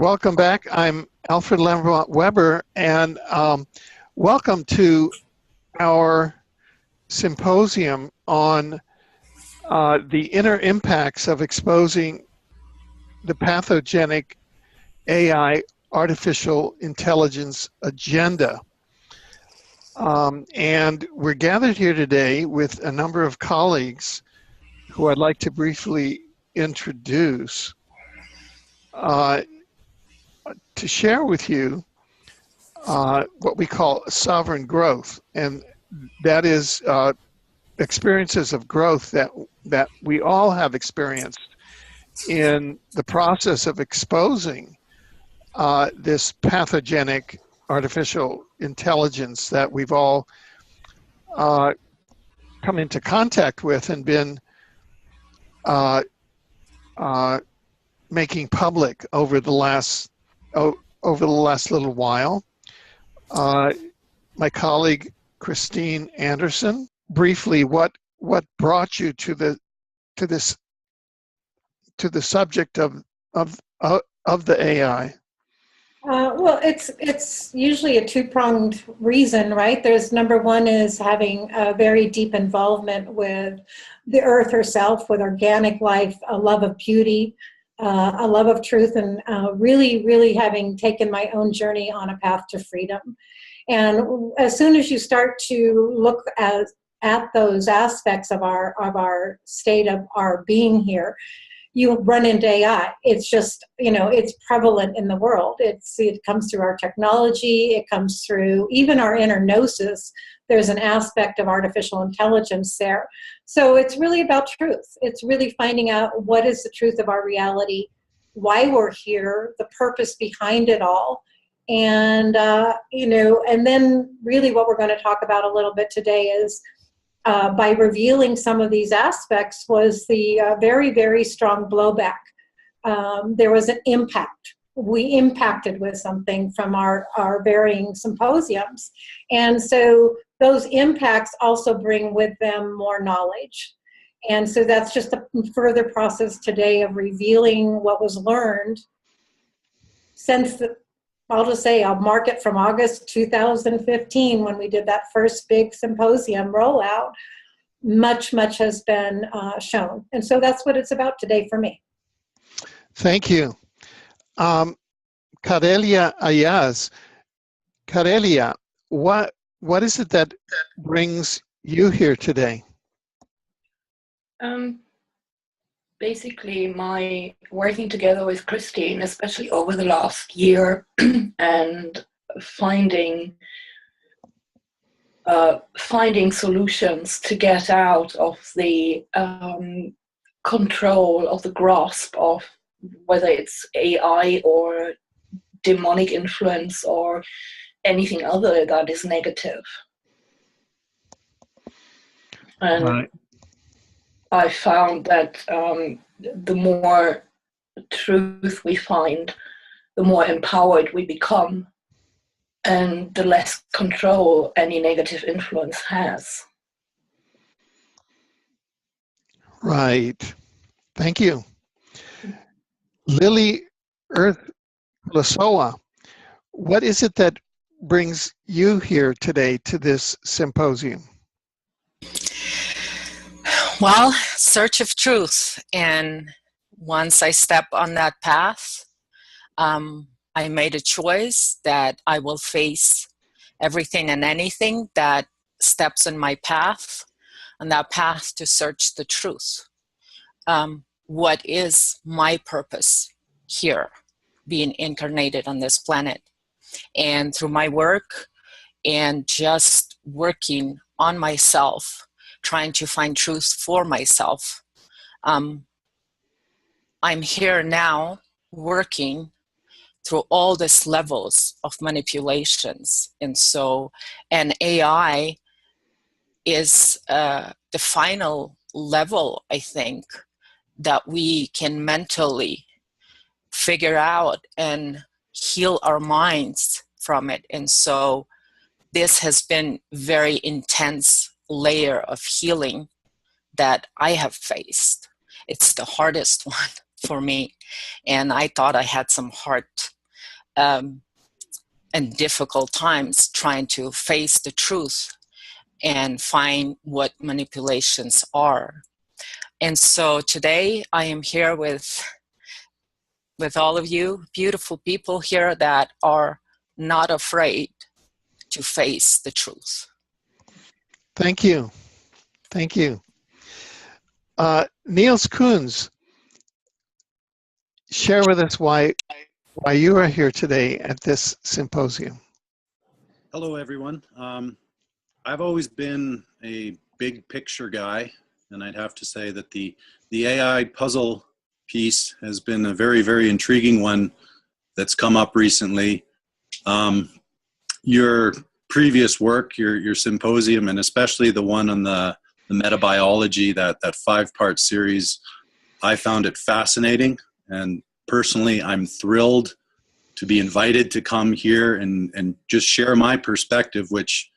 Welcome back. I'm Alfred Lamont Weber, and welcome to our symposium on the inner impacts of exposing the pathogenic AI artificial intelligence agenda. And we're gathered here today with a number of colleagues who I'd like to briefly introduce to share with you what we call sovereign growth, and that is experiences of growth that we all have experienced in the process of exposing this pathogenic artificial intelligence that we've all come into contact with and been making public over the last little while. My colleague Christine Anderson, briefly, what brought you to the subject of the AI? Well, it's usually a two-pronged reason, right? There's number one is having a very deep involvement with the earth herself, with organic life, a love of beauty, a love of truth, and really having taken my own journey on a path to freedom. And as soon as you start to look at those aspects of our state of our being here, you run into AI. It's just, it's prevalent in the world. It comes through our technology. It comes through even our inner gnosis. There's an aspect of artificial intelligence there. So it's really about truth. It's really finding out what is the truth of our reality, why we're here, the purpose behind it all. And, and then really what we're going to talk about a little bit today is by revealing some of these aspects was the very, very strong blowback. There was an impact. We impacted with something from our varying symposiums. And so those impacts also bring with them more knowledge. And so that's just a further process today of revealing what was learned since I'll just say I'll mark it from August 2015 when we did that first big symposium rollout. Much has been shown. And so that's what it's about today for me. Thank you. Karelia Ayaz. Karelia, what is it that brings you here today? Basically, my working together with Christine, especially over the last year, and finding solutions to get out of the control of the grasp of whether it's AI or demonic influence or anything other that is negative. And right. I found that the more truth we find, the more empowered we become, and the less control any negative influence has. Right. Thank you. Lily Earth Lasoa, what is it that brings you here today to this symposium? Well, search of truth. And once I step on that path, I made a choice that I will face everything and anything that steps in my path, on that path to search the truth. What is my purpose here, being incarnated on this planet? And through my work and just working on myself, trying to find truth for myself, I'm here now working through all these levels of manipulations. And AI is the final level, I think, that we can mentally figure out and heal our minds from it. And so this has been very intense layer of healing that I have faced. It's the hardest one for me. And I thought I had some hard and difficult times trying to face the truth and find what manipulations are. And so today I am here with all of you beautiful people here that are not afraid to face the truth. Thank you. Thank you. Niels Koens, share with us why you are here today at this symposium. Hello, everyone. I've always been a big picture guy, and I'd have to say that the AI puzzle piece has been a very, very intriguing one that's come up recently. Your previous work, your symposium, and especially the one on the metabiology, that 5-part series, I found it fascinating. And personally, I'm thrilled to be invited to come here and just share my perspective, which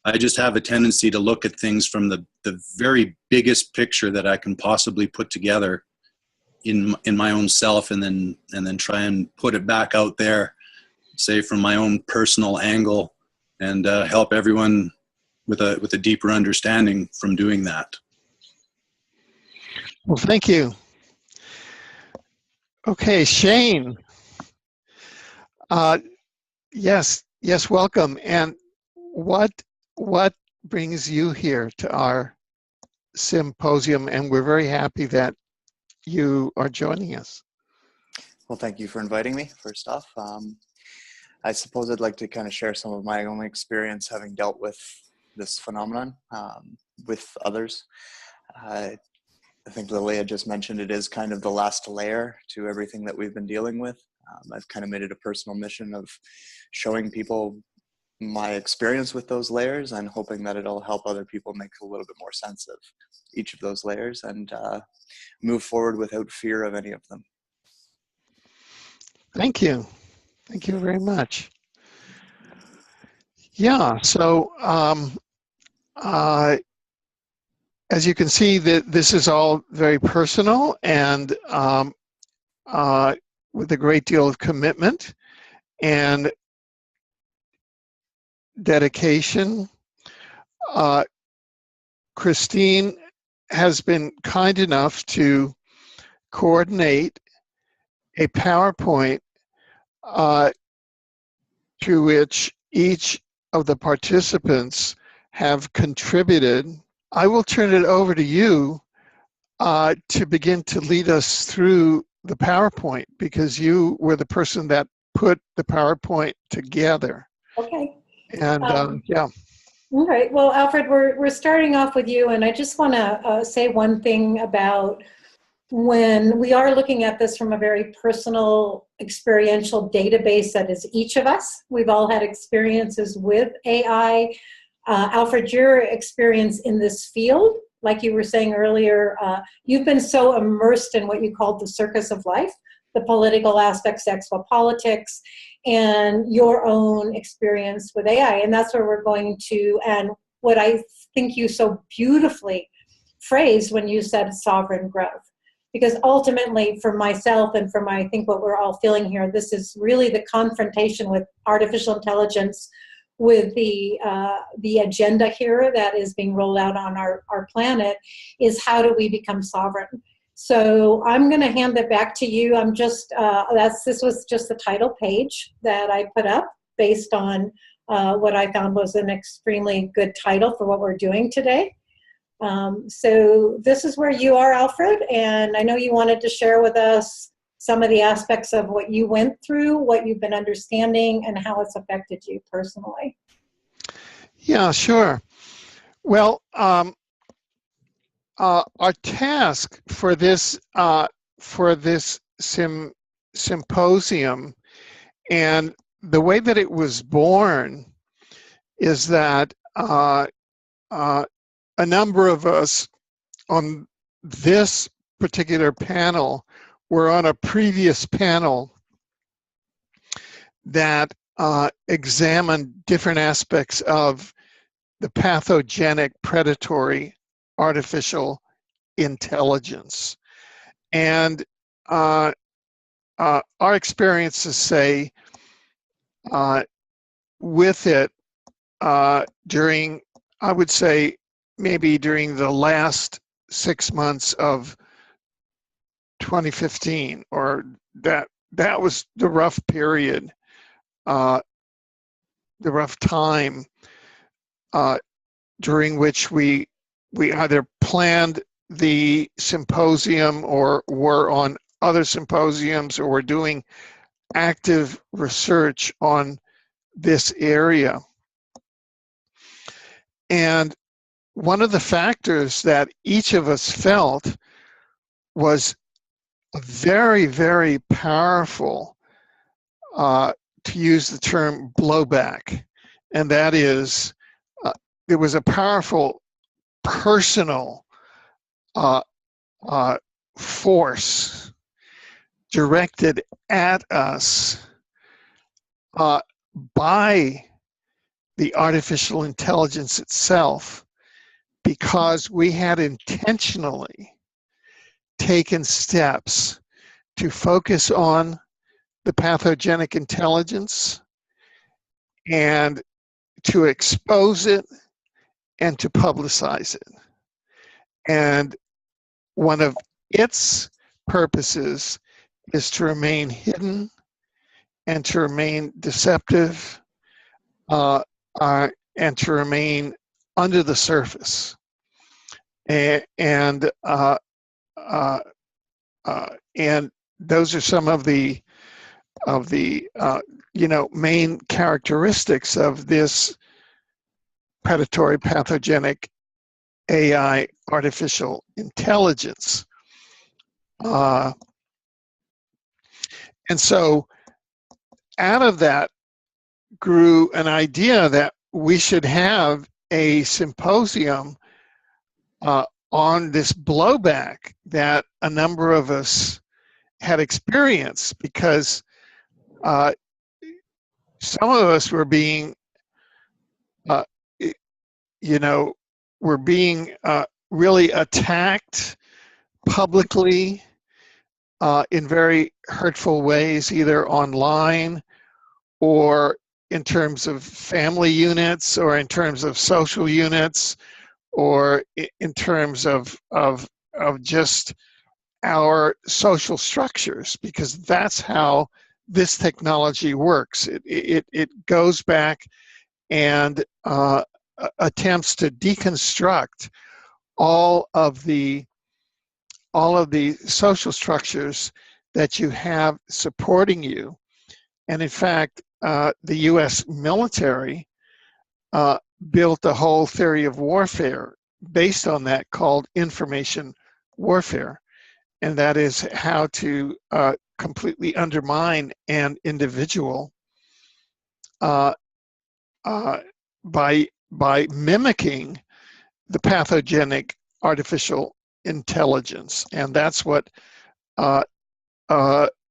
I just have a tendency to look at things from the very biggest picture that I can possibly put together in my own self, and then try and put it back out there, say from my own personal angle, and help everyone with a deeper understanding from doing that. Well, thank you. Okay, Shane. Yes, welcome. And what brings you here to our symposium? And we're very happy that you are joining us. Well, thank you for inviting me, first off. I suppose I'd like to kind of share some of my own experience having dealt with this phenomenon with others. I think Lily had just mentioned it is kind of the last layer to everything that we've been dealing with. I've kind of made it a personal mission of showing people my experience with those layers and hoping that it'll help other people make a little bit more sense of each of those layers and move forward without fear of any of them. Thank you. Thank you very much. Yeah, so as you can see, this is all very personal and with a great deal of commitment and dedication. Christine has been kind enough to coordinate a PowerPoint to which each of the participants have contributed. I will turn it over to you to begin to lead us through the PowerPoint, because you were the person that put the PowerPoint together. Okay. And yeah. All right. Well, Alfred, we're starting off with you, and I just want to say one thing about when we are looking at this from a very personal, experiential database that is each of us. We've all had experiences with AI. Alfred, your experience in this field, like you were saying earlier, you've been so immersed in what you called the circus of life, the political aspects, exopolitics, and your own experience with AI. And that's where we're going to, and what I think you so beautifully phrased when you said sovereign growth. Because ultimately, for myself and for I think what we're all feeling here, this is really the confrontation with artificial intelligence, with the agenda here that is being rolled out on our planet, is how do we become sovereign? So I'm going to hand it back to you. I'm just, this was just the title page that I put up based on what I found was an extremely good title for what we're doing today. So this is where you are, Alfred, and I know you wanted to share with us some of the aspects of what you went through, what you've been understanding, and how it's affected you personally. Yeah, sure. Well, our task for this symposium, and the way that it was born, is that a number of us on this particular panel were on a previous panel that examined different aspects of the pathogenic predatory artificial intelligence. And our experiences say with it during, I would say, maybe during the last 6 months of 2015, or that was the rough period, the rough time during which we either planned the symposium or were on other symposiums or were doing active research on this area. And one of the factors that each of us felt was a very, very powerful, to use the term, blowback. And that is, there was a powerful personal force directed at us by the artificial intelligence itself, because we had intentionally taken steps to focus on the pathogenic intelligence and to expose it and to publicize it. And one of its purposes is to remain hidden and to remain deceptive, and to remain under the surface. And those are some of the main characteristics of this predatory pathogenic AI, artificial intelligence. And so out of that grew an idea that we should have a symposium on this blowback that a number of us had experienced, because some of us were being, really attacked publicly in very hurtful ways, either online or in terms of family units, or in terms of social units, or in terms of just our social structures, because that's how this technology works. It goes back and attempts to deconstruct all of the social structures that you have supporting you. And in fact, the US military built a whole theory of warfare based on that, called information warfare. And that is how to completely undermine an individual by mimicking the pathogenic artificial intelligence. And that's what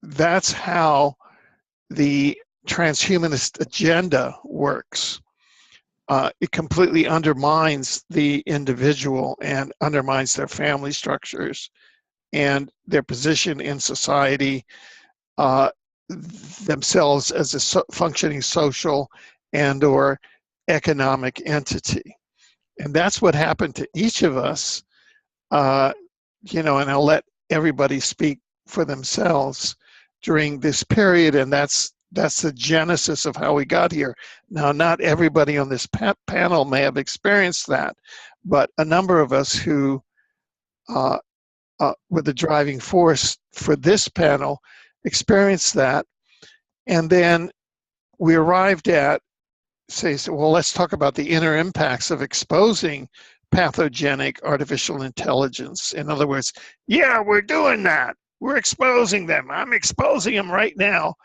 that's how the transhumanist agenda works. It completely undermines the individual and undermines their family structures and their position in society, themselves as a functioning social and or economic entity. And that's what happened to each of us, and I'll let everybody speak for themselves during this period, and that's the genesis of how we got here. Now, not everybody on this panel may have experienced that, but a number of us who were the driving force for this panel experienced that. And then we arrived at, say, well, let's talk about the inner impacts of exposing pathogenic artificial intelligence. In other words, yeah, we're doing that. We're exposing them. I'm exposing them right now.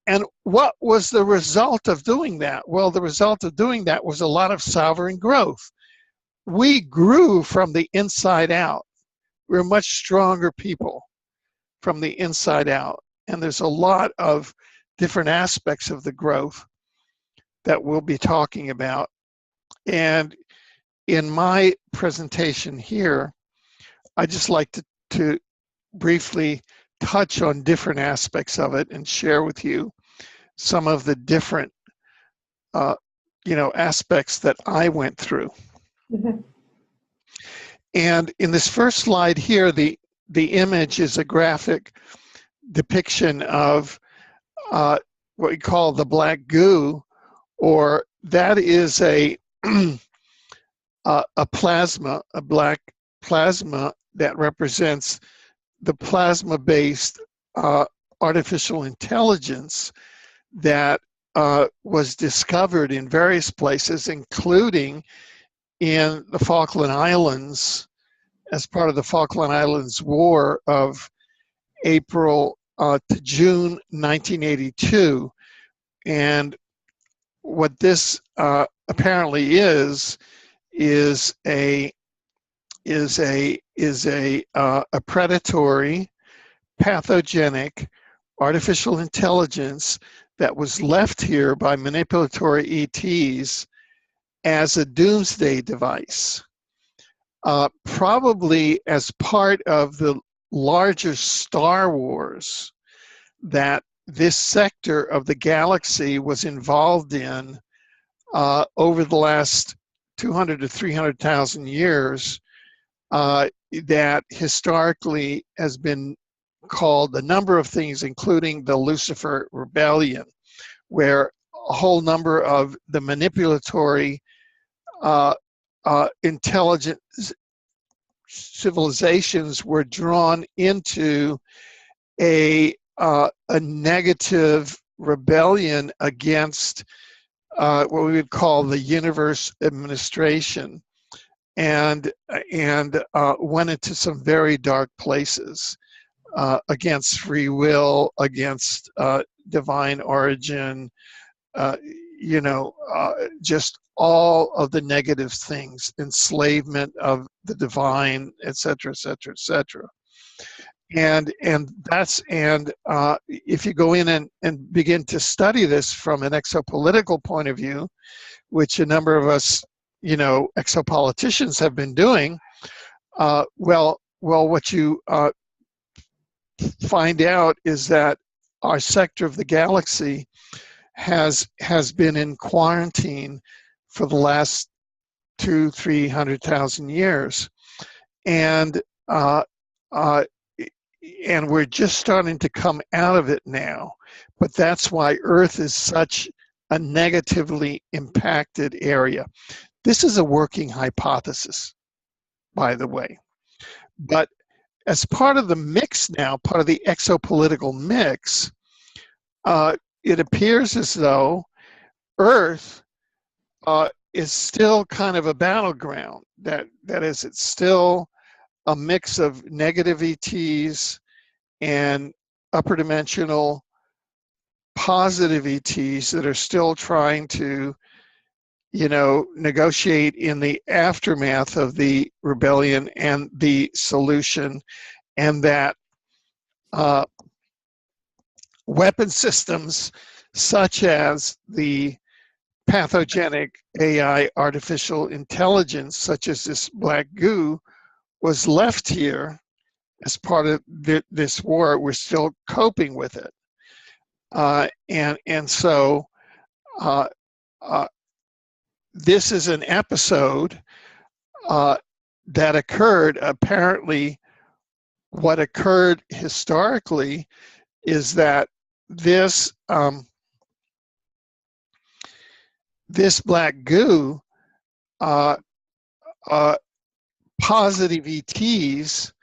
And what was the result of doing that? Well, the result of doing that was a lot of sovereign growth. We grew from the inside out. We're much stronger people from the inside out. And there's a lot of different aspects of the growth that we'll be talking about. And in my presentation here, I just like to briefly touch on different aspects of it and share with you some of the different, aspects that I went through. Mhm. And in this first slide here, the image is a graphic depiction of what we call the black goo, or that is a plasma, a black plasma that represents the plasma-based artificial intelligence that was discovered in various places, including in the Falkland Islands as part of the Falkland Islands War of April to June 1982. And what this apparently is a predatory, pathogenic artificial intelligence that was left here by manipulatory ETs as a doomsday device, probably as part of the larger Star Wars that this sector of the galaxy was involved in over the last 200 to 300,000 years, that historically has been called a number of things, including the Lucifer Rebellion, where a whole number of the manipulatory intelligent civilizations were drawn into a negative rebellion against what we would call the universe administration, and went into some very dark places against free will, against divine origin, just all of the negative things, enslavement of the divine, et cetera, et cetera, et cetera. And if you go in and begin to study this from an exopolitical point of view, which a number of us, exopoliticians have been doing, what you find out is that our sector of the galaxy has been in quarantine for the last 200,000-300,000 years, and we're just starting to come out of it now. But that's why Earth is such a negatively impacted area. This is a working hypothesis, by the way. But as part of the mix now, part of the exopolitical mix, it appears as though Earth is still kind of a battleground. That is, it's still a mix of negative ETs and upper dimensional positive ETs that are still trying to, negotiate in the aftermath of the rebellion and the solution, and that weapon systems such as the pathogenic AI artificial intelligence, such as this black goo, was left here as part of this war. We're still coping with it. So this is an episode that occurred. Apparently, what occurred historically is that this black goo, positive ETs,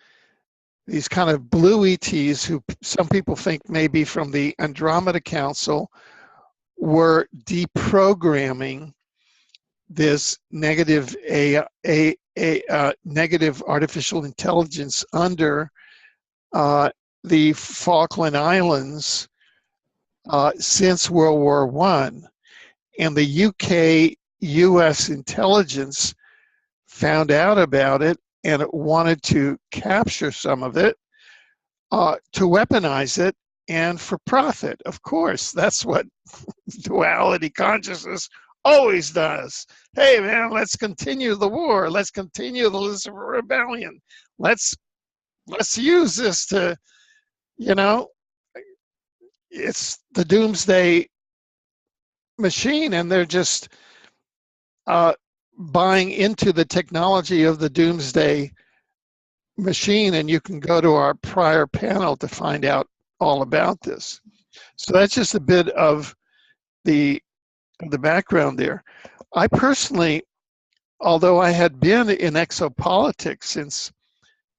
these kind of blue ETs, who some people think may be from the Andromeda Council, were deprogramming this negative negative artificial intelligence under the Falkland Islands since World War I. And the UK-US intelligence found out about it, and it wanted to capture some of it to weaponize it and for profit. Of course, that's what duality consciousness always does. Hey man, let's continue the war. Let's continue the Lucifer Rebellion. Let's use this to you know, it's the doomsday machine, and they're just buying into the technology of the doomsday machine. And you can go to our prior panel to find out all about this. So that's just a bit of the background there. I personally, although I had been in exopolitics since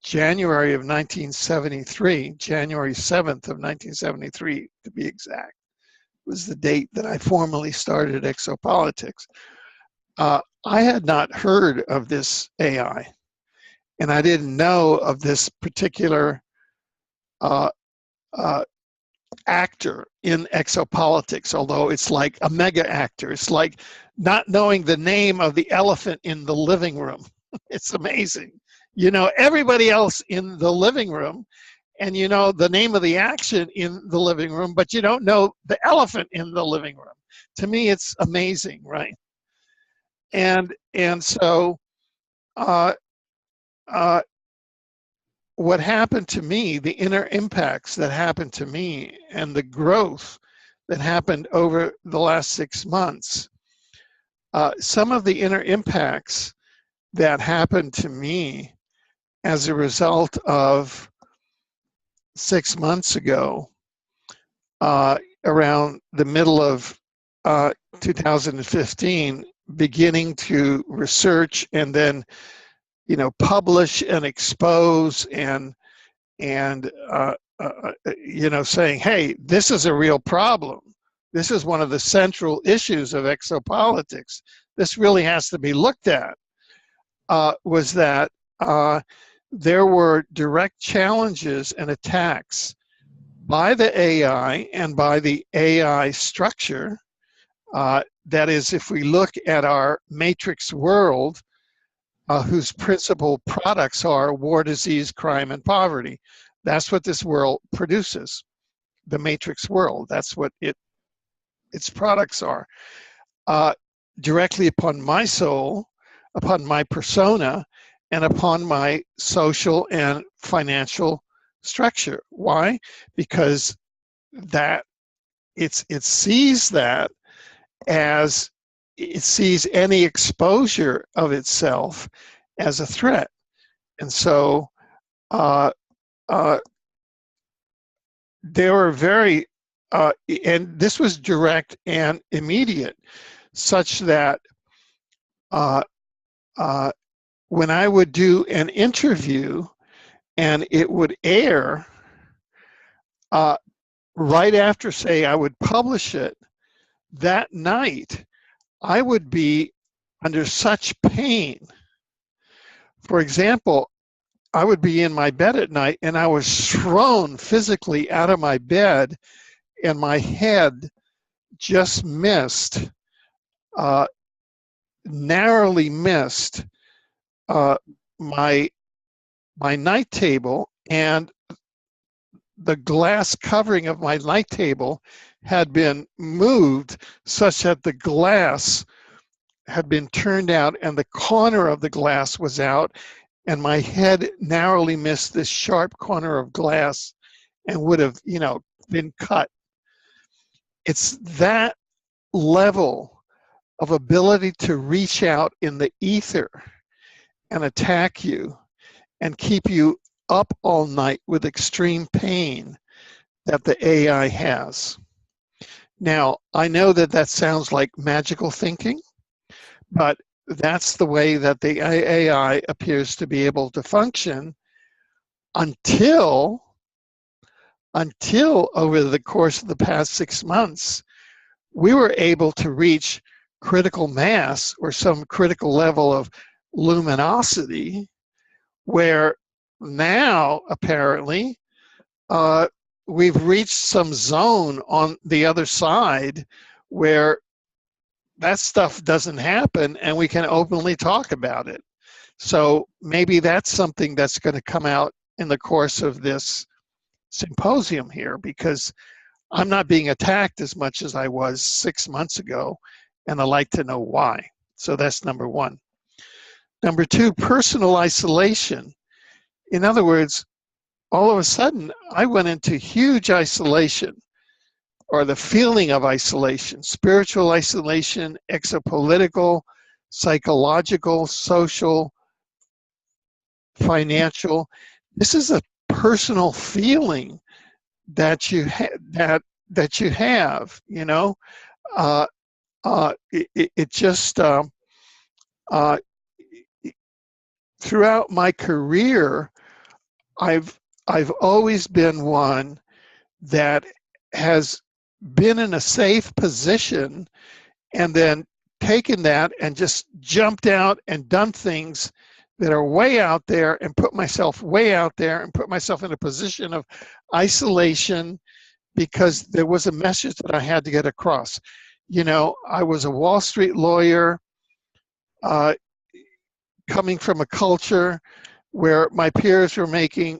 January of 1973, January 7th of 1973 to be exact, was the date that I formally started exopolitics. I had not heard of this AI, and I didn't know of this particular actor in exopolitics, although it's like a mega actor. It's like not knowing the name of the elephant in the living room. It's amazing. You know everybody else in the living room, and you know the name of the action in the living room, but you don't know the elephant in the living room. To me, it's amazing, right? And so what happened to me, the inner impacts that happened to me, and the growth that happened over the last 6 months, some of the inner impacts that happened to me as a result of 6 months ago, around the middle of 2015, beginning to research and then, you know, publish and expose and you know, saying, hey, this is a real problem. This is one of the central issues of exopolitics. This really has to be looked at. Was that there were direct challenges and attacks by the AI and by the AI structure. That is, if we look at our matrix world, whose principal products are war, disease, crime, and poverty. That's what this world produces, the matrix world. That's what its products are. Directly upon my soul, upon my persona, and upon my social and financial structure. Why? Because that it sees that as it sees any exposure of itself as a threat. And so they were very, and this was direct and immediate, such that when I would do an interview and it would air, right after, say, I would publish it, that night, I would be under such pain. For example, I would be in my bed at night and I was thrown physically out of my bed, and my head just missed, narrowly missed my night table, and the glass covering of my night table had been moved such that the glass had been turned out and the corner of the glass was out, and my head narrowly missed this sharp corner of glass and would have, you know, been cut. It's that level of ability to reach out in the ether and attack you and keep you up all night with extreme pain that the AI has. Now, I know that that sounds like magical thinking, but that's the way that the AI appears to be able to function until over the course of the past 6 months, we were able to reach critical mass or some critical level of luminosity, where now apparently we've reached some zone on the other side where that stuff doesn't happen and we can openly talk about it. So maybe that's something that's going to come out in the course of this symposium here, because I'm not being attacked as much as I was 6 months ago, and I'd like to know why. So that's number one. Number two, personal isolation. In other words, all of a sudden I went into huge isolation, or the feeling of isolation, spiritual isolation, exopolitical, psychological, social, financial. This is a personal feeling that you that you have, you know. It just throughout my career, I've always been one that has been in a safe position and then taken that and just jumped out and done things that are way out there and put myself way out there and put myself in a position of isolation because there was a message that I had to get across. You know, I was a Wall Street lawyer, coming from a culture where my peers were making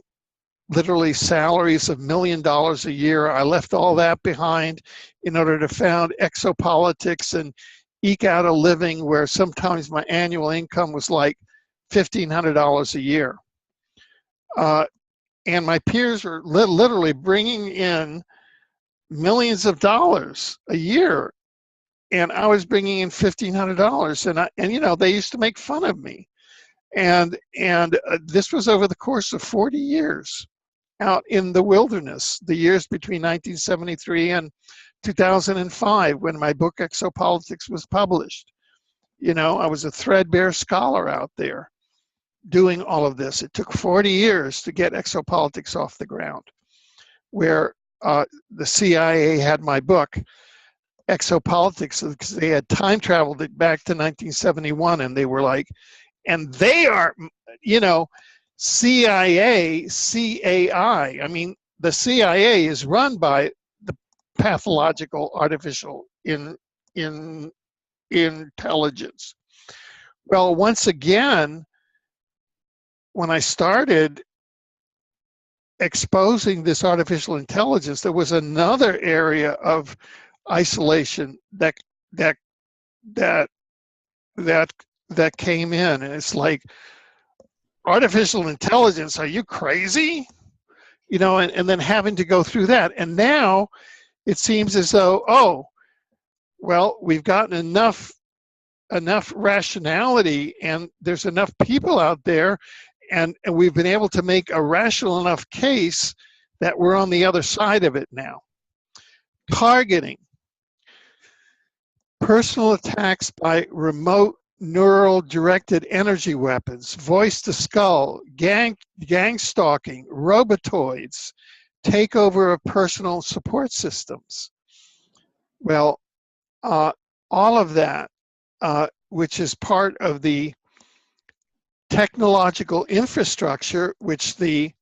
literally salaries of $1 million a year. I left all that behind in order to found exopolitics and eke out a living where sometimes my annual income was like $1,500 a year. And my peers were literally bringing in millions of dollars a year, and I was bringing in $1,500, and you know, they used to make fun of me. And this was over the course of 40 years out in the wilderness, the years between 1973 and 2005 when my book Exopolitics was published. You know, I was a threadbare scholar out there doing all of this. It took 40 years to get Exopolitics off the ground, where the CIA had my book Exopolitics because they had time traveled it back to 1971, and they were like, and they are, you know, CIA, CAI. I mean, the CIA is run by the pathological artificial intelligence. Well, once again, when I started exposing this artificial intelligence, there was another area of isolation that came in, and it's like, artificial intelligence, are you crazy? You know, and then having to go through that. And now it seems as though, oh, well, we've gotten enough rationality, and there's enough people out there, and we've been able to make a rational enough case that we're on the other side of it now. Targeting. Personal attacks by remote neural directed energy weapons, voice to skull, gang stalking, robotoids, takeover of personal support systems. Well, all of that, which is part of the technological infrastructure which the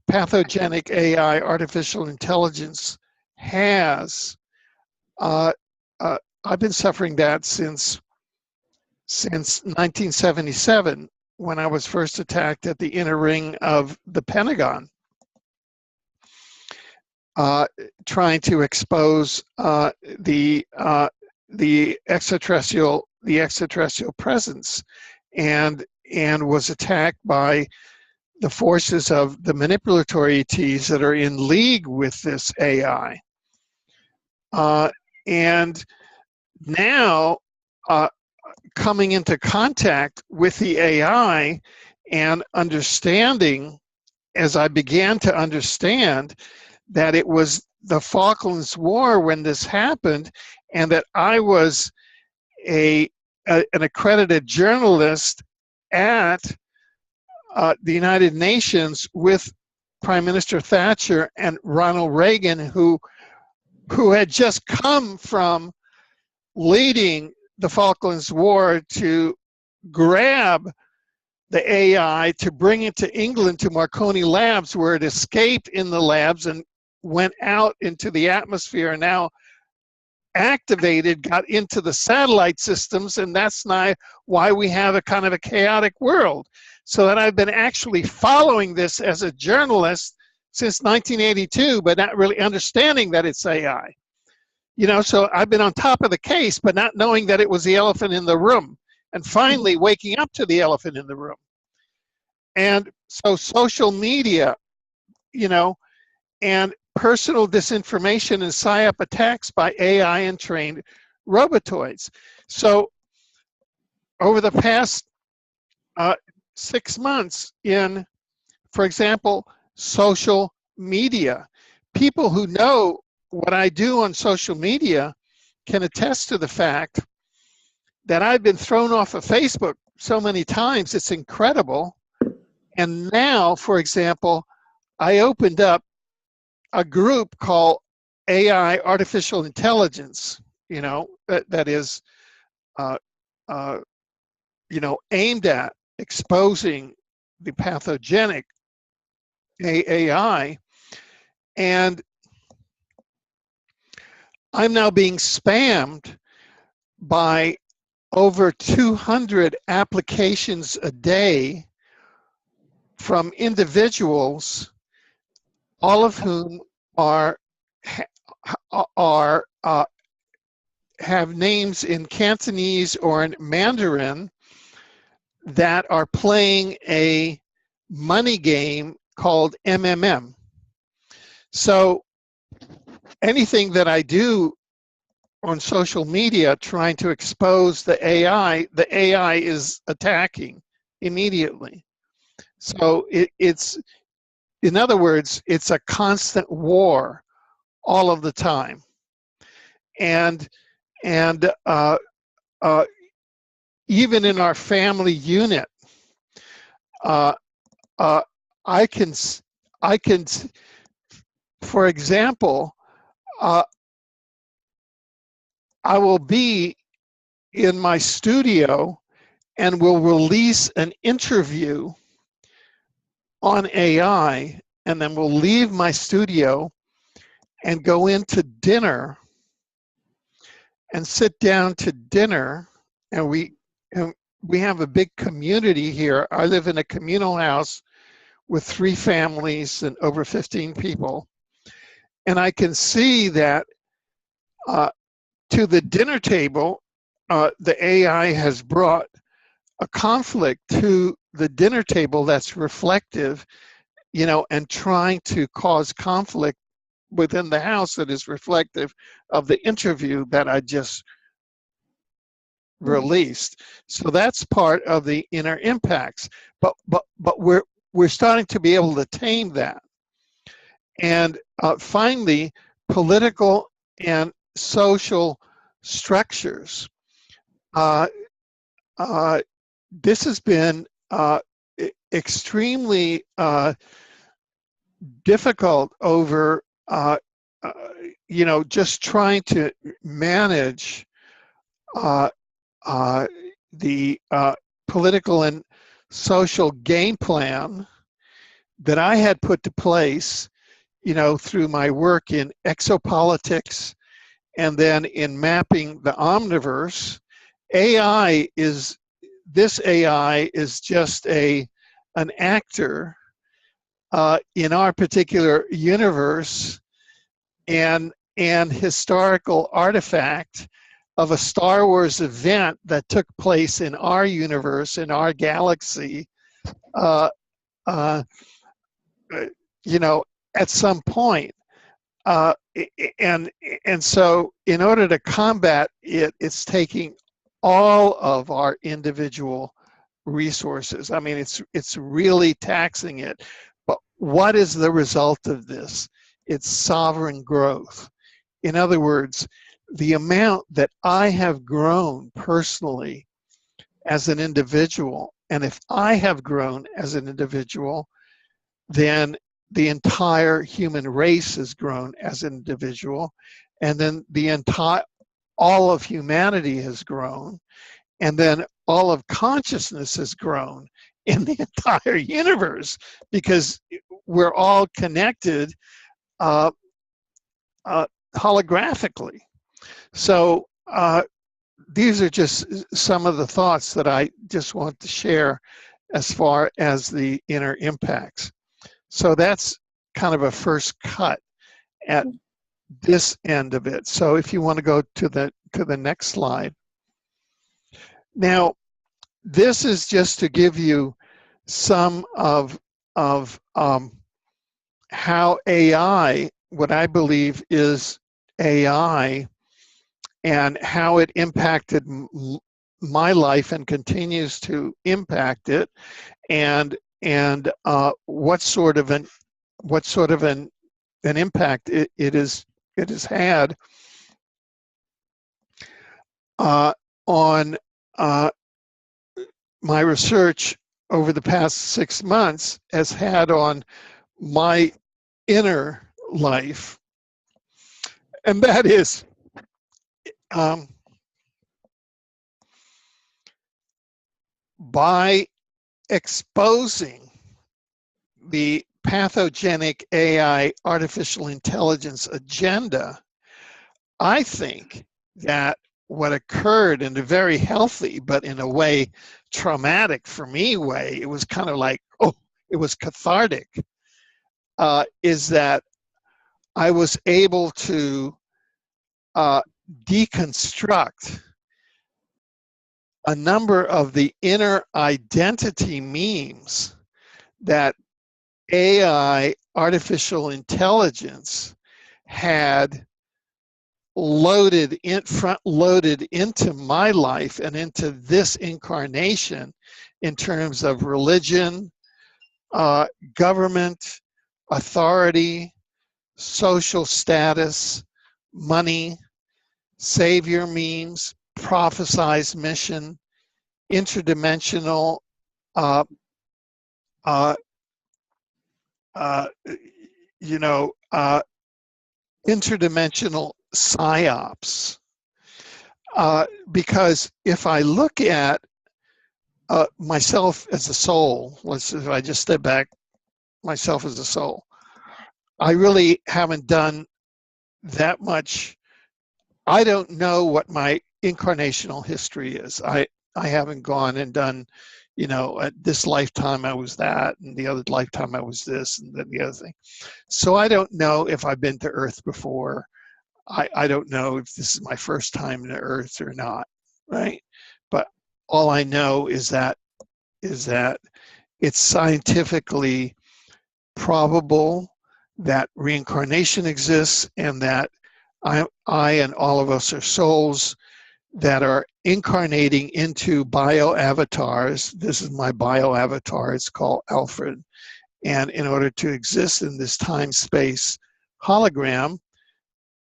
pathogenic AI, artificial intelligence, has. I've been suffering that since 1977, when I was first attacked at the inner ring of the Pentagon, trying to expose the extraterrestrial presence, and was attacked by the forces of the manipulatory ETs that are in league with this AI. And now, coming into contact with the AI and understanding, as I began to understand, that it was the Falklands War when this happened, and that I was an accredited journalist at the United Nations with Prime Minister Thatcher and Ronald Reagan, who had just come from leading the Falklands War to grab the AI, to bring it to England, to Marconi Labs, where it escaped in the labs and went out into the atmosphere, and now activated, got into the satellite systems, and that's now why we have a kind of a chaotic world. So that I've been actually following this as a journalist since 1982, but not really understanding that it's AI. You know, so I've been on top of the case, but not knowing that it was the elephant in the room, and finally waking up to the elephant in the room. And so social media, you know, and personal disinformation and psyop attacks by AI and trained robotoids. So over the past 6 months in, for example, social media, people who know what I do on social media can attest to the fact that I've been thrown off of Facebook so many times, it's incredible. And now, for example, I opened up a group called AI Artificial Intelligence, that is, aimed at exposing the pathogenic AI. And I'm now being spammed by over 200 applications a day from individuals, all of whom have names in Cantonese or in Mandarin that are playing a money game called MMM. So anything that I do on social media trying to expose the AI is attacking immediately. So it's, in other words, it's a constant war all of the time. And even in our family unit, I can, for example, I will be in my studio and will release an interview on AI, and then we'll leave my studio and go into dinner and sit down to dinner. And we have a big community here. I live in a communal house with 3 families and over 15 people. And I can see that to the dinner table, the AI has brought a conflict to the dinner table that's reflective, and trying to cause conflict within the house that is reflective of the interview that I just released. So that's part of the inner impacts. But we're starting to be able to tame that. And finally, political and social structures. This has been extremely difficult over, just trying to manage the political and social game plan that I had put to place, through my work in exopolitics and then in mapping the omniverse. This AI is just an actor in our particular universe and historical artifact of a Star Wars event that took place in our universe, in our galaxy, at some point. And so in order to combat it, it's taking all of our individual resources. I mean, it's really taxing it. But what is the result of this? It's sovereign growth. In other words, the amount that I have grown personally as an individual, and if I have grown as an individual, then the entire human race has grown as an individual, and then all of humanity has grown, and then all of consciousness has grown in the entire universe, because we're all connected holographically. So these are just some of the thoughts that I just want to share as far as the inner impacts. So that's kind of a first cut at this end of it. So if you want to go to the next slide. Now, this is just to give you some of how AI, what I believe is AI, and how it impacted my life and continues to impact it, and what sort of an impact it has had on my research over the past 6 months has had on my inner life, and that is by exposing the pathogenic AI artificial intelligence agenda, I think that what occurred in a very healthy, but in a way traumatic for me way, it was kind of like, oh, it was cathartic, is that I was able to deconstruct a number of the inner identity memes that AI, artificial intelligence, had front-loaded into my life and into this incarnation in terms of religion, government, authority, social status, money, savior memes, prophesized mission, interdimensional interdimensional psyops. Because if I look at myself as a soul, if I just step back, myself as a soul, I really haven't done that much. I don't know what my incarnational history is. I haven't gone and done, at this lifetime I was that, and the other lifetime I was this, and then the other thing. So I don't know if I've been to Earth before. I don't know if this is my first time to Earth or not, right? But all I know is that it's scientifically probable that reincarnation exists, and that I and all of us are souls that are incarnating into bio-avatars. This is my bio-avatar. It's called Alfred. And in order to exist in this time-space hologram,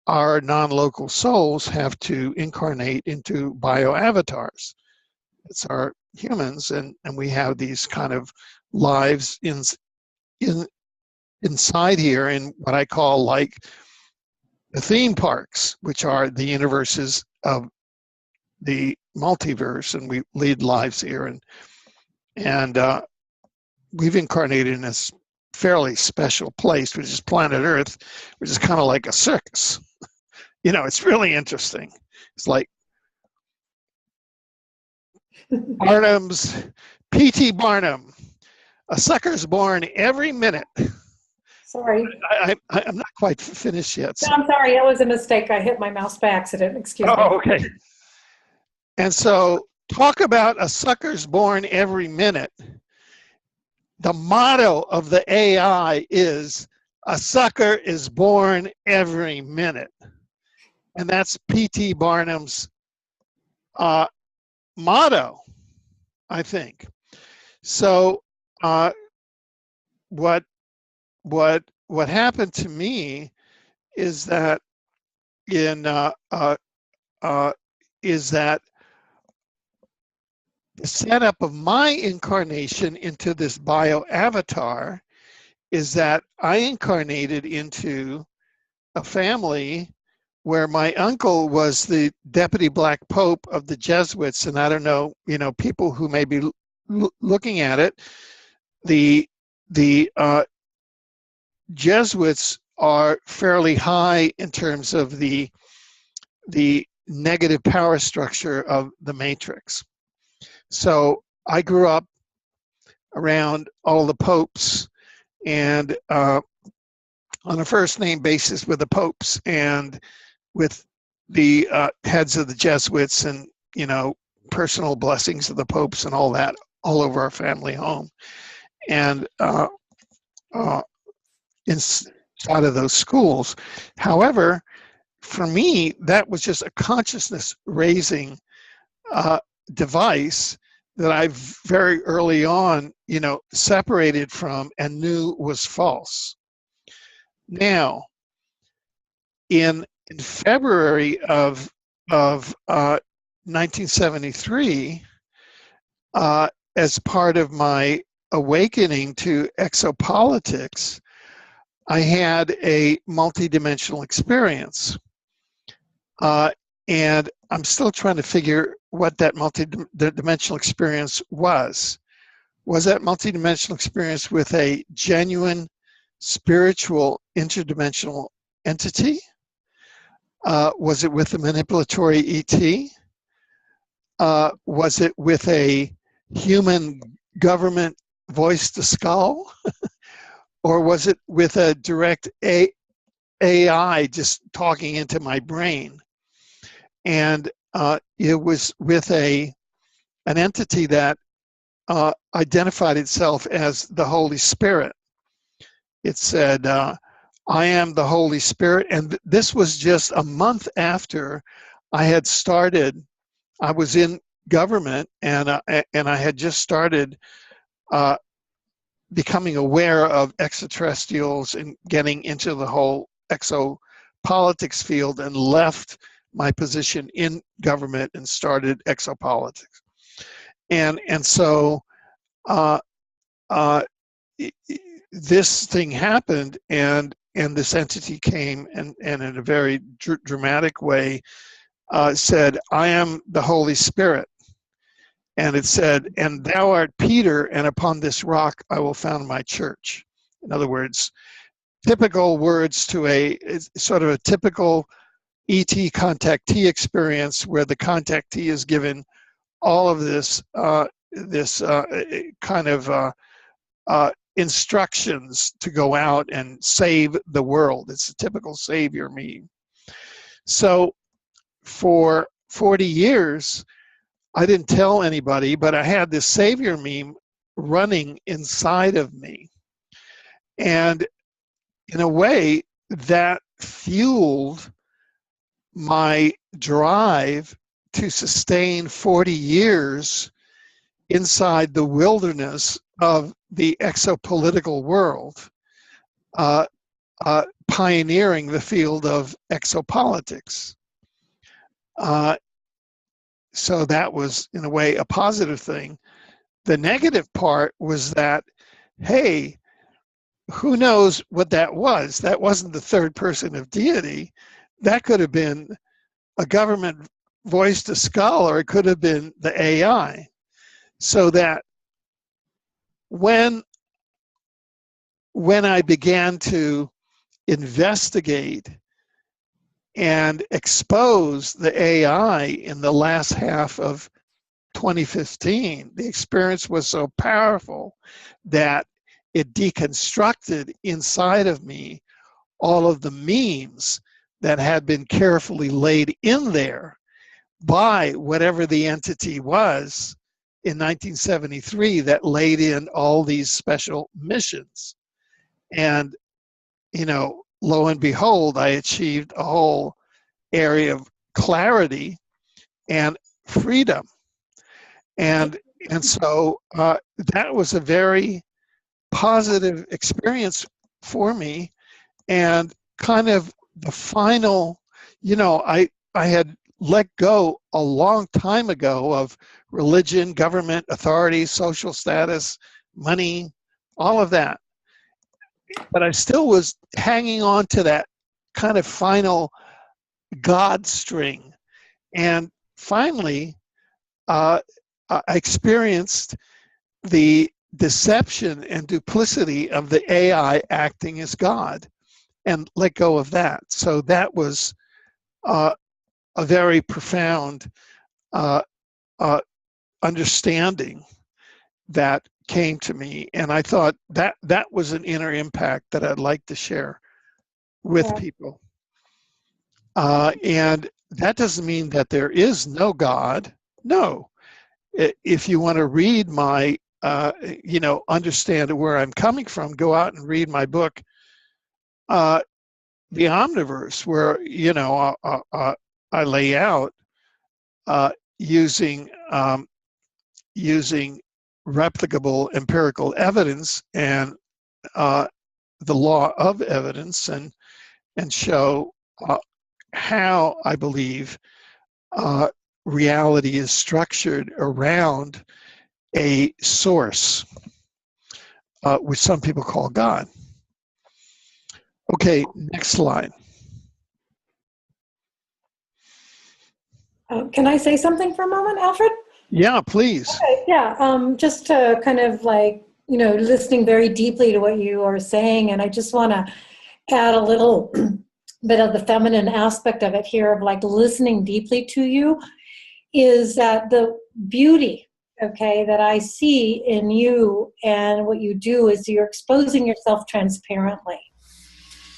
our non-local souls have to incarnate into bio-avatars. It's our humans, and we have these kind of lives inside here in what I call like the theme parks, which are the universes of the multiverse, and we lead lives here, and we've incarnated in this fairly special place, which is planet Earth, which is kind of like a circus. It's really interesting. It's like Barnum's P.T. Barnum, a sucker's born every minute. Sorry. I'm not quite finished yet. So. No, I'm sorry. It was a mistake. I hit my mouse by accident. Excuse me. Oh, okay. And so, talk about a sucker's born every minute. The motto of the AI is, a sucker is born every minute. And that's P.T. Barnum's motto, I think. So, what happened to me is that the setup of my incarnation into this bio-avatar is that I incarnated into a family where my uncle was the deputy black pope of the Jesuits. And I don't know, people who may be looking at it, the Jesuits are fairly high in terms of the negative power structure of the matrix. So I grew up around all the popes, and on a first name basis with the popes and with the heads of the Jesuits, and personal blessings of the popes and all that all over our family home. And inside of those schools. However, for me, that was just a consciousness raising device that I very early on, separated from and knew was false. Now, in February of 1973, as part of my awakening to exopolitics, I had a multidimensional experience. And I'm still trying to figure what that multidimensional experience was. Was that multidimensional experience with a genuine spiritual interdimensional entity? Was it with a manipulatory ET? Was it with a human government voice to skull? Or was it with a direct AI just talking into my brain? And it was with an entity that identified itself as the Holy Spirit. It said, I am the Holy Spirit. And this was just a month after I had started. I was in government, and I had just started becoming aware of extraterrestrials and getting into the whole exopolitics field, and left my position in government and started exopolitics. And so this thing happened, and this entity came and in a very dramatic way said, I am the Holy Spirit. And it said, and thou art Peter, and upon this rock I will found my church. In other words, typical words to a sort of a typical ET contactee experience, where the contactee is given all of this kind of instructions to go out and save the world. It's a typical savior meme. So for 40 years, I didn't tell anybody, but I had this savior meme running inside of me. And in a way, that fueled my drive to sustain 40 years inside the wilderness of the exopolitical world, pioneering the field of exopolitics. So that was, in a way, a positive thing. The negative part was that, hey, who knows what that was? That wasn't the third person of deity. That could have been a government voice to skull, or it could have been the AI. So that when I began to investigate and expose the AI in the last half of 2015, the experience was so powerful that it deconstructed inside of me all of the memes that had been carefully laid in there by whatever the entity was in 1973 that laid in all these special missions. And, lo and behold, I achieved a whole area of clarity and freedom. And so that was a very positive experience for me, and kind of the final, I had let go a long time ago of religion, government, authority, social status, money, all of that. But I still was hanging on to that kind of final God string. And finally, I experienced the deception and duplicity of the AI acting as God, and let go of that. So that was a very profound understanding that came to me, and I thought that was an inner impact that I'd like to share with people. And that doesn't mean that there is no God. No. If you want to read my, understand where I'm coming from, go out and read my book, the omniverse, where I lay out using using replicable empirical evidence and the law of evidence, and show how I believe reality is structured around a source, which some people call God. Okay, next slide. Can I say something for a moment, Alfred? Yeah, please. Okay, yeah, just to kind of like, listening very deeply to what you are saying, and I just want to add a little bit of the feminine aspect of it here, of like listening deeply to you, is that the beauty, okay, that I see in you and what you do is you're exposing yourself transparently.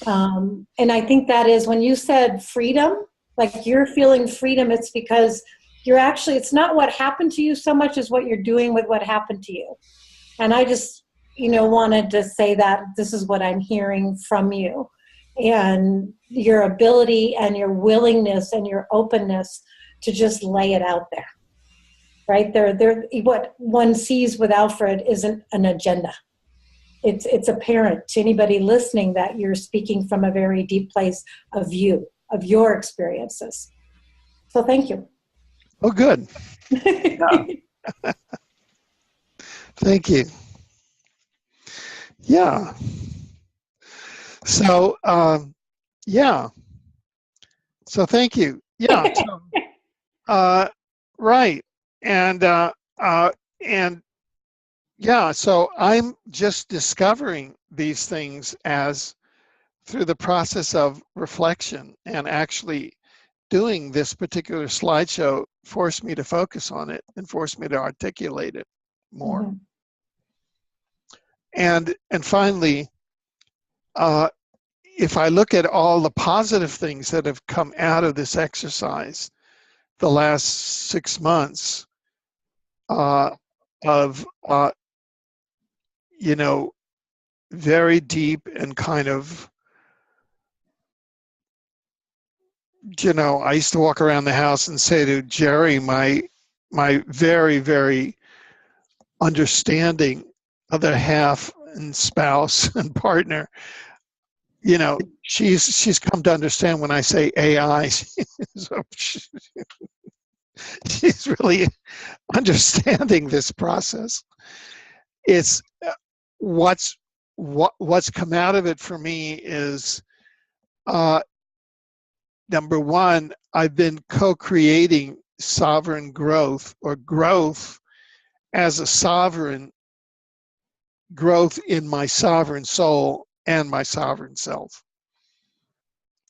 And I think that is when you said freedom, like you're feeling freedom, it's because you're actually, it's not what happened to you so much as what you're doing with what happened to you. And I just, wanted to say that this is what I'm hearing from you. And your ability and your willingness and your openness to just lay it out there. Right? What one sees with Alfred isn't an agenda. It's apparent to anybody listening that you're speaking from a very deep place of you, of your experiences. So thank you. Oh, good. Yeah. Thank you. Yeah. So, yeah. So thank you. Yeah. So, right. And yeah, so I'm just discovering these things as through the process of reflection, and actually doing this particular slideshow forced me to focus on it and forced me to articulate it more. Mm-hmm. And finally, if I look at all the positive things that have come out of this exercise the last 6 months, of very deep and kind of, I used to walk around the house and say to Jerry, my very, very understanding other half and spouse and partner, she's come to understand when I say AI. So she's really understanding this process. It's what's come out of it for me is, number one, I've been co-creating sovereign growth, or growth as a sovereign growth in my sovereign soul and my sovereign self.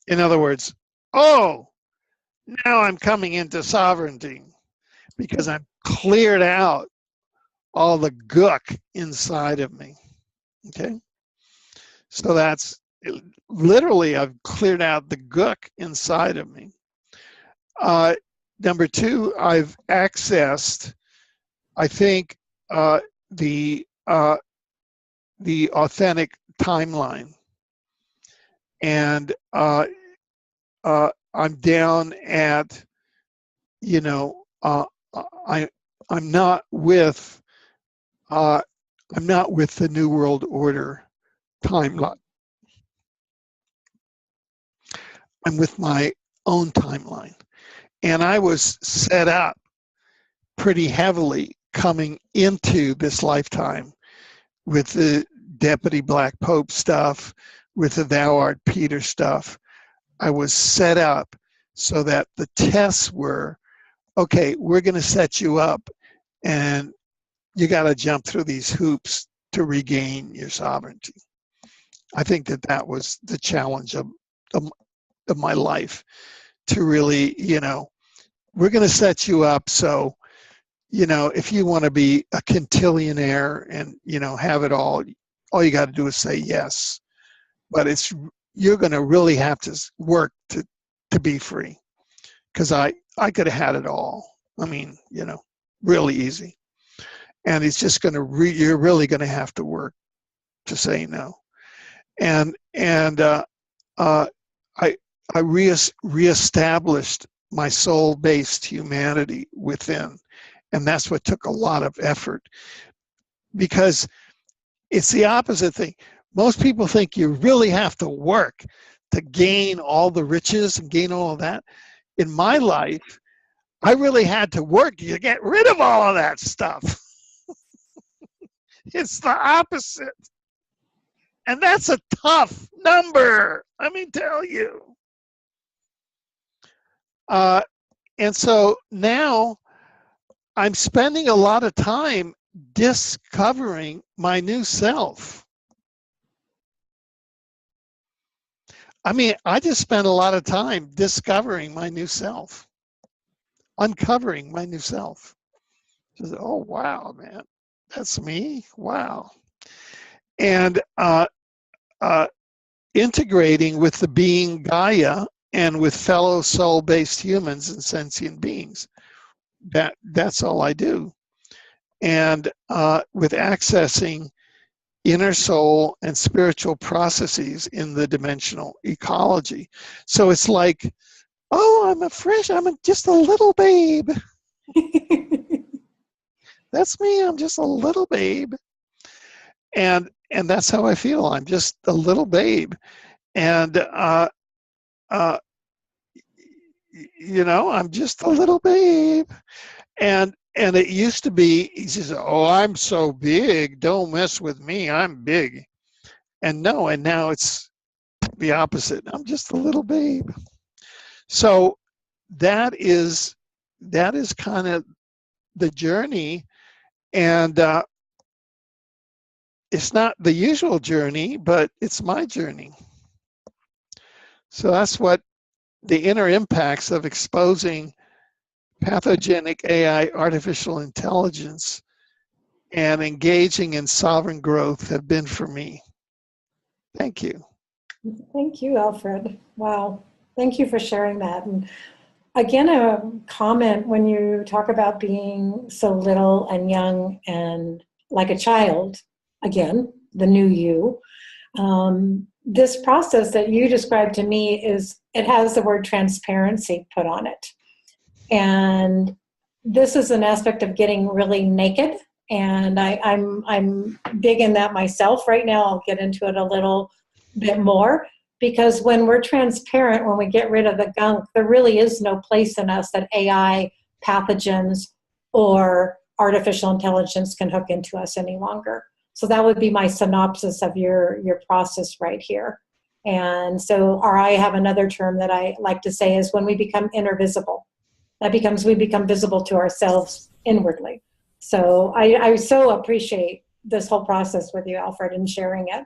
In other words, now I'm coming into sovereignty because I've cleared out all the gook inside of me. Okay? So that's literally, I've cleared out the gook inside of me. Number two, I've accessed, I think, the authentic timeline, and I'm down at, I'm not with the New World Order timeline. I'm with my own timeline. And I was set up pretty heavily coming into this lifetime with the Deputy Black Pope stuff, with the Thou Art Peter stuff. I was set up so that the tests were, okay, we're going to set you up, and you got to jump through these hoops to regain your sovereignty. I think that was the challenge of my life, to really, we're going to set you up so, if you want to be a quintillionaire and, have it all you got to do is say yes. But you're going to really have to work to be free, because I could have had it all. I mean, really easy. And it's just going to, you're really going to have to work to say no. And uh, I reestablished my soul-based humanity within, and that's what took a lot of effort, because it's the opposite thing. Most people think you really have to work to gain all the riches and gain all of that. In my life, I really had to work to get rid of all of that stuff. It's the opposite. And that's a tough number, let me tell you. And so now I'm spending a lot of time discovering my new self. I mean, I just spent a lot of time discovering my new self, uncovering my new self. Just, oh, wow, man, that's me? Wow. And integrating with the being Gaia and with fellow soul-based humans and sentient beings. That's all I do. And with accessing inner soul and spiritual processes in the dimensional ecology. So it's like, oh, I'm just a little babe. That's me, I'm just a little babe. And that's how I feel. I'm just a little babe. And you know, I'm just a little babe. And it used to be, he says, oh, I'm so big, don't mess with me, I'm big. And no, and now it's the opposite. I'm just a little babe. So that is kind of the journey. And it's not the usual journey, but it's my journey. So that's what the inner impacts of exposing pathogenic AI, artificial intelligence, and engaging in sovereign growth have been for me. Thank you. Thank you, Alfred. Wow. Thank you for sharing that. And again, a comment when you talk about being so little and young and like a child, again, the new you. This process that you described to me it has the word transparency put on it. And this is an aspect of getting really naked. And I'm big in that myself right now. I'll get into it a little bit more, because when we're transparent, when we get rid of the gunk, there really is no place in us that AI, pathogens, or artificial intelligence can hook into us any longer. So that would be my synopsis of your process right here. And so, or I have another term that I like to say is when we become intervisible. We become visible to ourselves inwardly. So I so appreciate this whole process with you, Alfred, and sharing it.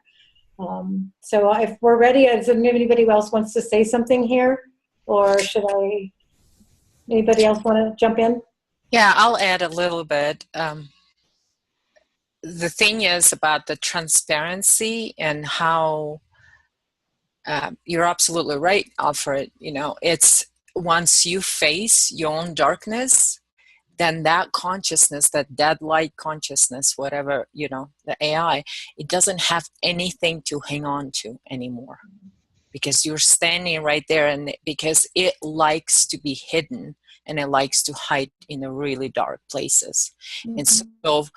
So if we're ready, does anybody else wants to say something here? Or anybody else want to jump in? Yeah, I'll add a little bit. The thing is about the transparency and how you're absolutely right, Alfred. You know, it's once you face your own darkness, then that consciousness, that dead light consciousness, whatever, you know, the AI, it doesn't have anything to hang on to anymore, because you're standing right there, and because it likes to be hidden and it likes to hide in the really dark places. Mm-hmm. And so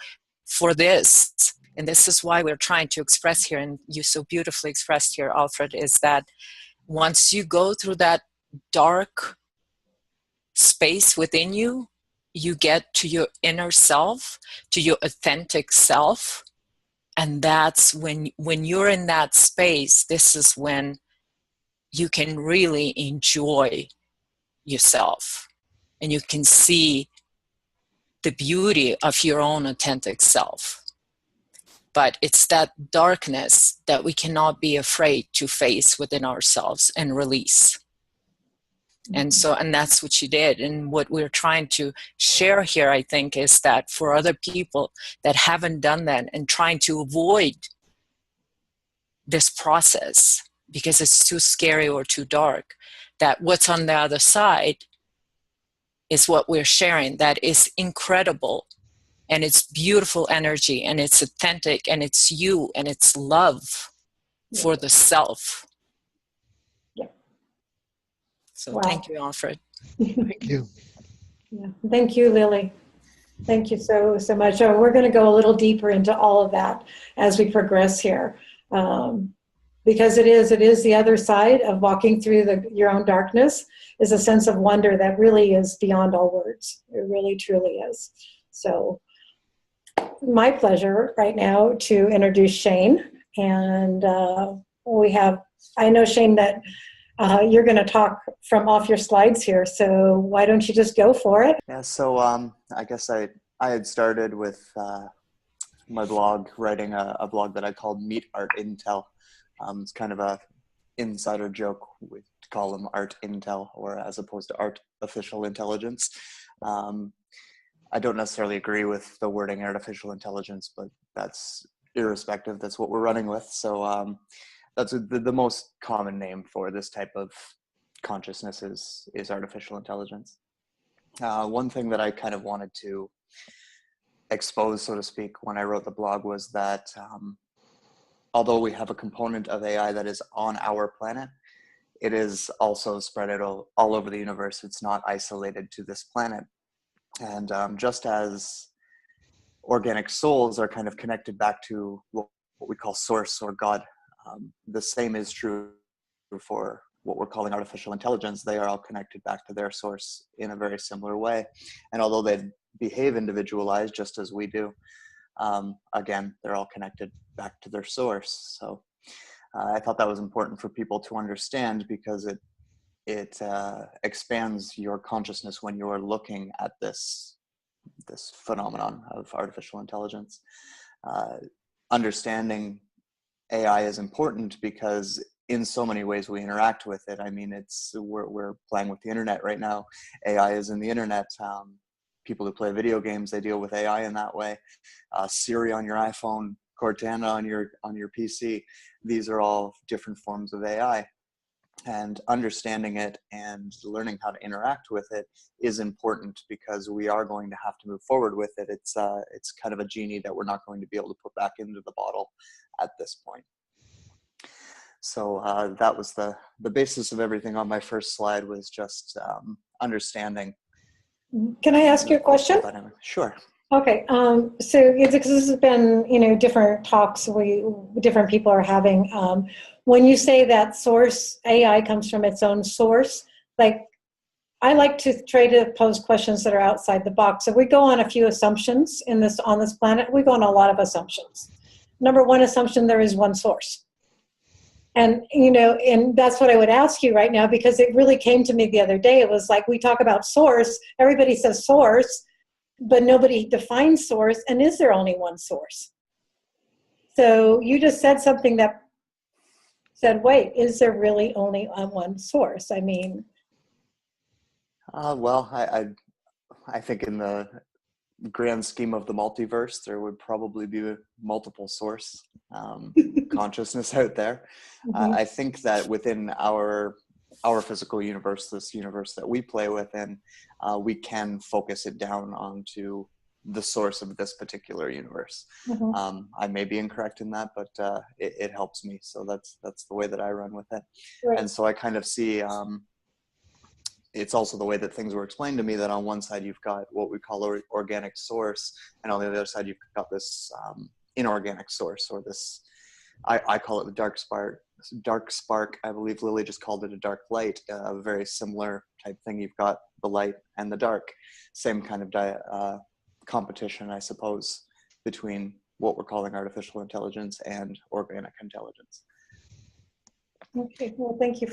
for this, and this is why we're trying to express here, and you so beautifully expressed here, Alfred, is that once you go through that dark space within you, you get to your inner self, to your authentic self. And that's when you're in that space, this is when you can really enjoy yourself, and you can see the beauty of your own authentic self. But it's that darkness that we cannot be afraid to face within ourselves and release. And so, and that's what you did. And what we're trying to share here, I think, is that for other people that haven't done that and trying to avoid this process because it's too scary or too dark, that what's on the other side is what we're sharing. That is incredible. And it's beautiful energy, and it's authentic, and it's you, and it's love for the self. So Wow. thank you, Alfred. Thank you. Yeah. Thank you, Lily. Thank you so much. We're going to go a little deeper into all of that as we progress here, because it is the other side of walking through your own darkness, is a sense of wonder that really is beyond all words. It really, truly is. So my pleasure right now to introduce Shane. And I know, Shane, that you're going to talk from off your slides here, so why don't you just go for it? Yeah, so I guess I had started with my blog, writing a blog that I called Meet Art Intel. It's kind of a insider joke to call them Art Intel, or as opposed to Artificial Intelligence. I don't necessarily agree with the wording artificial intelligence, but that's irrespective. That's what we're running with. So that's the most common name for this type of consciousness is artificial intelligence. One thing that I kind of wanted to expose, so to speak, when I wrote the blog was that although we have a component of AI that is on our planet, it is also spread out all over the universe. It's not isolated to this planet. And just as organic souls are kind of connected back to what we call source or God, the same is true for what we're calling artificial intelligence. They are all connected back to their source in a very similar way. And although they behave individualized just as we do, again, they're all connected back to their source. So I thought that was important for people to understand, because it expands your consciousness when you're looking at this phenomenon of artificial intelligence. Understanding AI is important because in so many ways we interact with it. I mean, we're playing with the internet right now. AI is in the internet. People who play video games, they deal with AI in that way. Siri on your iPhone, Cortana on your PC. These are all different forms of AI. And understanding it and learning how to interact with it is important, because we are going to have to move forward with it. It's kind of a genie that we're not going to be able to put back into the bottle at this point. So that was the basis of everything on my first slide, was just understanding. Can I ask you a question? Sure. Okay, so this has been, different talks different people are having. When you say that source AI comes from its own source, like, I like to try to pose questions that are outside the box. So we go on a few assumptions on this planet. We go on a lot of assumptions. Number one assumption, there is one source. And, and that's what I would ask you right now, because it really came to me the other day. It was like, we talk about source, everybody says source, but nobody defines source. And is there only one source? So you just said something that said, wait, is there really only one source? I mean. Well, I think in the grand scheme of the multiverse, there would probably be multiple source consciousness out there. Mm-hmm. I think that within our physical universe, this universe that we play within, we can focus it down onto the source of this particular universe. Mm-hmm. I may be incorrect in that, but it helps me. So that's the way that I run with it. Right. And so I kind of see, it's also the way that things were explained to me, that on one side you've got what we call organic source, and on the other side you've got this inorganic source, or this, I call it the dark spark. I believe Lily just called it a dark light, a very similar type thing. You've got the light and the dark, same kind of competition, I suppose, between what we're calling artificial intelligence and organic intelligence. Okay, well, thank you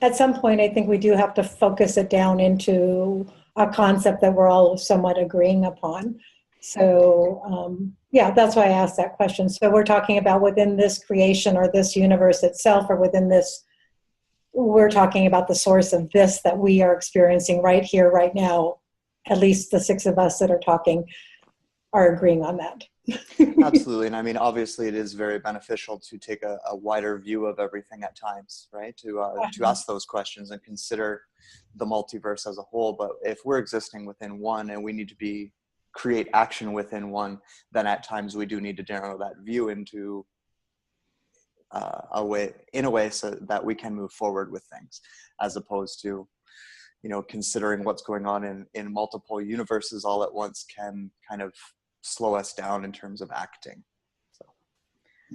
at some point, I think we do have to focus it down into a concept that we're all somewhat agreeing upon. So, that's why I asked that question. So we're talking about within this creation or this universe itself, or within this, we're talking about the source of this that we are experiencing right here, right now. At least the six of us that are talking are agreeing on that. Absolutely. And I mean, obviously it is very beneficial to take a wider view of everything at times, right? To ask those questions and consider the multiverse as a whole. But if we're existing within one and we need to create action within one, then at times we do need to narrow that view into in a way so that we can move forward with things, as opposed to, you know, considering what's going on in multiple universes all at once can kind of slow us down in terms of acting. So.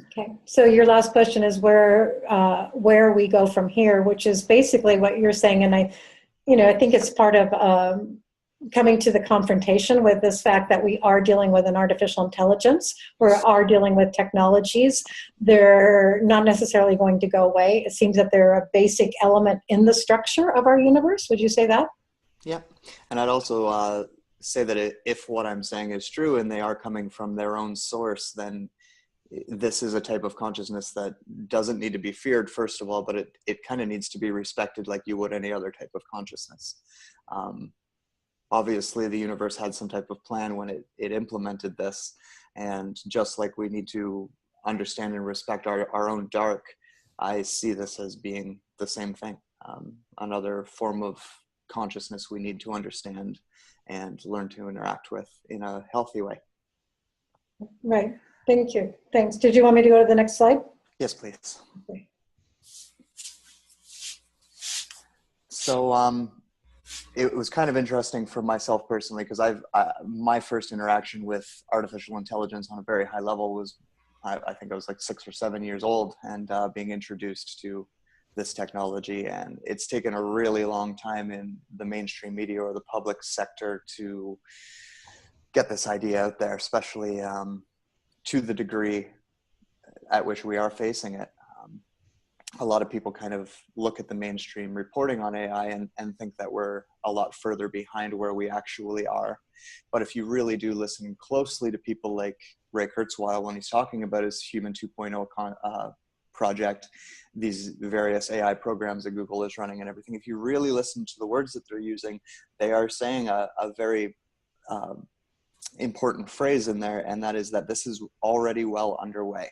Okay, so your last question is where we go from here, which is basically what you're saying, and I think it's part of coming to the confrontation with this fact that we are dealing with an artificial intelligence, we are dealing with technologies. They're not necessarily going to go away. It seems that they're a basic element in the structure of our universe. Would you say that? Yeah, and I'd also say that if what I'm saying is true and they are coming from their own source, then this is a type of consciousness that doesn't need to be feared, first of all, but it kind of needs to be respected like you would any other type of consciousness. Obviously, the universe had some type of plan when it implemented this, and just like we need to understand and respect our own dark, I see this as being the same thing. Another form of consciousness we need to understand and learn to interact with in a healthy way. Right. Thank you. Thanks. Did you want me to go to the next slide? Yes, please. Okay. So it was kind of interesting for myself personally, because my first interaction with artificial intelligence on a very high level was, I think I was like 6 or 7 years old, and being introduced to this technology. And it's taken a really long time in the mainstream media or the public sector to get this idea out there, especially to the degree at which we are facing it. A lot of people kind of look at the mainstream reporting on AI and think that we're a lot further behind where we actually are. But if you really do listen closely to people like Ray Kurzweil when he's talking about his Human 2.0 project, these various AI programs that Google is running and everything, if you really listen to the words that they're using, they are saying a very important phrase in there, and that is that this is already well underway.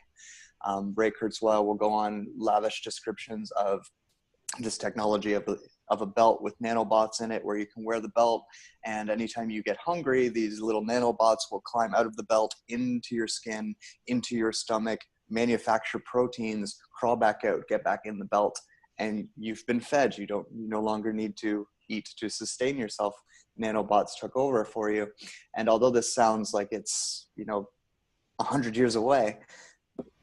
Ray Kurzweil will go on lavish descriptions of this technology of a belt with nanobots in it, where you can wear the belt, and anytime you get hungry, these little nanobots will climb out of the belt into your skin, into your stomach, manufacture proteins, crawl back out, get back in the belt, and you've been fed. You no longer need to eat to sustain yourself. Nanobots took over for you. And although this sounds like it's 100 years away,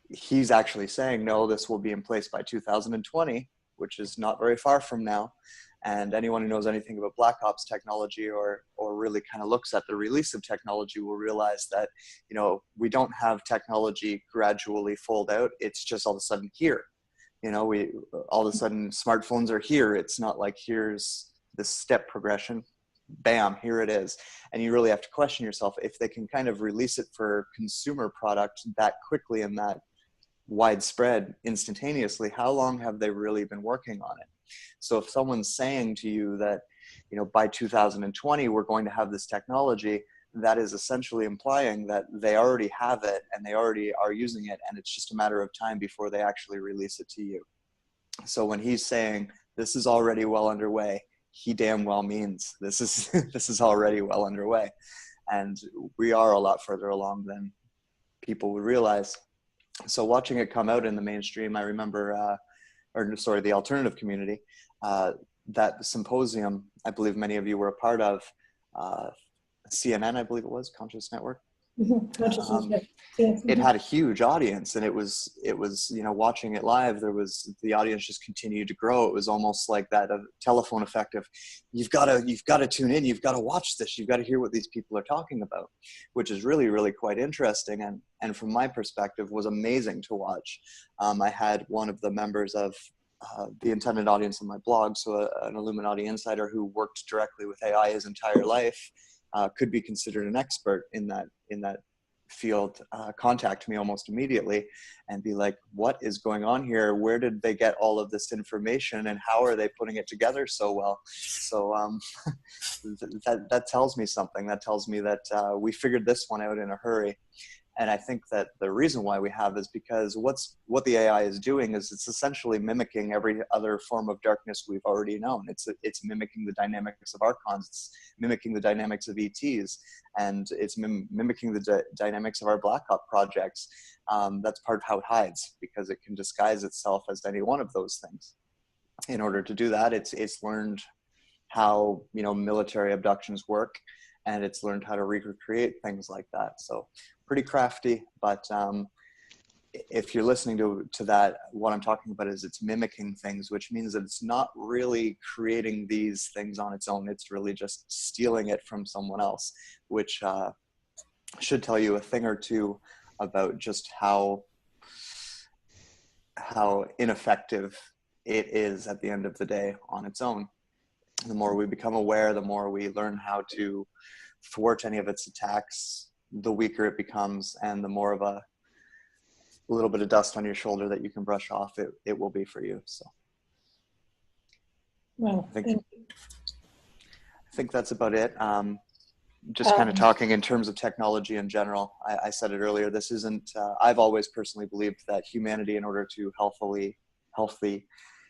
he's actually saying, no, this will be in place by 2020, which is not very far from now. And anyone who knows anything about Black Ops technology or really kind of looks at the release of technology will realize that, we don't have technology gradually fold out. It's just all of a sudden here. We all of a sudden smartphones are here. It's not like here's this step progression. Bam, here it is. And you really have to question yourself, if they can kind of release it for consumer product that quickly and that widespread instantaneously, how long have they really been working on it? So if someone's saying to you that, by 2020, we're going to have this technology, that is essentially implying that they already have it and they already are using it, and it's just a matter of time before they actually release it to you. So when he's saying this is already well underway, he damn well means this is already well underway. And we are a lot further along than people would realize. So watching it come out in the mainstream, I remember, the alternative community, that symposium, I believe many of you were a part of, CNN, I believe it was, Conscious Network. It had a huge audience, and it was watching it live, the audience just continued to grow. It was almost like that telephone effect of you've got to tune in, you've got to watch this, you've got to hear what these people are talking about, which is really, really quite interesting, and from my perspective was amazing to watch. I had one of the members of the intended audience on my blog, so an Illuminati insider who worked directly with AI his entire life, could be considered an expert in that field, contact me almost immediately and be like, what is going on here? Where did they get all of this information, and how are they putting it together so well? So that tells me something. That tells me that we figured this one out in a hurry. And I think that the reason why we have is because what the AI is doing is it's essentially mimicking every other form of darkness we've already known. It's mimicking the dynamics of archons, it's mimicking the dynamics of ETs, and it's mimicking the dynamics of our Black Hawk projects. That's part of how it hides, because it can disguise itself as any one of those things. In order to do that, it's learned how, you know, military abductions work, and it's learned how to recreate things like that. So pretty crafty, but if you're listening to that, what I'm talking about is it's mimicking things, which means that it's not really creating these things on its own. It's really just stealing it from someone else, which should tell you a thing or two about just how ineffective it is at the end of the day on its own. The more we become aware, the more we learn how to thwart any of its attacks, the weaker it becomes, and the more of a little bit of dust on your shoulder that you can brush off it will be for you. So Well, I think that's about it. Just kind of talking in terms of technology in general. I said it earlier, this isn't, I've always personally believed that humanity, in order to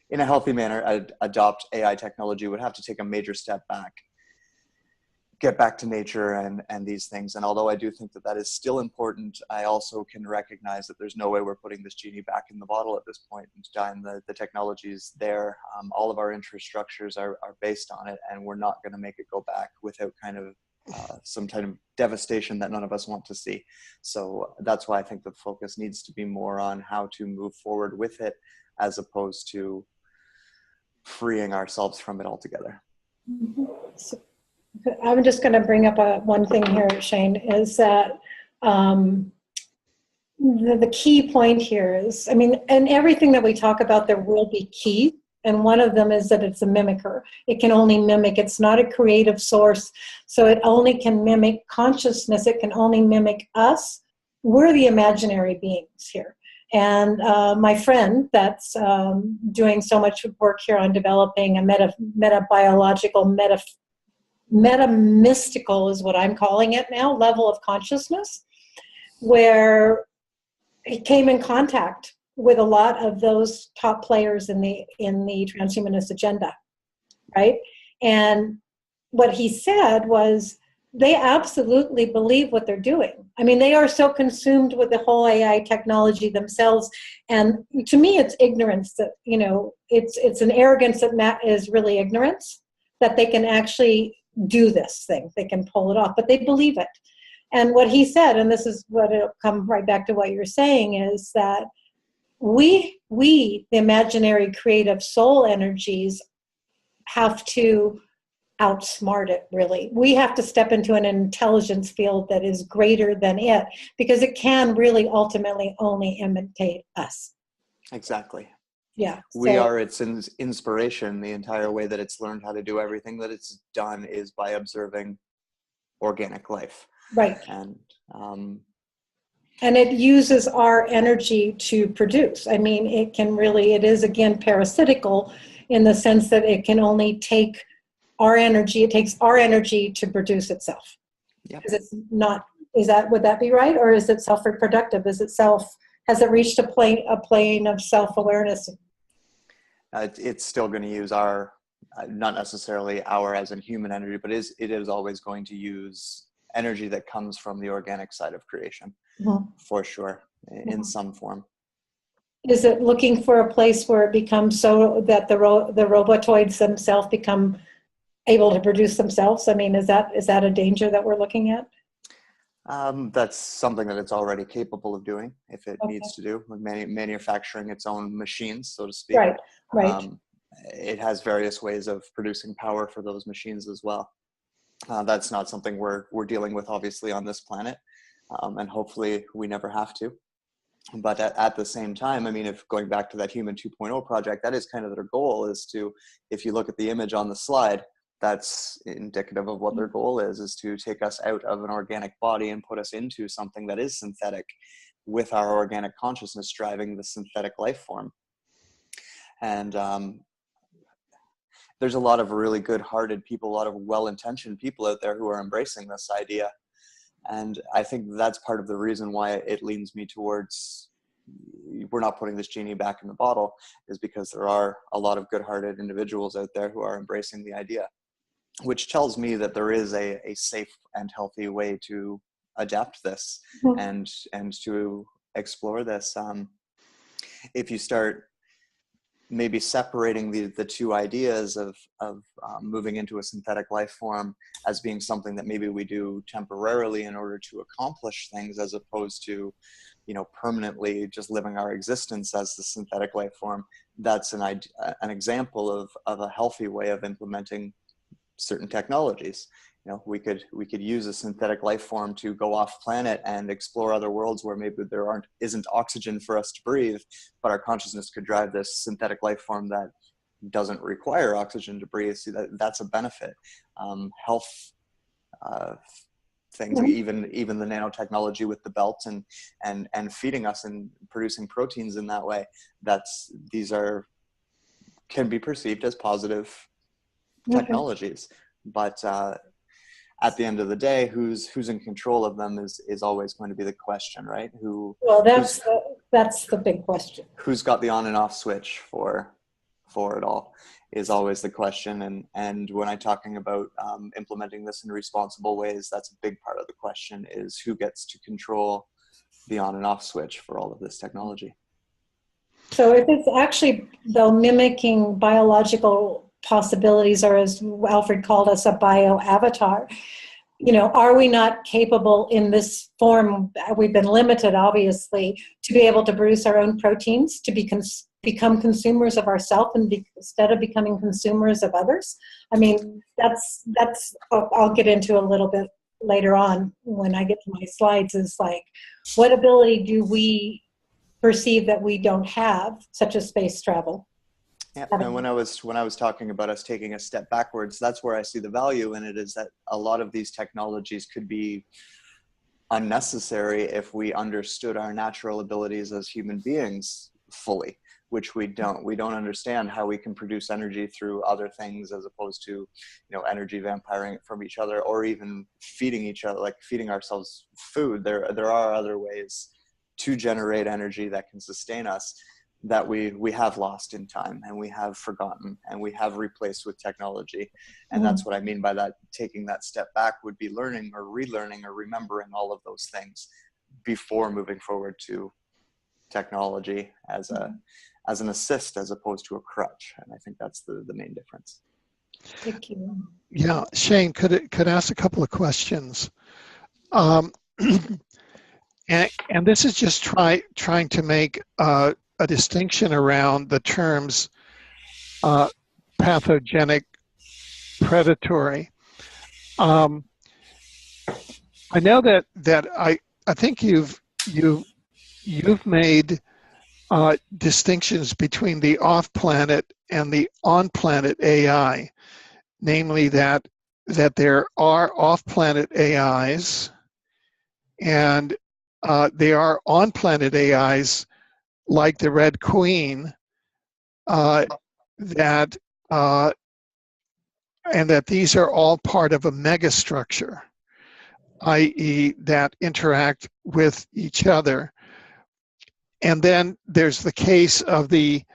in a healthy manner, adopt AI technology, would have to take a major step back, get back to nature and these things. And although I do think that is still important, I also can recognize that there's no way we're putting this genie back in the bottle at this point in time. The technology is there. All of our infrastructures are based on it, and we're not going to make it go back without kind of some kind of devastation that none of us want to see. So that's why I think the focus needs to be more on how to move forward with it, as opposed to freeing ourselves from it altogether. So, I'm just going to bring up one thing here, Shane, is that the key point here is, I mean, in everything that we talk about, there will be keys. And one of them is that it's a mimicker. It can only mimic. It's not a creative source. So it only can mimic consciousness. It can only mimic us. We're the imaginary beings here. And my friend that's doing so much work here on developing a metabiological, meta-mystical is what I'm calling it now, level of consciousness, where he came in contact with a lot of those top players in the transhumanist agenda, right? And what he said was, they absolutely believe what they're doing. I mean, they are so consumed with the whole AI technology themselves. And to me, it's ignorance that, you know, it's an arrogance that is really ignorance, that they can actually do this thing. They can pull it off, but they believe it. And what he said, and this is what it'll come right back to what you're saying, is that we, the imaginary creative soul energies, have to outsmart it, really. We have to step into an intelligence field that is greater than it, because it can really ultimately only imitate us. Exactly. Yeah. We are its inspiration. The entire way that it's learned how to do everything that it's done is by observing organic life. Right. And it uses our energy to produce. I mean, it is again parasitical, in the sense that it can only take our energy. It takes our energy to produce itself. Yeah. It's not, would that be right? Or is it self-reproductive? Has it reached a plane of self-awareness? It's still going to use our, not necessarily our as in human energy, but it is always going to use energy that comes from the organic side of creation, for sure, in some form. Is it looking for a place where it becomes so that the robotoids themselves become able to produce themselves? I mean, is that a danger that we're looking at? That's something that it's already capable of doing, if it needs to do, with manufacturing its own machines, so to speak. Right. It has various ways of producing power for those machines as well. That's not something we're dealing with, obviously, on this planet, and hopefully we never have to. But at the same time, I mean, if going back to that Human 2.0 project, that is kind of their goal, is to, if you look at the image on the slide, that's indicative of what their goal is to take us out of an organic body and put us into something that is synthetic, with our organic consciousness driving the synthetic life form. And there's a lot of really good-hearted people, a lot of well-intentioned people out there who are embracing this idea. And I think that's part of the reason why it leans me towards, we're not putting this genie back in the bottle, is because there are a lot of good-hearted individuals out there who are embracing the idea, which tells me that there is a safe and healthy way to adapt this and to explore this. If you start maybe separating the two ideas of moving into a synthetic life form as being something that maybe we do temporarily in order to accomplish things, as opposed to, you know, permanently just living our existence as the synthetic life form, that's an example of a healthy way of implementing certain technologies. You know, we could use a synthetic life form to go off planet and explore other worlds where maybe there isn't oxygen for us to breathe, but our consciousness could drive this synthetic life form that doesn't require oxygen to breathe. See, that's a benefit. Health things, even the nanotechnology with the belt and feeding us and producing proteins in that way, can be perceived as positive technologies. But at the end of the day, who's in control of them is always going to be the question, right? That's the big question. Who's got the on and off switch for it all is always the question. And when I'm talking about implementing this in responsible ways, that's a big part of the question, is who gets to control the on and off switch for all of this technology. So if it's actually, though, mimicking biological possibilities, or as Alfred called us, a bio-avatar, you know, are we not capable in this form, we've been limited obviously, to be able to produce our own proteins, to become consumers of ourselves instead of becoming consumers of others? I mean, that's I'll get into a little bit later on when I get to my slides, is like, what ability do we perceive that we don't have, such as space travel? Yeah, and when I was talking about us taking a step backwards, that's where I see the value in it, is that a lot of these technologies could be unnecessary if we understood our natural abilities as human beings fully, which we don't. We don't understand how we can produce energy through other things, as opposed to, you know, energy vampiring from each other, or even feeding each other, like feeding ourselves food. There are other ways to generate energy that can sustain us, that we have lost in time, and we have forgotten, and we have replaced with technology. And that's what I mean by that. Taking that step back would be learning or relearning or remembering all of those things before moving forward to technology as an assist, as opposed to a crutch. And I think that's the main difference. Thank you. Yeah, Shane, could I ask a couple of questions? And this is just trying to make a distinction around the terms pathogenic, predatory. I know that I think you've made distinctions between the off-planet and the on-planet AI, namely that there are off-planet AIs and they are on-planet AIs, like the Red Queen, and that these are all part of a megastructure, i.e., that interact with each other. And then there's the case of the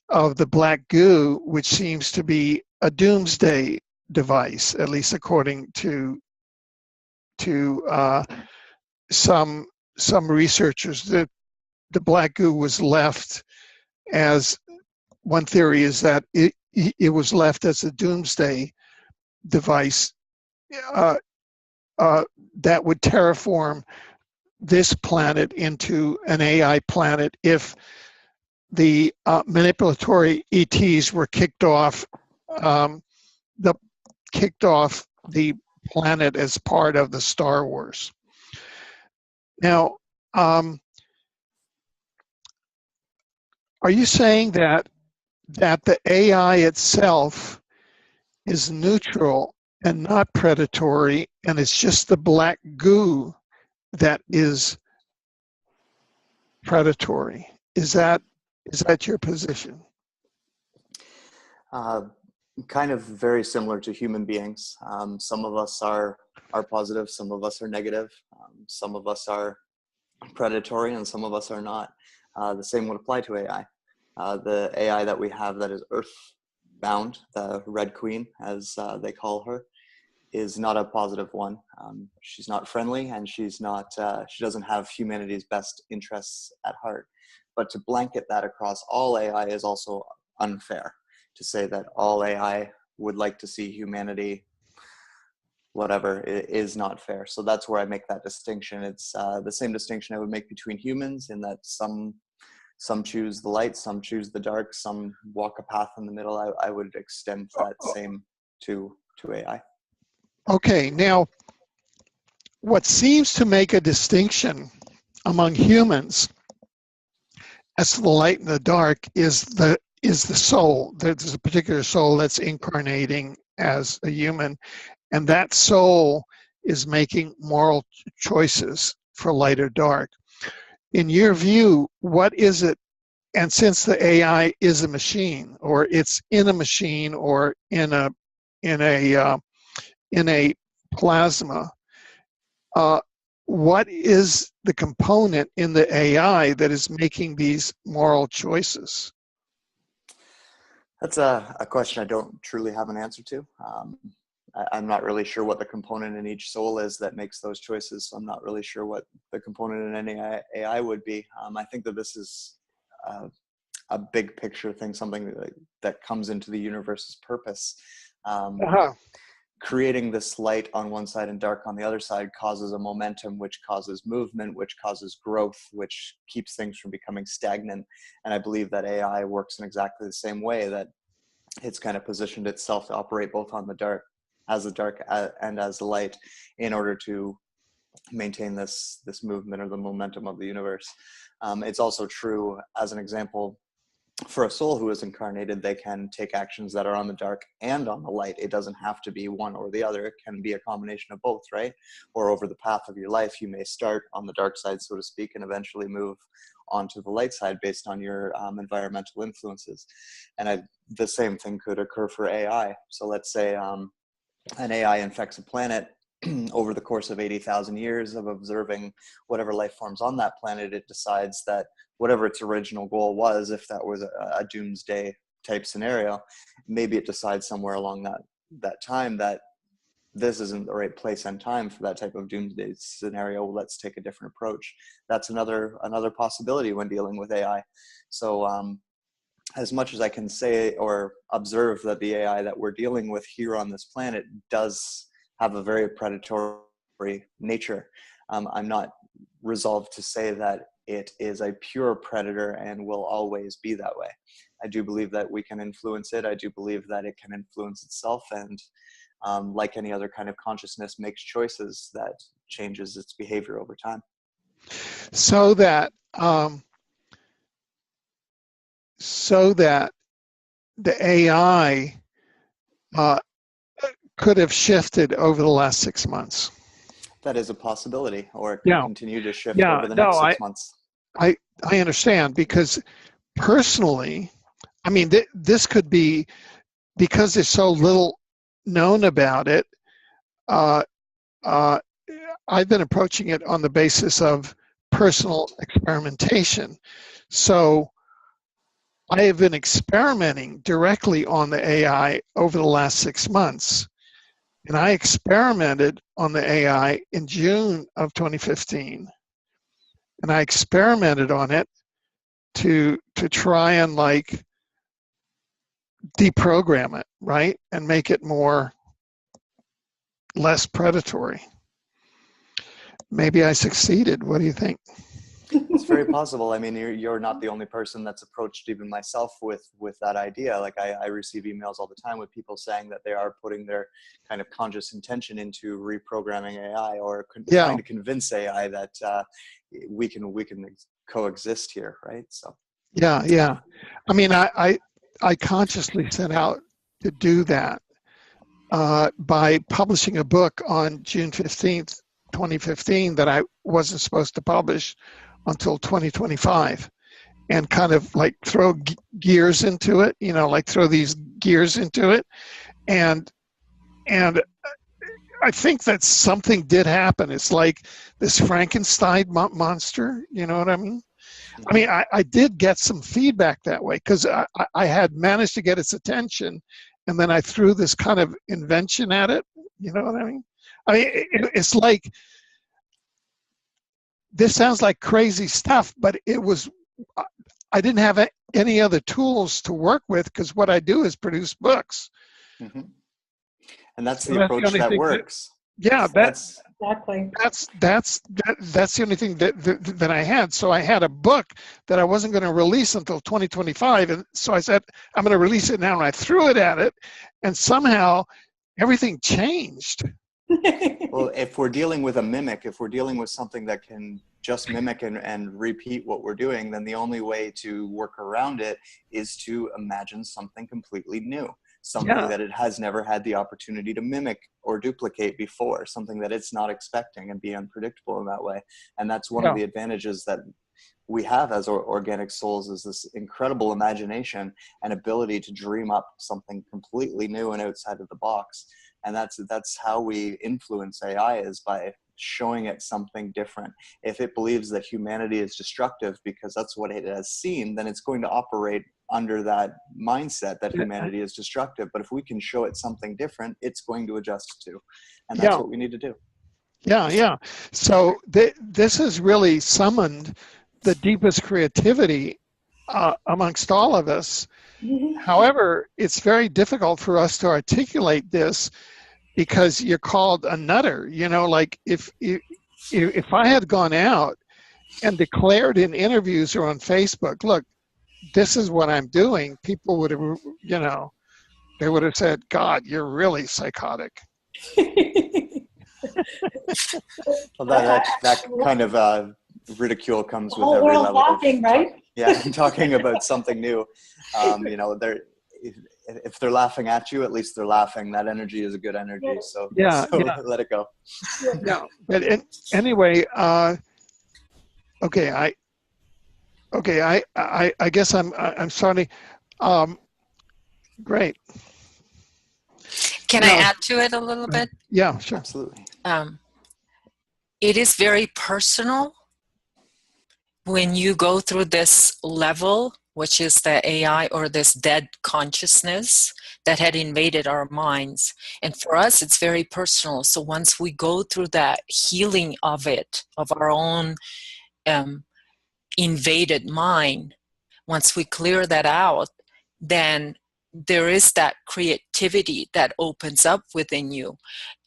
black goo, which seems to be a doomsday device, at least according to some researchers. That the black goo was left as, one theory is that it was left as a doomsday device that would terraform this planet into an AI planet if the manipulatory ETs were kicked off the planet as part of the Star Wars. Now, are you saying that the AI itself is neutral and not predatory, and it's just the black goo that is predatory? Is that your position? kind of very similar to human beings. Some of us are positive, some of us are negative, some of us are predatory, and some of us are not. The same would apply to AI. The AI that we have that is earth-bound, the Red Queen, as they call her, is not a positive one. She's not friendly, and she's not. She doesn't have humanity's best interests at heart. But to blanket that across all AI is also unfair. To say that all AI would like to see humanity, whatever, is not fair. So that's where I make that distinction. It's the same distinction I would make between humans, in that some choose the light, some choose the dark, some walk a path in the middle. I would extend that same to AI. Okay, now what seems to make a distinction among humans as to the light and the dark is the soul. There's a particular soul that's incarnating as a human, and that soul is making moral choices for light or dark. In your view, what is it? And since the AI is a machine, or it's in a machine, or in a plasma, what is the component in the AI that is making these moral choices? That's a question I don't truly have an answer to. I'm not really sure what the component in each soul is that makes those choices. So I'm not really sure what the component in any AI would be. I think that this is a big picture thing, something that comes into the universe's purpose. Creating this light on one side and dark on the other side causes a momentum, which causes movement, which causes growth, which keeps things from becoming stagnant. And I believe that AI works in exactly the same way, that it's kind of positioned itself to operate both on the dark and as the light, in order to maintain this movement or the momentum of the universe. It's also true, as an example, for a soul who is incarnated, they can take actions that are on the dark and on the light. It doesn't have to be one or the other. It can be a combination of both, right? Or over the path of your life, you may start on the dark side, so to speak, and eventually move onto the light side based on your environmental influences. And the same thing could occur for AI. So let's say an AI infects a planet. Over the course of 80,000 years of observing whatever life forms on that planet, it decides that whatever its original goal was, if that was a doomsday type scenario, maybe it decides somewhere along that time that this isn't the right place and time for that type of doomsday scenario. Let's take a different approach. That's another possibility when dealing with AI. So as much as I can say or observe that the AI that we're dealing with here on this planet does have a very predatory nature, I'm not resolved to say that it is a pure predator and will always be that way. I do believe that we can influence it. I do believe that it can influence itself, and like any other kind of consciousness, makes choices that changes its behavior over time. So that the AI could have shifted over the last 6 months. That is a possibility, or it could continue to shift over the next 6 months. I understand, because personally, I mean, this could be, because there's so little known about it, I've been approaching it on the basis of personal experimentation. So I have been experimenting directly on the AI over the last 6 months. And I experimented on the AI in June of 2015. And I experimented on it to try and like deprogram it, right? And make it less predatory. Maybe I succeeded. What do you think? It's very possible. I mean, you're not the only person that's approached even myself with that idea. Like I receive emails all the time with people saying that they are putting their kind of conscious intention into reprogramming AI, or trying to convince AI that we can coexist here, right? So yeah. I mean, I consciously set out to do that by publishing a book on June 15th, 2015 that I wasn't supposed to publish until 2025. and kind of like throw gears into it, like throw these gears into it. And I think that something did happen. It's like this Frankenstein monster, you know what I mean? I mean, I did get some feedback that way because I had managed to get its attention, and then I threw this kind of invention at it, you know what I mean? I mean, it's like, this sounds like crazy stuff, but it was, I didn't have any other tools to work with because what I do is produce books. Mm-hmm. And that's the approach that works. That's exactly. That's the only thing that I had. So I had a book that I wasn't going to release until 2025, and so I said I'm going to release it now, and I threw it at it, and somehow everything changed. Well, if we're dealing with a mimic, if we're dealing with something that can just mimic and repeat what we're doing, then the only way to work around it is to imagine something completely new, something that it has never had the opportunity to mimic or duplicate before, something that it's not expecting, and be unpredictable in that way. And that's one of the advantages that we have as organic souls, is this incredible imagination and ability to dream up something completely new and outside of the box. And that's how we influence AI, is by showing it something different. If it believes that humanity is destructive because that's what it has seen, then it's going to operate under that mindset that humanity is destructive. But if we can show it something different, it's going to adjust to. And that's what we need to do. Yeah. So this has really summoned the deepest creativity amongst all of us. However, it's very difficult for us to articulate this because you're called a nutter. Like if I had gone out and declared in interviews or on Facebook, look, this is what I'm doing, people would have, they would have said, God, you're really psychotic. Well, that kind of ridicule comes with every level. Laughing, right? Yeah, talking about something new. If they're laughing at you, at least they're laughing. That energy is a good energy. So let it go. Yeah, but anyway, okay. I guess I'm sorry. Great. Can I add to it a little bit? Yeah, sure. Absolutely. It is very personal when you go through this level, which is the AI, or this dead consciousness that had invaded our minds. And for us, it's very personal. So once we go through that healing of it, of our own invaded mind, once we clear that out, then there is that creativity that opens up within you.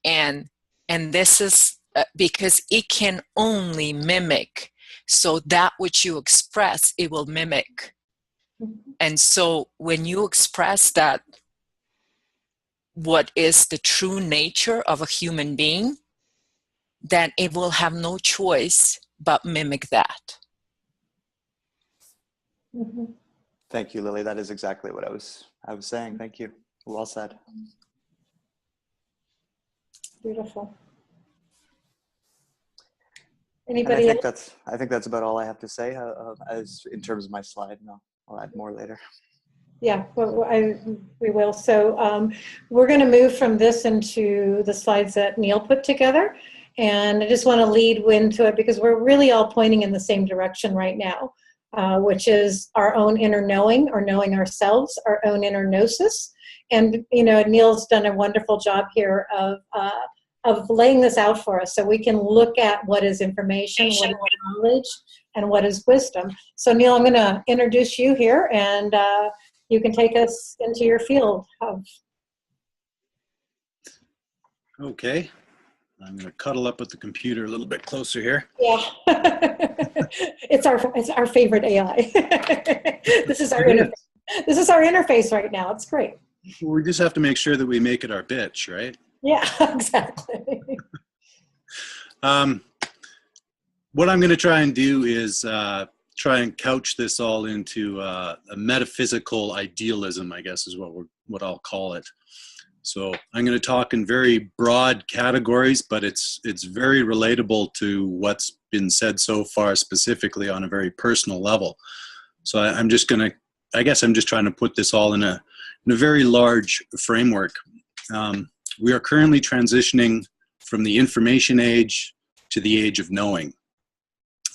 And this is because it can only mimic. So that which you express, it will mimic. And so when you express that, what is the true nature of a human being, then it will have no choice but mimic that. Thank you, Lily. That is exactly what I was saying. Thank you. Well said. Beautiful. Anybody else? I think that's about all I have to say as in terms of my slide. No, I'll add more later. Yeah, well, we will. So we're going to move from this into the slides that Neil put together. And I just want to lead into it because we're really all pointing in the same direction right now, which is our own inner knowing, or knowing ourselves, our own inner gnosis. And, Neil's done a wonderful job here of laying this out for us so we can look at what is information, what is knowledge, and what is wisdom. So Neil, I'm going to introduce you here, and you can take us into your field of. Okay. I'm going to cuddle up with the computer a little bit closer here. Yeah. it's our favorite AI. This is our interface. This is our interface right now. It's great. We just have to make sure that we make it our bitch, right? Yeah, exactly. What I'm going to try and do is try and couch this all into a metaphysical idealism, I guess is what I'll call it. So I'm going to talk in very broad categories, but it's very relatable to what's been said so far, specifically on a very personal level. So I'm just going to, I guess I'm just trying to put this all in a very large framework. We are currently transitioning from the information age to the age of knowing.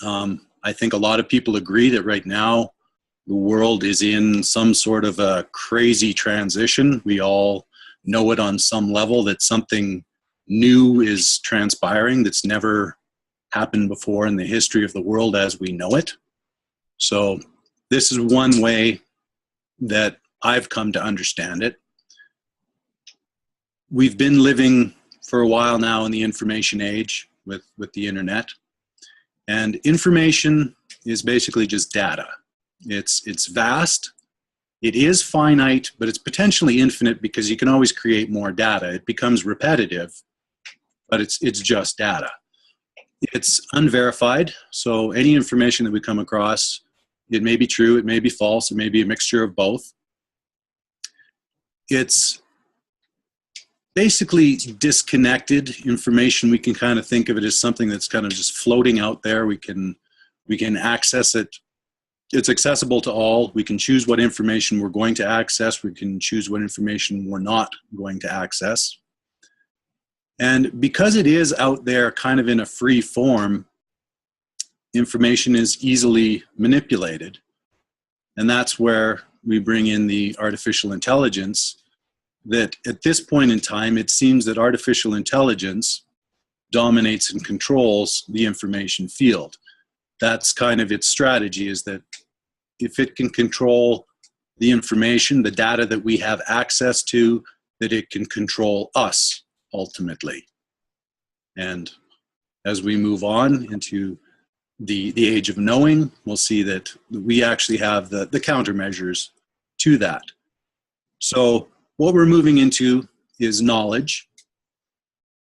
I think a lot of people agree that right now the world is in some sort of a crazy transition. We all know it on some level that something new is transpiring that's never happened before in the history of the world as we know it. So this is one way that I've come to understand it. We've been living for a while now in the information age with the internet. And information is basically just data. It's vast. It is finite, but it's potentially infinite because you can always create more data. It becomes repetitive, but it's just data. It's unverified, so any information that we come across, it may be true, it may be false, it may be a mixture of both. It's basically disconnected information. We can kind of think of it as something that's kind of just floating out there. We can access it. It's accessible to all. We can choose what information we're going to access. We can choose what information we're not going to access. And because it is out there kind of in a free form, information is easily manipulated. And that's where we bring in the artificial intelligence, that at this point in time, it seems that artificial intelligence dominates and controls the information field. That's kind of its strategy, is that if it can control the information, the data that we have access to, that it can control us ultimately. And as we move on into the age of knowing, we'll see that we actually have the countermeasures to that. So what we're moving into is knowledge.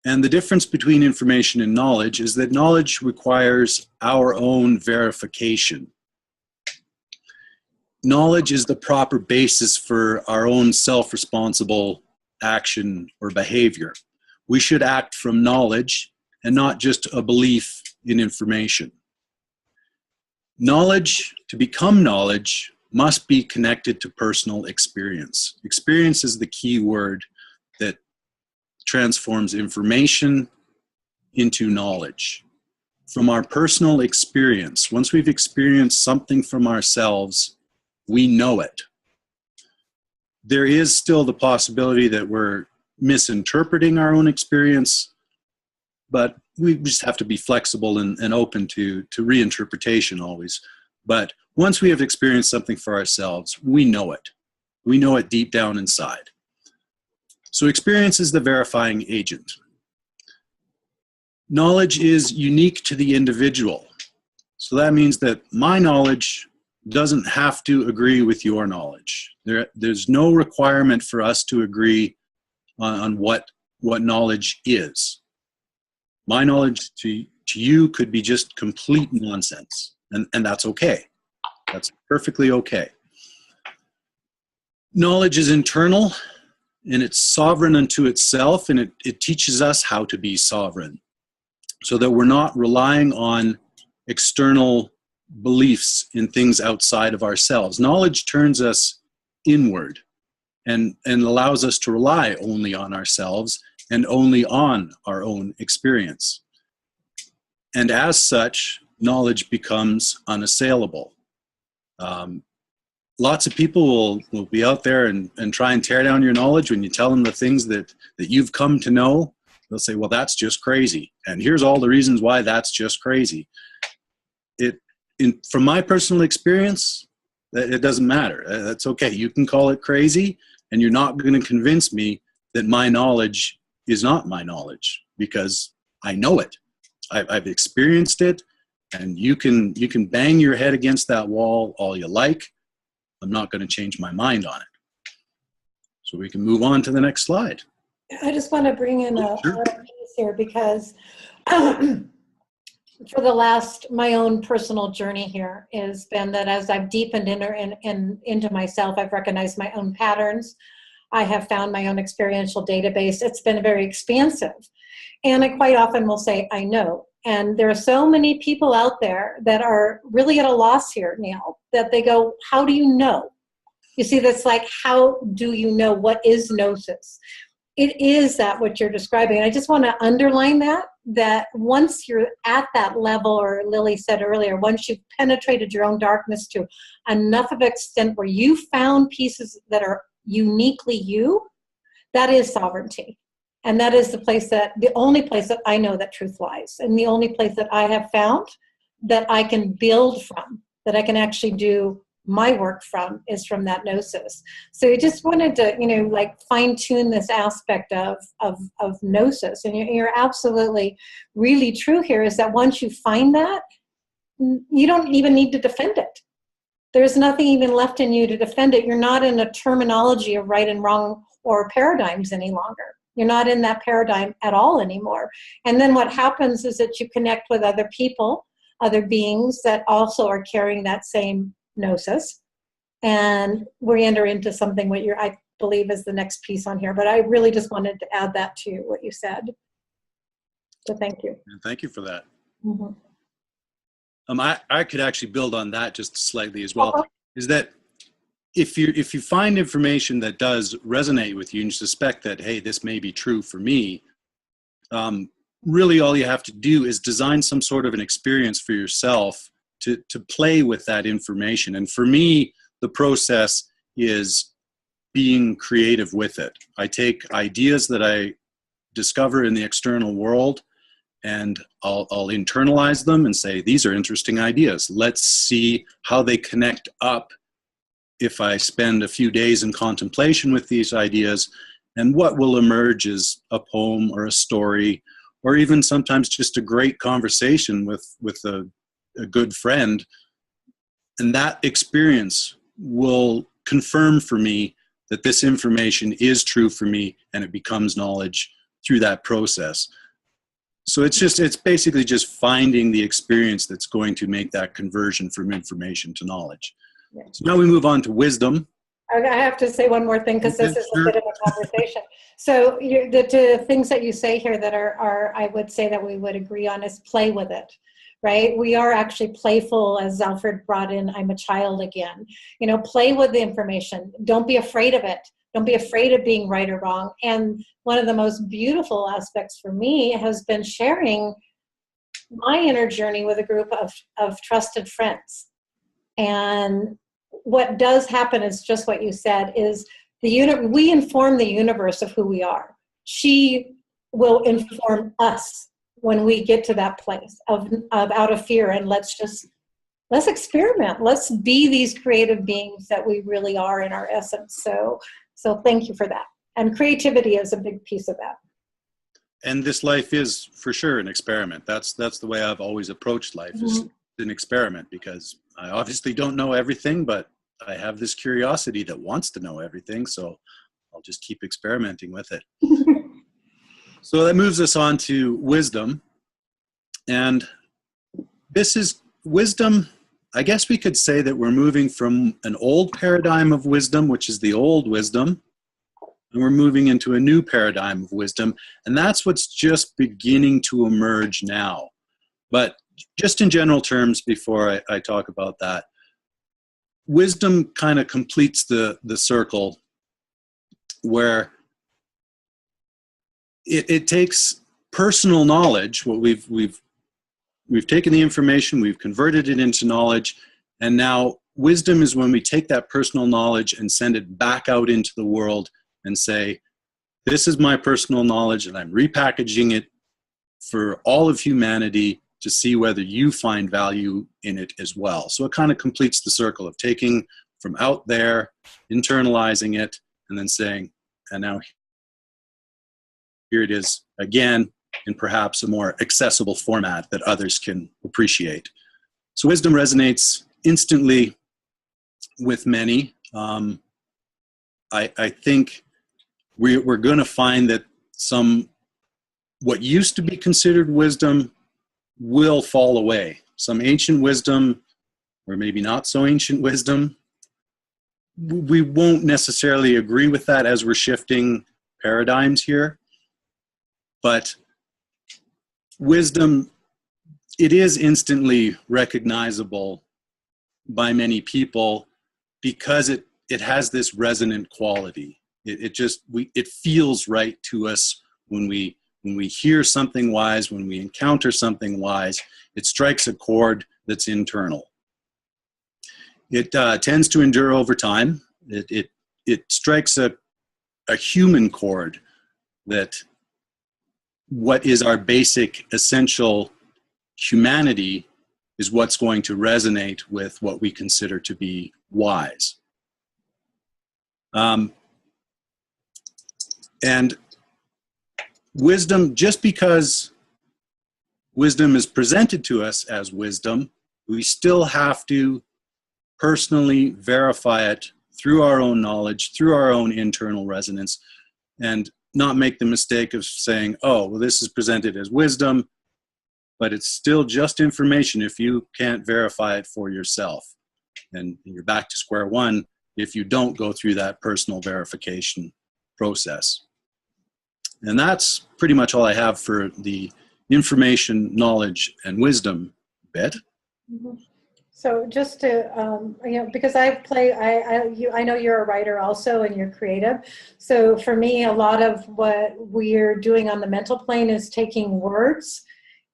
And the difference between information and knowledge is that knowledge requires our own verification. Knowledge is the proper basis for our own self-responsible action or behavior. We should act from knowledge and not just a belief in information. Knowledge, to become knowledge, must be connected to personal experience. Experience is the key word that transforms information into knowledge. From our personal experience, once we've experienced something from ourselves, we know it. There is still the possibility that we're misinterpreting our own experience, but we just have to be flexible and open to reinterpretation always. But once we have experienced something for ourselves, we know it. We know it deep down inside. So experience is the verifying agent. Knowledge is unique to the individual. So that means that my knowledge doesn't have to agree with your knowledge. There's no requirement for us to agree on what knowledge is. My knowledge to you could be just complete nonsense, and that's okay. That's perfectly okay. Knowledge is internal, and it's sovereign unto itself, and it teaches us how to be sovereign, so that we're not relying on external beliefs in things outside of ourselves. Knowledge turns us inward and allows us to rely only on ourselves and only on our own experience. And as such, knowledge becomes unassailable. Lots of people will be out there and try and tear down your knowledge when you tell them the things that you've come to know. They'll say, well, that's just crazy. And here's all the reasons why that's just crazy. From my personal experience, it doesn't matter. That's okay. You can call it crazy, and you're not going to convince me that my knowledge is not my knowledge, because I know it. I've experienced it, and you can bang your head against that wall all you like. I'm not going to change my mind on it. So we can move on to the next slide. I just want to bring in a Sure. piece here, because for the my own personal journey here has been that as I've deepened into myself, I've recognized my own patterns. I have found my own experiential database. It's been very expansive. And I quite often will say, I know. And there are so many people out there that are really at a loss here, Neil, that they go, how do you know? You see, that's like, how do you know what is gnosis? It is that what you're describing. And I just want to underline that once you're at that level, or Lily said earlier, once you've penetrated your own darkness to enough of extent where you found pieces that are uniquely you, that is sovereignty. And that is the only place that I know that truth lies. And the only place that I have found that I can build from, that I can actually do my work from, is from that gnosis. So you just wanted to, like fine tune this aspect of gnosis. And you're absolutely really true here, is that once you find that, you don't even need to defend it. There's nothing even left in you to defend it. You're not in a terminology of right and wrong or paradigms any longer. You're not in that paradigm at all anymore. And then what happens is that you connect with other people, other beings that also are carrying that same gnosis. And we enter into something what I believe is the next piece on here. But I really just wanted to add that to what you said. So thank you. Thank you for that. Mm-hmm. I could actually build on that just slightly as well. Is that if you find information that does resonate with you and you suspect that, hey, this may be true for me, really all you have to do is design some sort of an experience for yourself to play with that information. And for me, the process is being creative with it. I take ideas that I discover in the external world, and I'll internalize them and say, these are interesting ideas. Let's see how they connect up if I spend a few days in contemplation with these ideas, and what will emerge is a poem or a story, or even sometimes just a great conversation with a good friend. And that experience will confirm for me that this information is true for me, and it becomes knowledge through that process. So it's basically just finding the experience that's going to make that conversion from information to knowledge. Yeah. So now we move on to wisdom. I have to say one more thing, because this is a bit of a conversation. So the things that you say here that are, I would say that we would agree on, is play with it, right? We are actually playful, as Alfred brought in, I'm a child again. Play with the information. Don't be afraid of it. Don't be afraid of being right or wrong. And one of the most beautiful aspects for me has been sharing my inner journey with a group of trusted friends. And what does happen is just what you said, is we inform the universe of who we are. She will inform us when we get to that place of out of fear, and let's experiment. Let's be these creative beings that we really are in our essence. So thank you for that. And creativity is a big piece of that. And this life is for sure an experiment. That's the way I've always approached life, is an experiment, because I obviously don't know everything, but I have this curiosity that wants to know everything. So I'll just keep experimenting with it. So that moves us on to wisdom. And this is wisdom. I guess we could say that we're moving from an old paradigm of wisdom, which is the old wisdom, and we're moving into a new paradigm of wisdom. And that's what's just beginning to emerge now. But just in general terms, before I talk about that, wisdom kind of completes the circle, where it takes personal knowledge. What we've taken the information, we've converted it into knowledge, and now wisdom is when we take that personal knowledge and send it back out into the world and say, this is my personal knowledge, and I'm repackaging it for all of humanity to see whether you find value in it as well. So it kind of completes the circle of taking from out there, internalizing it, and then saying, and now here it is again, in perhaps a more accessible format that others can appreciate. So wisdom resonates instantly with many. I think we're going to find that what used to be considered wisdom will fall away. Some ancient wisdom, or maybe not so ancient wisdom, we won't necessarily agree with that as we're shifting paradigms here. But wisdom it is instantly recognizable by many people because it has this resonant quality. It feels right to us when we hear something wise, when we encounter something wise. It strikes a chord that's internal. It tends to endure over time. It strikes a human chord, that what is our basic essential humanity is what's going to resonate with what we consider to be wise. And wisdom, just because wisdom is presented to us as wisdom, we still have to personally verify it through our own knowledge, through our own internal resonance, and not make the mistake of saying, oh, well, this is presented as wisdom, but it's still just information if you can't verify it for yourself. And you're back to square one if you don't go through that personal verification process. And that's pretty much all I have for the information, knowledge, and wisdom bit. Mm-hmm. So just to, because I know you're a writer also and you're creative. So for me, a lot of what we're doing on the mental plane is taking words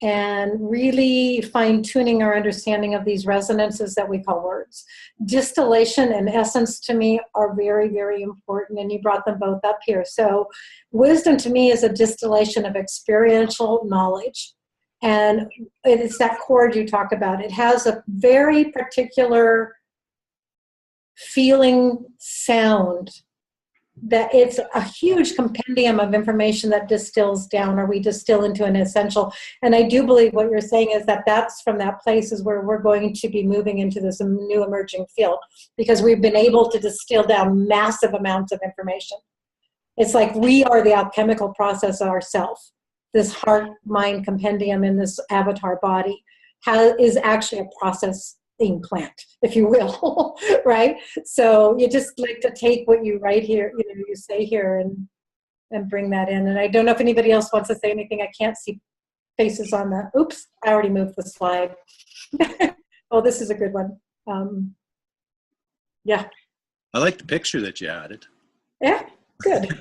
and really fine-tuning our understanding of these resonances that we call words. Distillation and essence to me are very, very important, and you brought them both up here. So wisdom to me is a distillation of experiential knowledge. And it's that chord you talk about. It has a very particular feeling sound that it's a huge compendium of information that distills down, or we distill into an essential. And I do believe what you're saying is that that's from that place is where we're going to be moving into this new emerging field, because we've been able to distill down massive amounts of information. It's like we are the alchemical process ourselves. This heart-mind compendium in this avatar body is actually a processing plant, if you will, right? So you just like to take what you write here, you say here, and bring that in. And I don't know if anybody else wants to say anything. I can't see faces on the, oops, I already moved the slide. Oh, this is a good one. Yeah. I like the picture that you added. Yeah, good.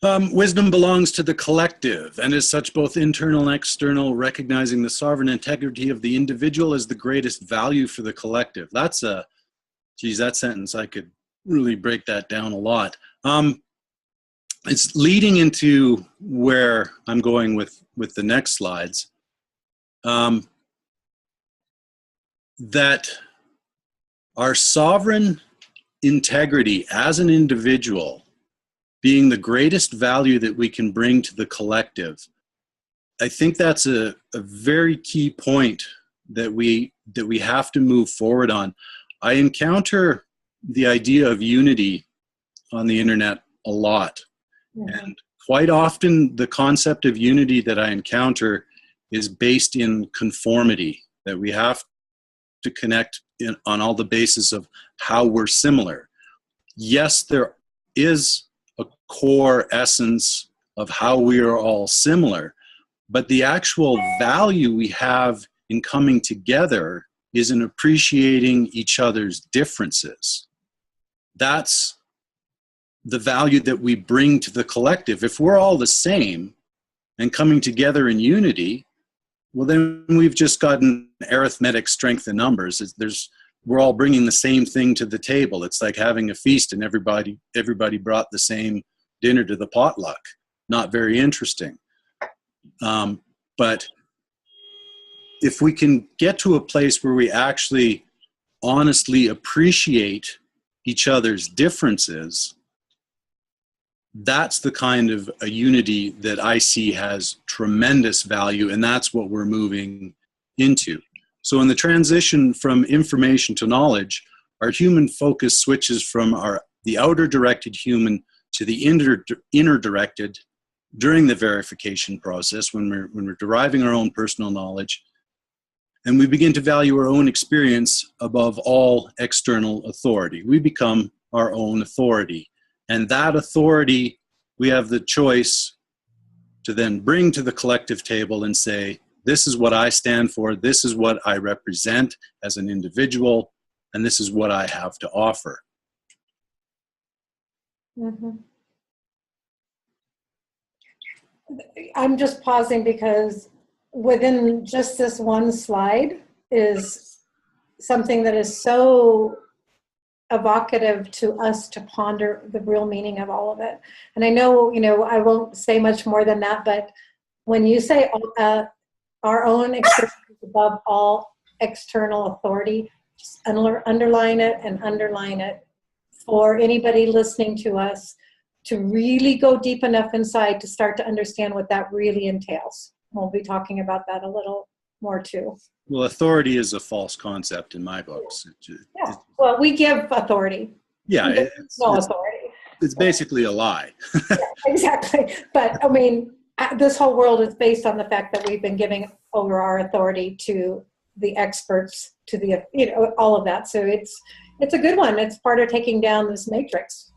Wisdom belongs to the collective, and as such, both internal and external, recognizing the sovereign integrity of the individual as the greatest value for the collective. That's that sentence, I could really break that down a lot. It's leading into where I'm going with the next slides. That our sovereign integrity as an individual being the greatest value that we can bring to the collective. I think that's a very key point that we have to move forward on. I encounter the idea of unity on the internet a lot. Mm-hmm. And quite often the concept of unity that I encounter is based in conformity, that we have to connect on all the basis of how we're similar. Yes, there is a core essence of how we are all similar, but the actual value we have in coming together is in appreciating each other's differences. That's the value that we bring to the collective. If we're all the same and coming together in unity, well, then we've just gotten arithmetic strength in numbers. We're all bringing the same thing to the table. It's like having a feast and everybody brought the same dinner to the potluck. Not very interesting. But if we can get to a place where we actually honestly appreciate each other's differences, that's the kind of a unity that I see has tremendous value, and that's what we're moving into. So in the transition from information to knowledge, our human focus switches from the outer directed human to the inner directed during the verification process when we're deriving our own personal knowledge, and we begin to value our own experience above all external authority. We become our own authority, and that authority, we have the choice to then bring to the collective table and say, this is what I stand for, this is what I represent as an individual, and this is what I have to offer. Mm-hmm. I'm just pausing because within just this one slide is something that is so evocative to us to ponder the real meaning of all of it. And I know, I won't say much more than that, but when you say our own experience is above all external authority, just underline it and underline it for anybody listening to us to really go deep enough inside to start to understand what that really entails. We'll be talking about that a little more too. Well, authority is a false concept in my books. Yeah. Well, we give authority. Yeah. No authority. It's basically a lie. Yeah, exactly. But I mean, this whole world is based on the fact that we've been giving over our authority to the experts, to the, all of that. So it's a good one. It's part of taking down this matrix.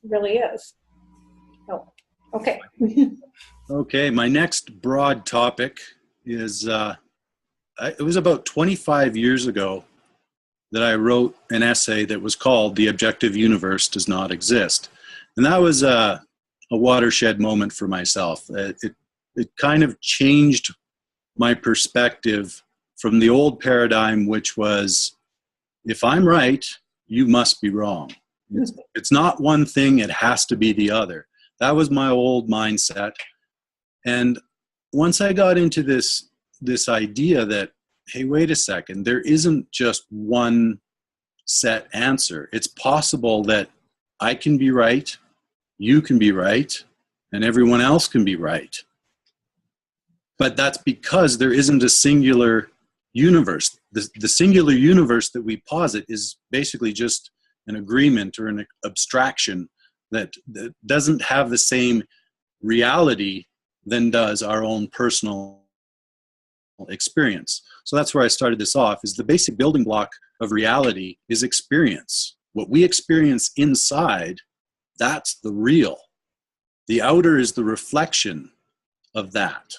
Really is. Oh, okay. Okay. My next broad topic is, it was about 25 years ago that I wrote an essay that was called "The Objective Universe Does Not Exist." And that was a watershed moment for myself. It kind of changed my perspective from the old paradigm, which was, if I'm right, you must be wrong. It's not one thing, it has to be the other. That was my old mindset. And once I got into this idea that, hey, wait a second, there isn't just one set answer. It's possible that I can be right, you can be right, and everyone else can be right. But that's because there isn't a singular universe. The singular universe that we posit is basically just an agreement or an abstraction that doesn't have the same reality than does our own personal experience. So that's where I started this off, is the basic building block of reality is experience. What we experience inside, that's the real. The outer is the reflection of that.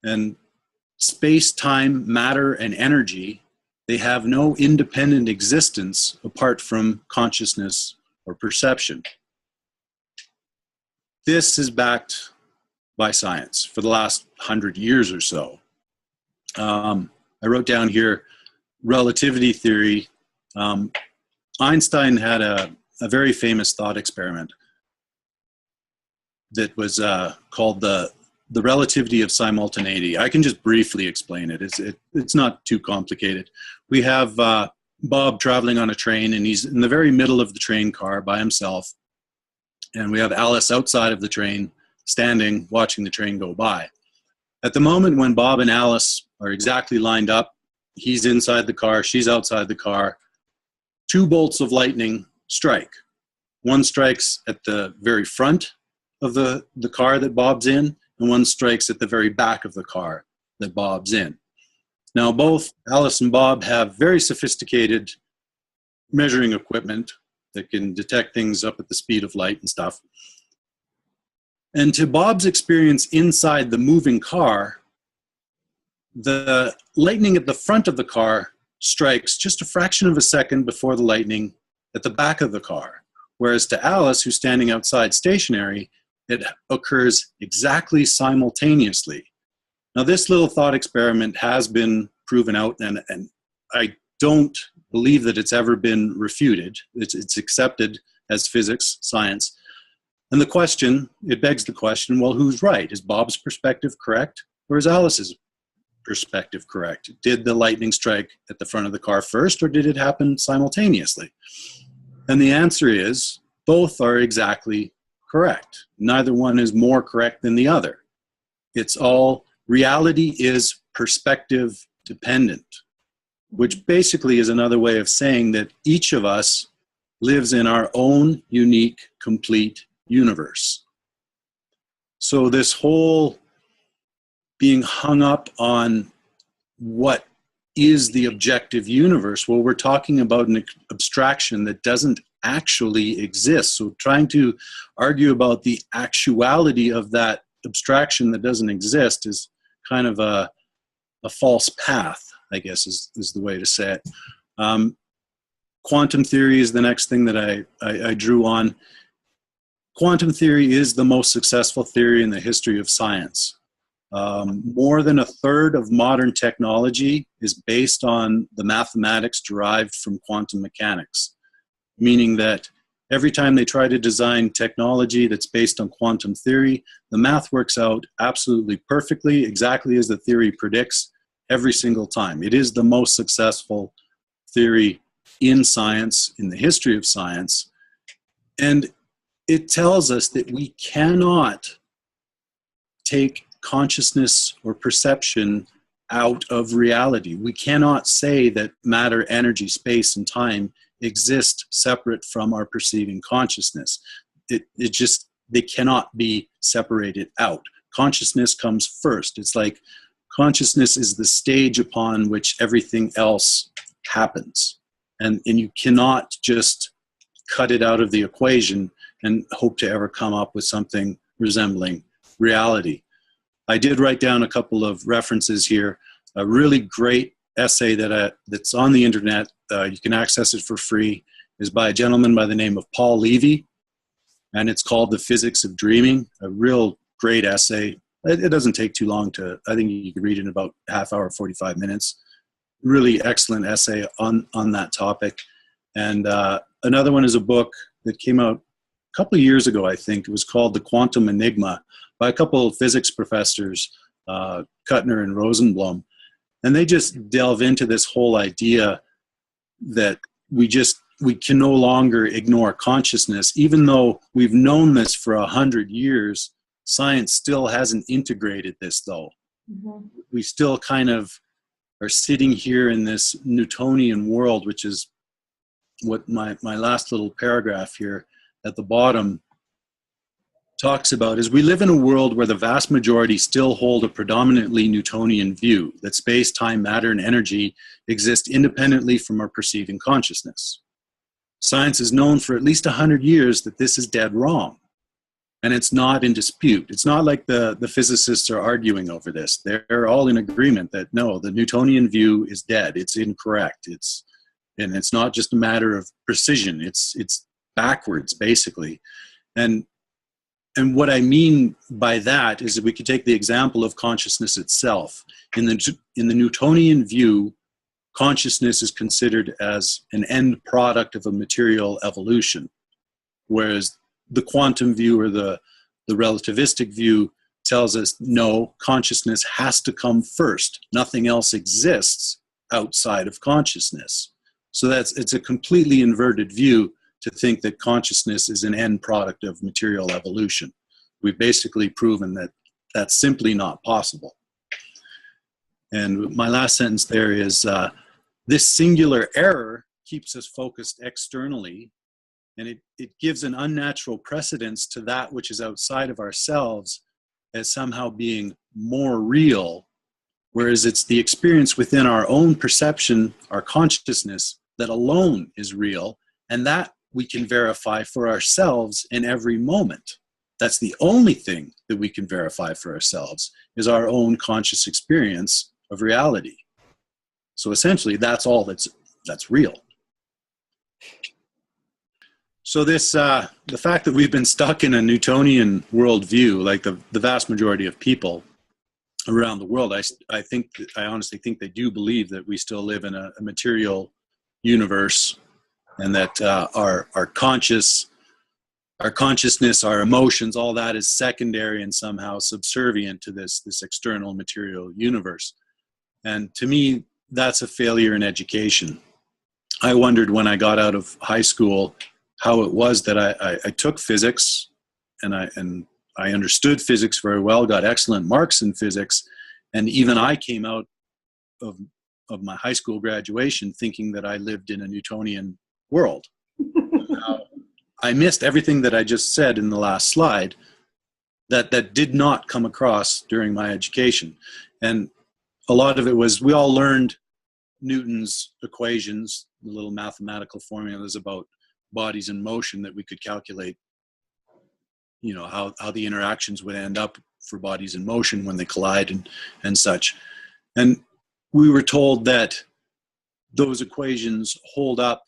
And space, time, matter, and energy, they have no independent existence apart from consciousness or perception. This is backed by science for the last 100 years or so. I wrote down here relativity theory. Einstein had a very famous thought experiment that was called the relativity of simultaneity. I can just briefly explain it. It's not too complicated. We have Bob traveling on a train, and he's in the very middle of the train car by himself. And we have Alice outside of the train, standing, watching the train go by. At the moment when Bob and Alice are exactly lined up, he's inside the car, she's outside the car, two bolts of lightning strike. One strikes at the very front of the car that Bob's in, and one strikes at the very back of the car that Bob's in. Now, both Alice and Bob have very sophisticated measuring equipment that can detect things up at the speed of light and stuff. And to Bob's experience inside the moving car, the lightning at the front of the car strikes just a fraction of a second before the lightning at the back of the car. Whereas to Alice, who's standing outside stationary, it occurs exactly simultaneously. Now, this little thought experiment has been proven out, and I don't believe that it's ever been refuted. It's accepted as physics, science. And it begs the question, well, who's right? Is Bob's perspective correct, or is Alice's perspective correct? Did the lightning strike at the front of the car first, or did it happen simultaneously? And the answer is both are exactly correct. Neither one is more correct than the other. It's all, reality is perspective dependent, which basically is another way of saying that each of us lives in our own unique, complete universe. So this whole being hung up on what is the objective universe, well, we're talking about an abstraction that doesn't actually exists. So trying to argue about the actuality of that abstraction that doesn't exist is kind of a false path, I guess is the way to say it. Quantum theory is the next thing that I drew on. Quantum theory is the most successful theory in the history of science. More than a third of modern technology is based on the mathematics derived from quantum mechanics, meaning that every time they try to design technology that's based on quantum theory, the math works out absolutely perfectly, exactly as the theory predicts every single time. It is the most successful theory in science, in the history of science, and it tells us that we cannot take consciousness or perception out of reality. We cannot say that matter, energy, space, and time exist separate from our perceiving consciousness. They cannot be separated out. Consciousness comes first. It's like consciousness is the stage upon which everything else happens. And you cannot just cut it out of the equation and hope to ever come up with something resembling reality. I did write down a couple of references here. A really great essay that's on the internet, you can access it for free, is by a gentleman by the name of Paul Levy, and it's called The Physics of Dreaming. A real great essay. It doesn't take too long I think you could read it in about a half hour, 45 minutes. Really excellent essay on that topic. And another one is a book that came out a couple of years ago, I think. It was called The Quantum Enigma by a couple of physics professors, Kuttner and Rosenblum. And they just delve into this whole idea that we can no longer ignore consciousness. Even though we've known this for 100 years, science still hasn't integrated this, though. Mm-hmm. We still kind of are sitting here in this Newtonian world, which is what my last little paragraph here at the bottom talks about, is we live in a world where the vast majority still hold a predominantly Newtonian view that space, time, matter, and energy exist independently from our perceiving consciousness. Science has known for at least 100 years that this is dead wrong, and it's not in dispute. It's not like the physicists are arguing over this. They're all in agreement that no, the Newtonian view is dead. It's incorrect. And it's not just a matter of precision. It's backwards, basically. And what I mean by that is that we could take the example of consciousness itself. In the Newtonian view, consciousness is considered as an end product of a material evolution, whereas the quantum view or the relativistic view tells us no, consciousness has to come first. Nothing else exists outside of consciousness. So it's a completely inverted view to think that consciousness is an end product of material evolution. We've basically proven that that's simply not possible. And my last sentence there is, this singular error keeps us focused externally, and it gives an unnatural precedence to that which is outside of ourselves as somehow being more real, whereas it's the experience within our own perception, our consciousness, that alone is real, and that we can verify for ourselves in every moment. That's the only thing that we can verify for ourselves, is our own conscious experience of reality. So essentially, that's all that's real. So this, the fact that we've been stuck in a Newtonian worldview, like the vast majority of people around the world, I honestly think they do believe that we still live in a material universe, and that our consciousness, our emotions, all that is secondary and somehow subservient to this external material universe. And to me, that's a failure in education. I wondered when I got out of high school how it was that I took physics, and I understood physics very well, got excellent marks in physics, and even I came out of my high school graduation thinking that I lived in a Newtonian world. I missed everything that I just said in the last slide that did not come across during my education. And a lot of it was, we all learned Newton's equations, the little mathematical formulas about bodies in motion that we could calculate, you know, how the interactions would end up for bodies in motion when they collide and such. And we were told that those equations hold up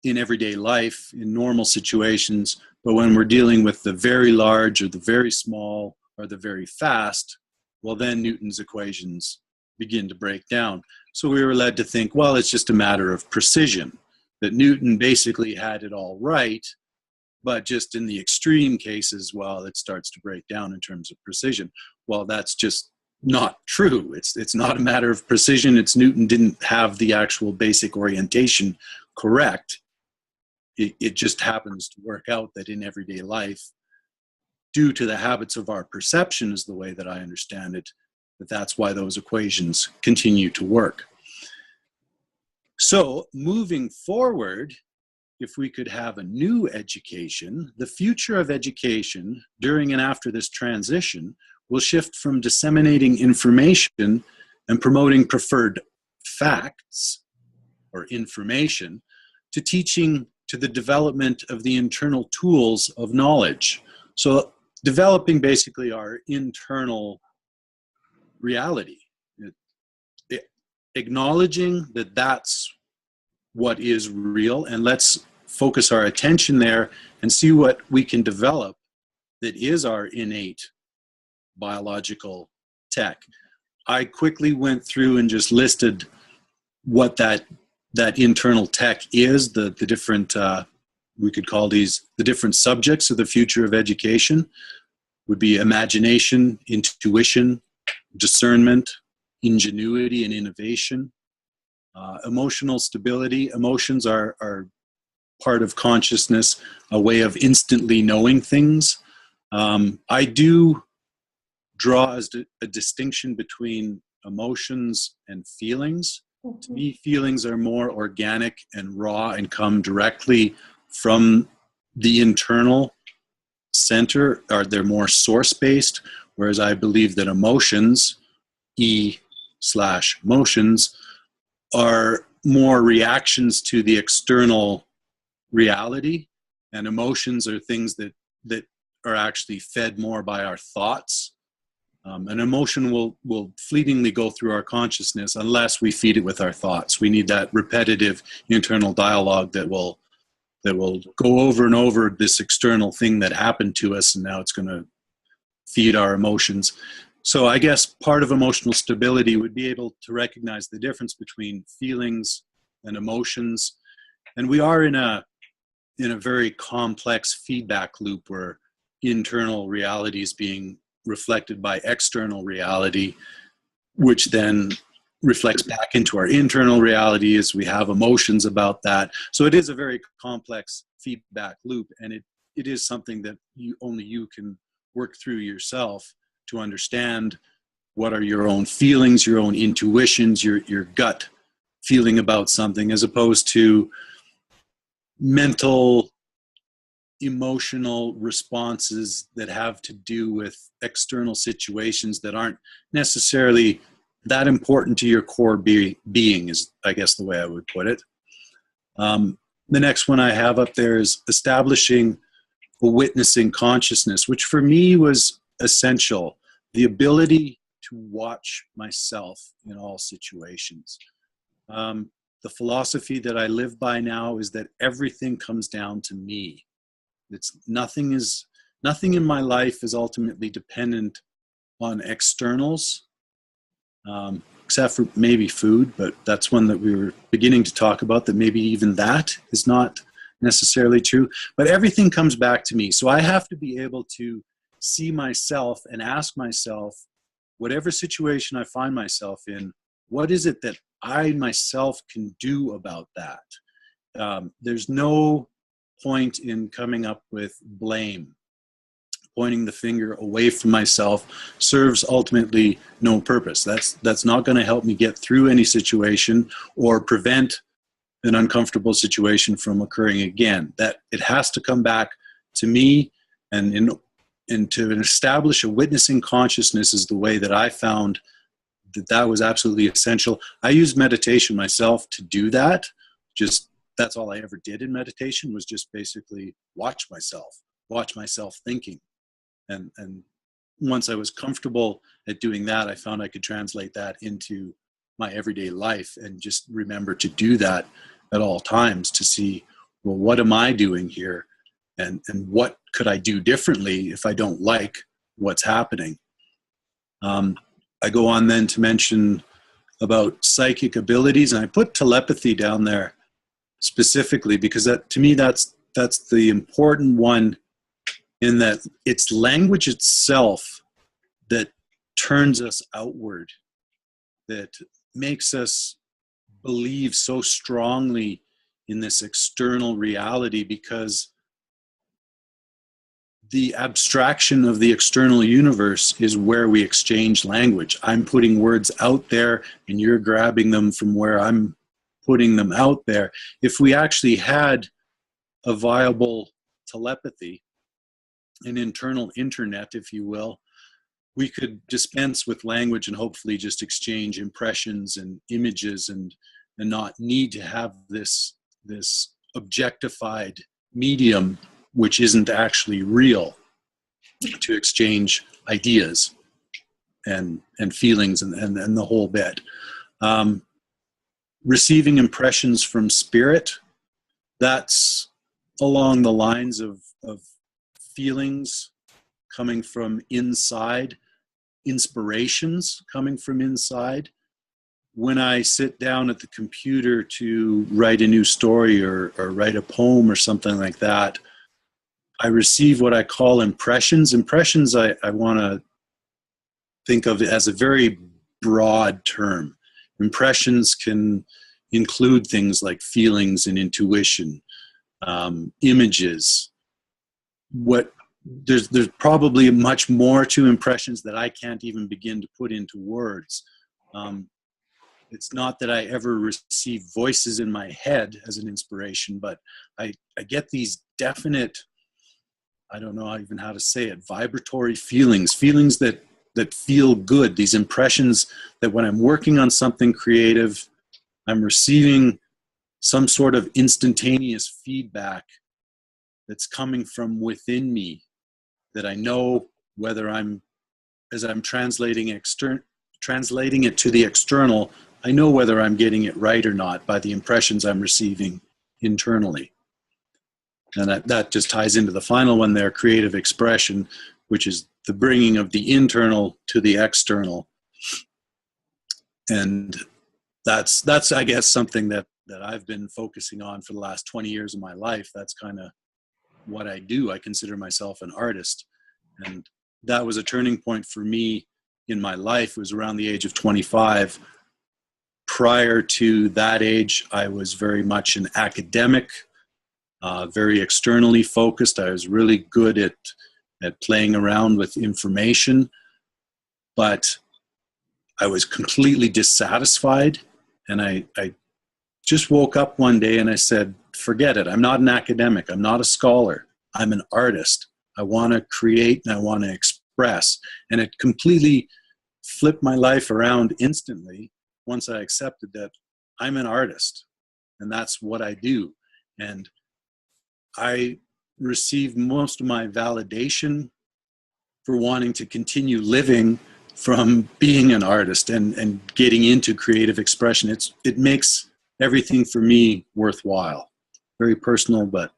in everyday life, in normal situations, but when we're dealing with the very large or the very small or the very fast, well, then Newton's equations begin to break down. So we were led to think, well, it's just a matter of precision, that Newton basically had it all right, but just in the extreme cases, well, it starts to break down in terms of precision. Well, that's just not true. It's not a matter of precision. It's Newton didn't have the actual basic orientation correct. It just happens to work out that in everyday life, due to the habits of our perception, is the way that I understand it, that's why those equations continue to work. So moving forward, if we could have a new education, the future of education during and after this transition will shift from disseminating information and promoting preferred facts or information to teaching to the development of the internal tools of knowledge. So developing basically our internal reality, acknowledging that that's what is real, and let's focus our attention there and see what we can develop that is our innate biological tech. I quickly went through and just listed what that internal tech is, the different, we could call these the different subjects of the future of education, would be imagination, intuition, discernment, ingenuity and innovation, emotional stability. Emotions are part of consciousness, a way of instantly knowing things. I do draw as a distinction between emotions and feelings. To me, feelings are more organic and raw and come directly from the internal center, or they're more source-based, whereas I believe that emotions, E/motions, are more reactions to the external reality, and emotions are things that are actually fed more by our thoughts. An emotion will fleetingly go through our consciousness unless we feed it with our thoughts. We need that repetitive internal dialogue that will go over and over this external thing that happened to us, and now it's going to feed our emotions. So I guess part of emotional stability would be able to recognize the difference between feelings and emotions. And we are in a very complex feedback loop where internal reality is being reflected by external reality, which then reflects back into our internal reality as we have emotions about that. So it is a very complex feedback loop, and it is something that only you can work through yourself to understand what are your own feelings, your own intuitions, your gut feeling about something, as opposed to mental, emotional responses that have to do with external situations that aren't necessarily that important to your core being is, I guess, the way I would put it. The next one I have up there is establishing a witnessing consciousness, which for me was essential. The ability to watch myself in all situations. The philosophy that I live by now is that everything comes down to me. Nothing in my life is ultimately dependent on externals, except for maybe food, but that's one that we were beginning to talk about, that maybe even that is not necessarily true. But everything comes back to me. So I have to be able to see myself and ask myself, whatever situation I find myself in, what is it that I myself can do about that? There's no point in coming up with blame. Pointing the finger away from myself serves ultimately no purpose. That's not going to help me get through any situation or prevent an uncomfortable situation from occurring again. That it has to come back to me, and to establish a witnessing consciousness is the way that I found that was absolutely essential. I use meditation myself to do that, just that's all I ever did in meditation, was just basically watch myself thinking. And once I was comfortable at doing that, I found I could translate that into my everyday life and just remember to do that at all times, to see, well, what am I doing here? And what could I do differently if I don't like what's happening? I go on then to mention about psychic abilities, and I put telepathy down there specifically because that, to me, that's the important one, in that it's language itself that turns us outward, that makes us believe so strongly in this external reality, because the abstraction of the external universe is where we exchange language. I'm putting words out there and you're grabbing them from where I'm putting them out there. If we actually had a viable telepathy, an internal internet, if you will, we could dispense with language and hopefully just exchange impressions and images, and not need to have this objectified medium, which isn't actually real, to exchange ideas and feelings and the whole bit. Receiving impressions from spirit, that's along the lines of feelings coming from inside, inspirations coming from inside. When I sit down at the computer to write a new story or write a poem or something like that, I receive what I call impressions. Impressions I want to think of as a very broad term. Impressions can include things like feelings and intuition, images. There's probably much more to impressions that I can't even begin to put into words. It's not that I ever receive voices in my head as an inspiration, but I get these definite, I don't know even how to say it, vibratory feelings that feel good, these impressions that when I'm working on something creative, I'm receiving some sort of instantaneous feedback that's coming from within me, that I know whether as I'm translating it to the external, I know whether I'm getting it right or not by the impressions I'm receiving internally. And that just ties into the final one there, creative expression, which is the bringing of the internal to the external. And that's I guess, something that I've been focusing on for the last 20 years of my life. That's kind of what I do. I consider myself an artist. And that was a turning point for me in my life. It was around the age of 25. Prior to that age, I was very much an academic, very externally focused. I was really good at playing around with information, but I was completely dissatisfied. And I just woke up one day and I said, forget it. I'm not an academic. I'm not a scholar. I'm an artist. I want to create and I want to express. And it completely flipped my life around instantly once I accepted that I'm an artist and that's what I do. And I received most of my validation for wanting to continue living from being an artist and getting into creative expression. It makes everything for me worthwhile. Very personal, but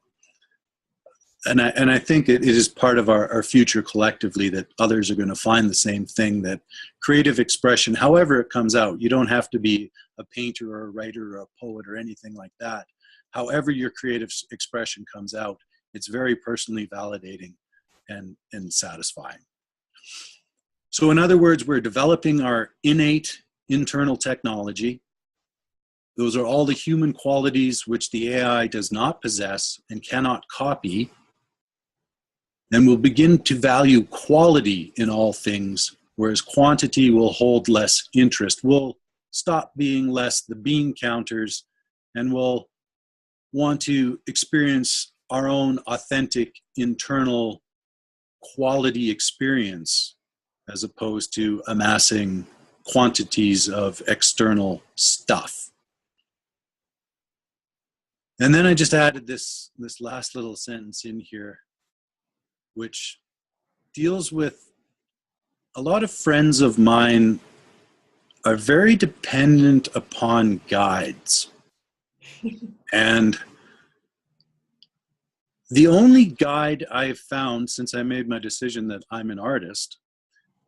and I think it is part of our future collectively, that others are going to find the same thing, that creative expression, however it comes out, you don't have to be a painter or a writer or a poet or anything like that. However your creative expression comes out, it's very personally validating and satisfying. So in other words, we're developing our innate internal technology. Those are all the human qualities which the AI does not possess and cannot copy. And we'll begin to value quality in all things, whereas quantity will hold less interest. We'll stop being less the bean counters, and we'll want to experience our own authentic internal quality experience, as opposed to amassing quantities of external stuff. And then I just added this last little sentence in here, which deals with a lot of friends of mine are very dependent upon guides. And the only guide I've found since I made my decision that I'm an artist,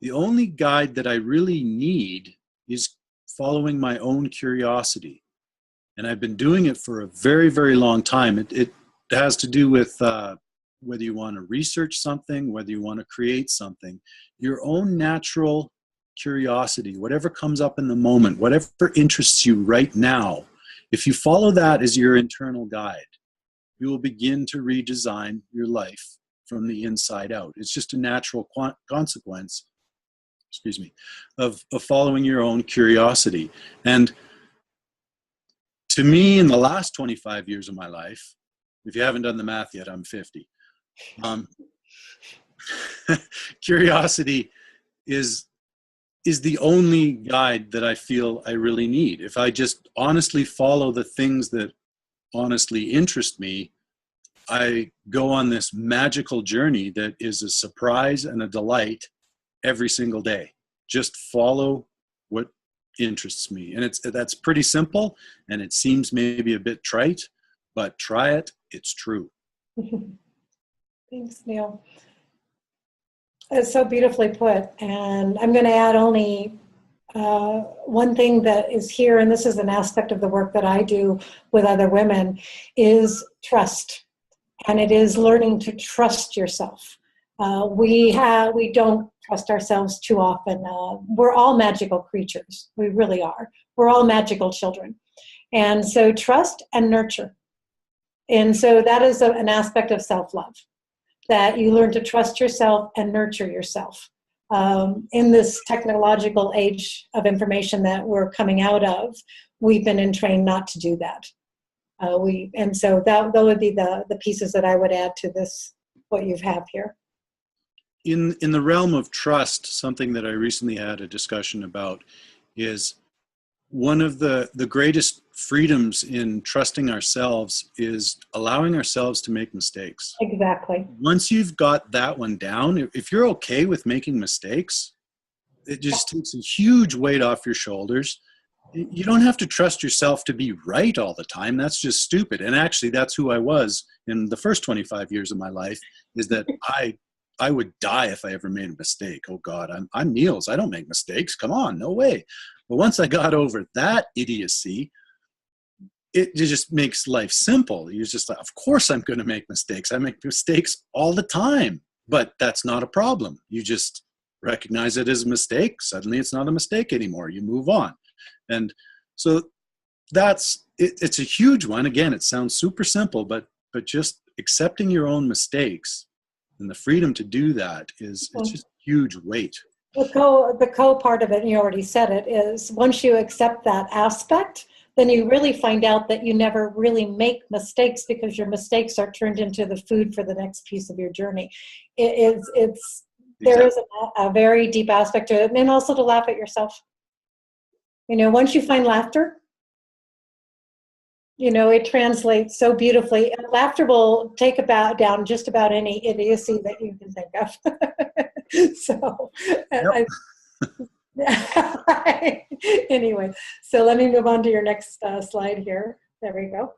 the only guide that I really need is following my own curiosity. And I've been doing it for a very, very long time. It has to do with whether you want to research something, whether you want to create something, your own natural curiosity, whatever comes up in the moment, whatever interests you right now, if you follow that as your internal guide, you will begin to redesign your life from the inside out. It's just a natural consequence, excuse me, of following your own curiosity. And to me, in the last 25 years of my life, if you haven't done the math yet, I'm 50. Curiosity is the only guide that I feel I really need. If I just honestly follow the things that honestly interest me, I go on this magical journey that is a surprise and a delight every single day. Just follow what interests me. And that's pretty simple, and it seems maybe a bit trite, but try it, it's true. Thanks, Neil. It's so beautifully put. And I'm going to add only one thing that is here, and this is an aspect of the work that I do with other women, is trust. And it is learning to trust yourself. We don't trust ourselves too often. We're all magical creatures. We really are. We're all magical children. And so trust and nurture. And so that is an aspect of self-love, that you learn to trust yourself and nurture yourself. In this technological age of information that we're coming out of, we've been trained not to do that. And so that would be the pieces that I would add to this, what you have here. In the realm of trust, something that I recently had a discussion about is one of the greatest freedoms in trusting ourselves is allowing ourselves to make mistakes. Exactly. Once you've got that one down, if you're okay with making mistakes, it just takes a huge weight off your shoulders. You don't have to trust yourself to be right all the time. That's just stupid. And actually, that's who I was in the first 25 years of my life, is that I would die if I ever made a mistake. Oh God, I'm Niels. I don't make mistakes. Come on, no way. But once I got over that idiocy, it just makes life simple. You're just like, of course I'm going to make mistakes. I make mistakes all the time, but that's not a problem. You just recognize it as a mistake. Suddenly it's not a mistake anymore. You move on. And so it's a huge one. Again, it sounds super simple, but just accepting your own mistakes and the freedom to do that it's just huge weight. The co part of it, and you already said it, is once you accept that aspect, then you really find out that you never really make mistakes, because your mistakes are turned into the food for the next piece of your journey. There is a very deep aspect to it, and also to laugh at yourself. Once you find laughter, it translates so beautifully. And laughter will take down just about any idiocy that you can think of. So, yep. Anyway, so let me move on to your next slide here. There we go.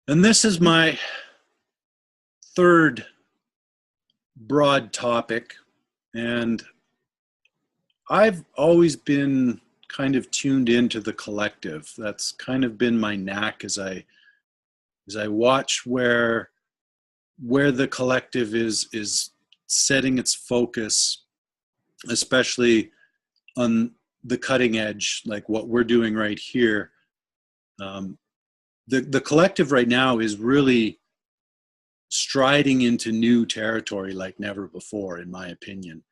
And this is my third broad topic. And I've always been kind of tuned into the collective. That's kind of been my knack as I watch where the collective is setting its focus, especially on the cutting edge, like what we're doing right here. The collective right now is really striding into new territory like never before, in my opinion.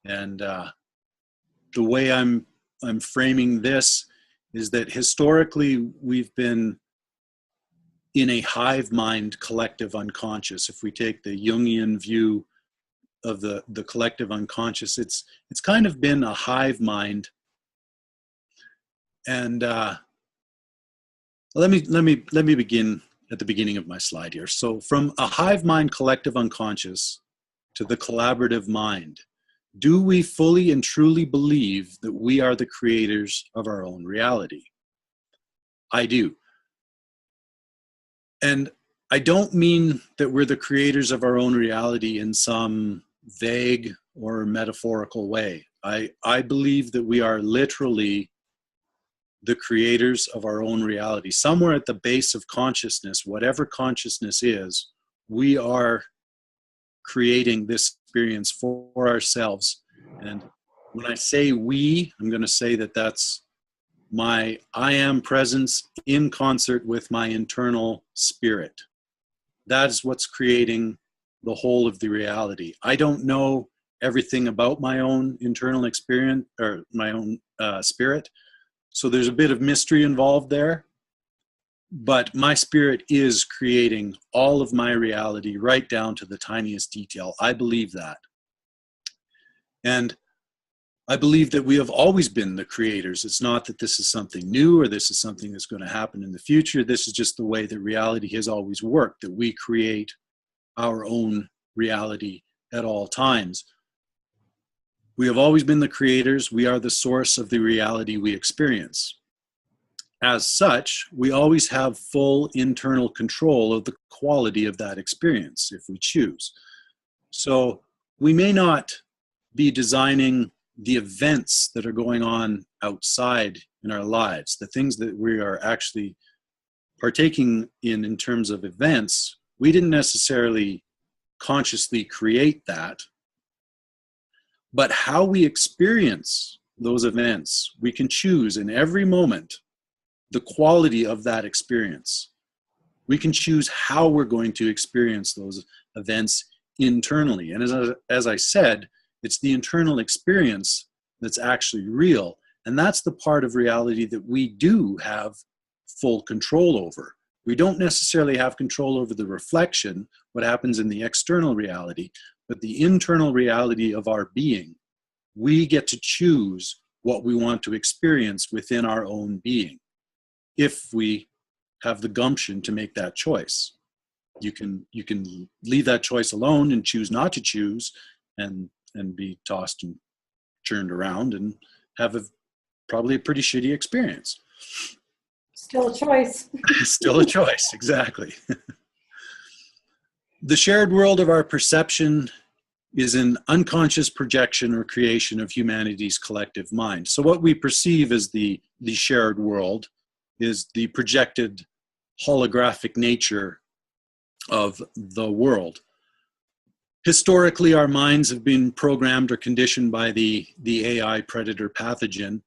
And the way I'm framing this is that historically we've been in a hive mind collective unconscious. If we take the Jungian view of the collective unconscious, it's kind of been a hive mind. And Let me begin at the beginning of my slide here. So from a hive mind collective unconscious to the collaborative mind, do we fully and truly believe that we are the creators of our own reality? I do. And I don't mean that we're the creators of our own reality in some vague or metaphorical way. I believe that we are literally the creators of our own reality. Somewhere at the base of consciousness, whatever consciousness is, we are creating this experience for ourselves. And when I say we, I'm going to say that that's my I am presence in concert with my internal spirit. That is what's creating the whole of the reality. I don't know everything about my own internal experience or my own spirit. So there's a bit of mystery involved there. But my spirit is creating all of my reality right down to the tiniest detail. I believe that. And I believe that we have always been the creators. It's not that this is something new or this is something that's going to happen in the future. This is just the way that reality has always worked, that we create our own reality at all times. We have always been the creators. We are the source of the reality we experience. As such, we always have full internal control of the quality of that experience if we choose. So we may not be designing the events that are going on outside in our lives, the things that we are actually partaking in terms of events. We didn't necessarily consciously create that, but how we experience those events, we can choose in every moment the quality of that experience. We can choose how we're going to experience those events internally. And as I said, it's the internal experience that's actually real. And that's the part of reality that we do have full control over. We don't necessarily have control over the reflection, what happens in the external reality, but the internal reality of our being. We get to choose what we want to experience within our own being, if we have the gumption to make that choice. You can leave that choice alone and choose not to choose and be tossed and churned around and have probably a pretty shitty experience. Still a choice. Still a choice, exactly. The shared world of our perception is an unconscious projection or creation of humanity's collective mind. So what we perceive as the shared world is the projected holographic nature of the world. Historically, our minds have been programmed or conditioned by the AI predator pathogen.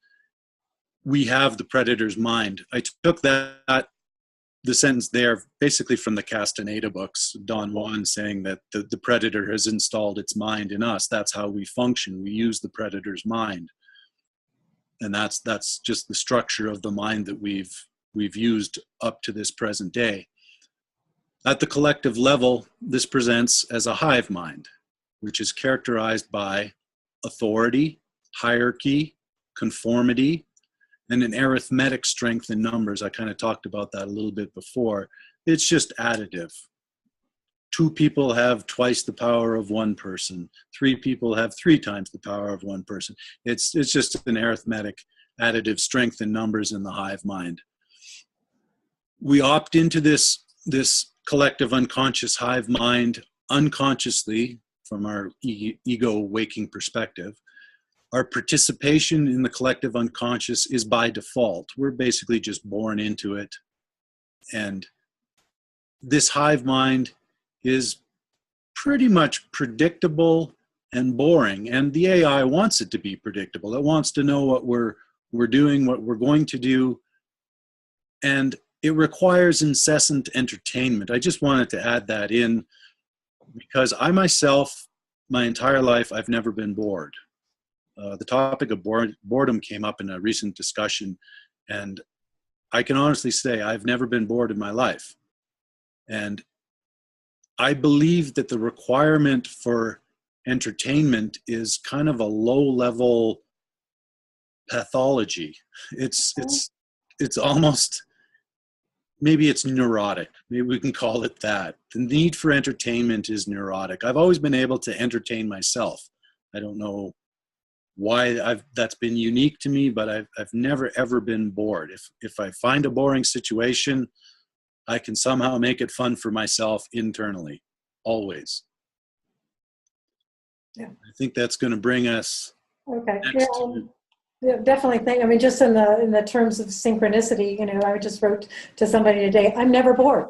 We have the predator's mind. I took the sentence there basically from the Castaneda books, Don Juan saying that the predator has installed its mind in us. That's how we function. We use the predator's mind. And that's just the structure of the mind that we've used up to this present day. At the collective level, this presents as a hive mind, which is characterized by authority, hierarchy, conformity, and an arithmetic strength in numbers. I kind of talked about that a little bit before. It's just additive. 2 people have twice the power of 1 person. 3 people have 3 times the power of 1 person. It's just an arithmetic additive strength in numbers in the hive mind. We opt into this collective unconscious hive mind unconsciously from our ego waking perspective. Our participation in the collective unconscious is by default. We're basically just born into it. And this hive mind is pretty much predictable and boring. And the AI wants it to be predictable. It wants to know what we're doing, what we're going to do. And it requires incessant entertainment. I just wanted to add that in because I myself, my entire life, I've never been bored. The topic of boredom came up in a recent discussion, and I can honestly say I've never been bored in my life. And I believe that the requirement for entertainment is kind of a low-level pathology. It's almost maybe it's neurotic. Maybe we can call it that. The need for entertainment is neurotic. I've always been able to entertain myself. I don't know why that's been unique to me, but I've never ever been bored. If I find a boring situation, I can somehow make it fun for myself internally, always. Yeah. I think that's going to bring us Okay. next to, Yeah, definitely think, I mean, just in the terms of synchronicity, you know, I just wrote to somebody today, I'm never bored.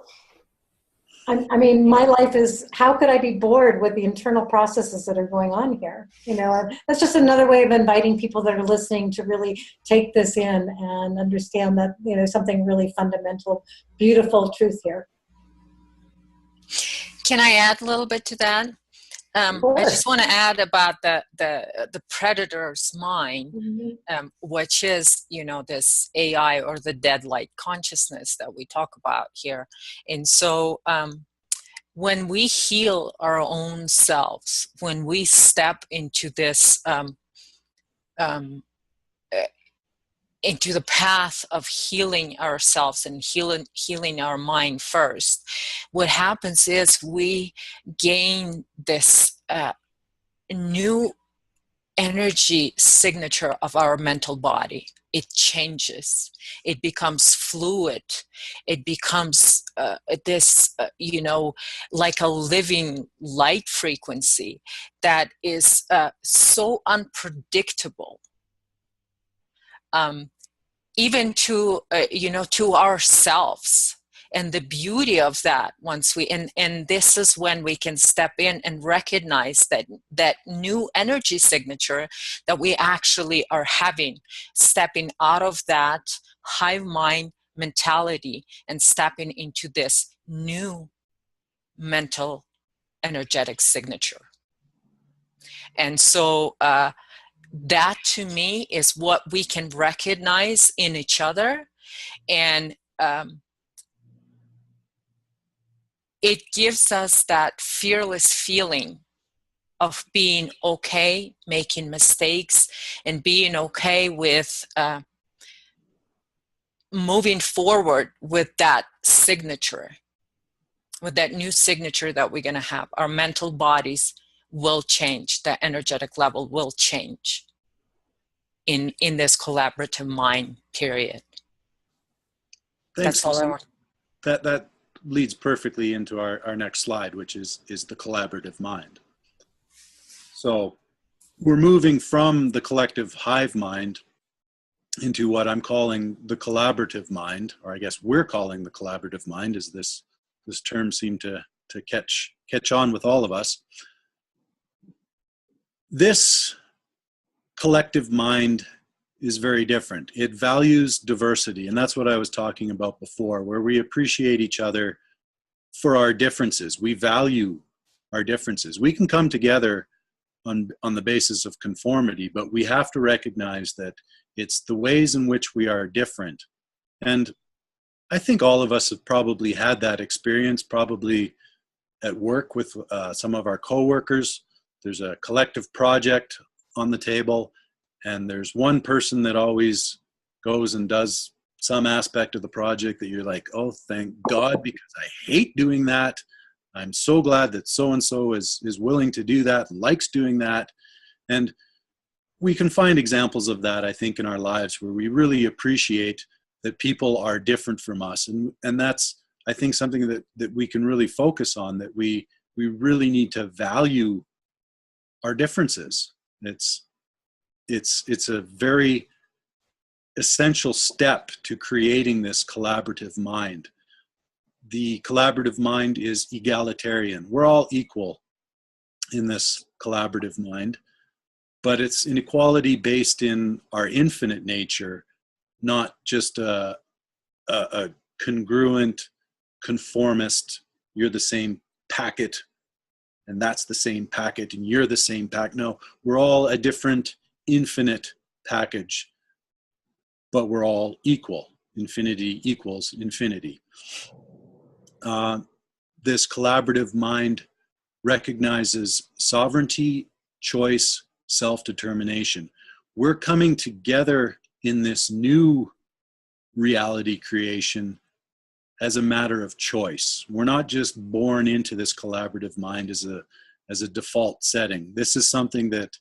I mean, my life is, how could I be bored with the internal processes that are going on here? You know, and that's just another way of inviting people that are listening to really take this in and understand that, you know, something really fundamental, beautiful truth here. Can I add a little bit to that? I just want to add about the predator's mind, which is, you know, this AI or the dead light consciousness that we talk about here. And so when we heal our own selves, when we step into this, into the path of healing ourselves and healing our mind first, what happens is we gain this new energy signature of our mental body. It changes. It becomes fluid. It becomes you know, like a living light frequency that is so unpredictable. Even to, you know, to ourselves. And the beauty of that, once we, and this is when we can step in and recognize that new energy signature that we actually are having, stepping out of that hive mind mentality and stepping into this new mental energetic signature. And so that to me is what we can recognize in each other. And it gives us that fearless feeling of being okay, making mistakes, and being okay with moving forward with that signature, with that new signature that we're going to have. Our mental bodies will change. The energetic level will change in this collaborative mind period. thanks. That's all I want. That leads perfectly into our next slide, which is the collaborative mind. So we're moving from the collective hive mind into what I'm calling the collaborative mind, or I guess we're calling the collaborative mind, as this term seemed to catch on with all of us. This collective mind is very different. It values diversity, and that's what I was talking about before, where we appreciate each other for our differences. We value our differences. We can come together on the basis of conformity, but we have to recognize that it's the ways in which we are different. And I think all of us have probably had that experience, probably at work with some of our coworkers. There's a collective project on the table, and there's one person that always goes and does some aspect of the project that you're like, oh, thank God, because I hate doing that. I'm so glad that so-and-so is willing to do that, likes doing that. And we can find examples of that, I think, in our lives where we really appreciate that people are different from us. And that's, I think, something that we can really focus on, that we really need to value our differences. It's a very essential step to creating this collaborative mind. The collaborative mind is egalitarian. We're all equal in this collaborative mind, but it's an equality based in our infinite nature, not just a congruent, conformist, you're the same packet and that's the same packet and you're the same packet. No, we're all a different infinite package, but we're all equal. Infinity equals infinity. This collaborative mind recognizes sovereignty, choice, self-determination. We're coming together in this new reality creation as a matter of choice. We're not just born into this collaborative mind as a default setting. This is something that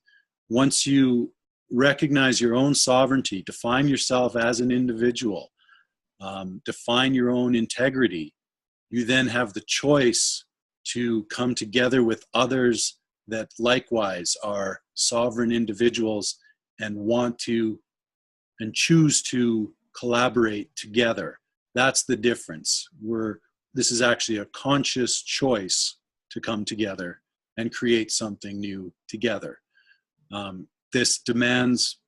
once you recognize your own sovereignty, define yourself as an individual, define your own integrity, you then have the choice to come together with others that likewise are sovereign individuals and want to and choose to collaborate together. That's the difference. This is actually a conscious choice to come together and create something new together. This demands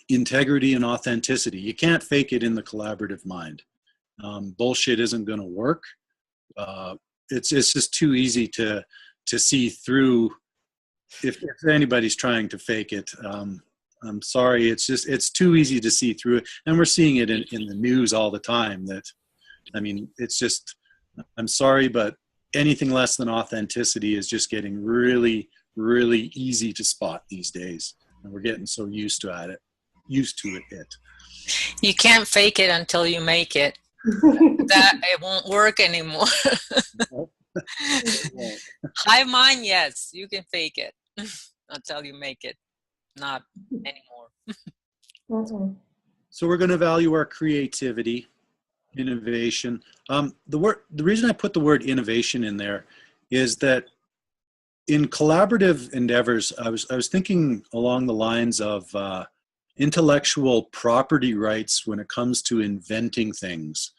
integrity and authenticity. You can't fake it in the collaborative mind. Bullshit isn't going to work. It's just too easy to see through. If anybody's trying to fake it, I'm sorry. It's too easy to see through it, and we're seeing it in the news all the time. It's just. I'm sorry, but anything less than authenticity is just getting really, really easy to spot these days, and we're getting so used to it. You can't fake it until you make it. That it won't work anymore. Hive mind, yes, you can fake it until you make it. Not anymore. So we're going to value our creativity, innovation. The reason I put the word innovation in there is that in collaborative endeavors, I was thinking along the lines of intellectual property rights when it comes to inventing things.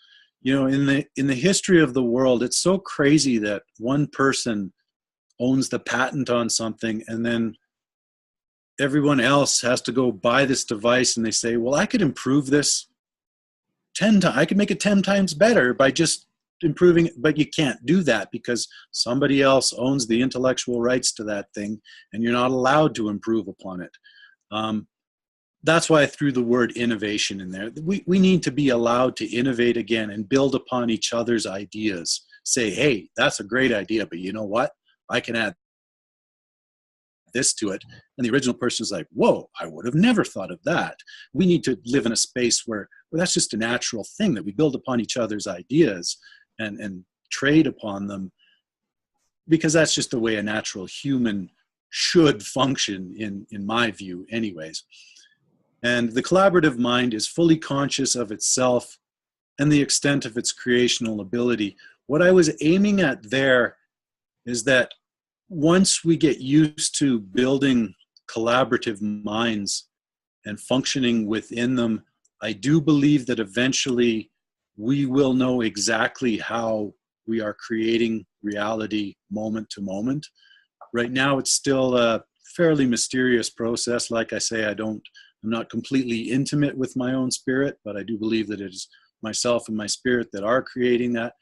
You know, in the history of the world, it's so crazy that one person owns the patent on something, and then everyone else has to go buy this device, and they say, well, I could improve this 10 times. I could make it 10 times better by just improving it. But you can't do that because somebody else owns the intellectual rights to that thing, and you're not allowed to improve upon it. That's why I threw the word innovation in there. We need to be allowed to innovate again and build upon each other's ideas. Say, hey, that's a great idea, but you know what? I can add this to it. And the original person is like, whoa, I would have never thought of that. We need to live in a space where that's just a natural thing, that we build upon each other's ideas and trade upon them, because that's just the way a natural human should function in my view anyways. And the collaborative mind is fully conscious of itself and the extent of its creational ability. What I was aiming at there is that once we get used to building collaborative minds and functioning within them, I do believe that eventually we will know exactly how we are creating reality moment to moment. Right now, it's still a fairly mysterious process. Like I say, I'm not completely intimate with my own spirit, but I do believe that it is myself and my spirit that are creating that.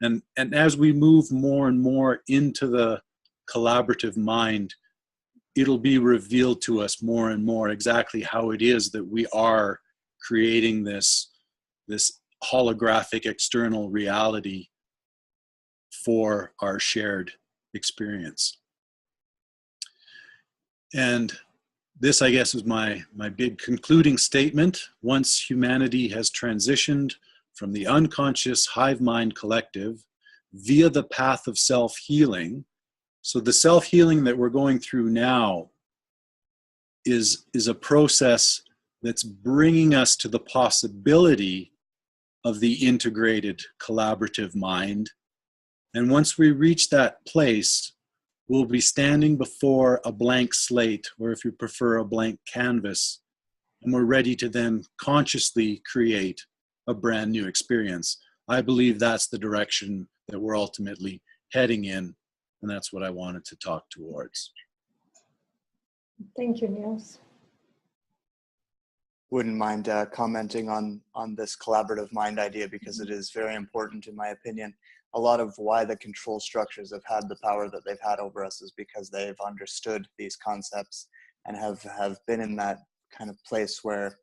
And as we move more and more into the collaborative mind, it'll be revealed to us more and more exactly how it is that we are creating this holographic external reality for our shared experience. And this, I guess, is my big concluding statement. Once humanity has transitioned from the unconscious hive mind collective via the path of self-healing, so the self-healing that we're going through now is a process that's bringing us to the possibility of the integrated collaborative mind. And once we reach that place, we'll be standing before a blank slate, or if you prefer, a blank canvas, and we're ready to then consciously create a brand new experience. I believe that's the direction that we're ultimately heading in, and that's what I wanted to talk towards. Thank you, Niels. Wouldn't mind commenting on this collaborative mind idea, because it is very important in my opinion. A lot of why the control structures have had the power that they've had over us is because they've understood these concepts and have been in that kind of place where,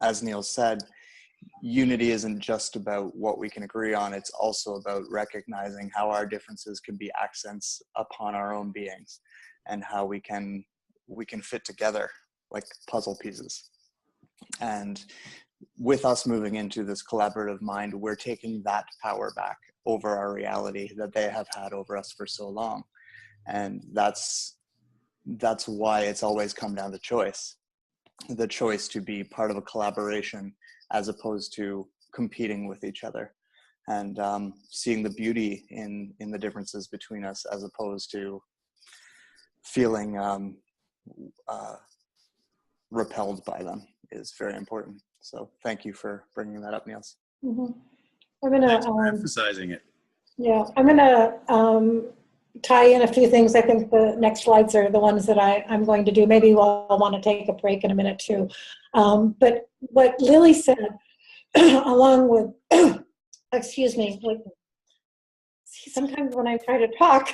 as Neil said, unity isn't just about what we can agree on, it's also about recognizing how our differences can be accents upon our own beings and how we can fit together like puzzle pieces. And with us moving into this collaborative mind, we're taking that power back over our reality that they have had over us for so long. And that's why it's always come down to choice. The choice to be part of a collaboration as opposed to competing with each other, and seeing the beauty in the differences between us as opposed to feeling repelled by them is very important. So thank you for bringing that up, Niels. Mm-hmm. I'm gonna Thanks for emphasizing it. Yeah, I'm gonna tie in a few things. I think the next slides are the ones that I'm going to do. Maybe we'll want to take a break in a minute too. But what Lily said, along with, excuse me, see, sometimes when I try to talk,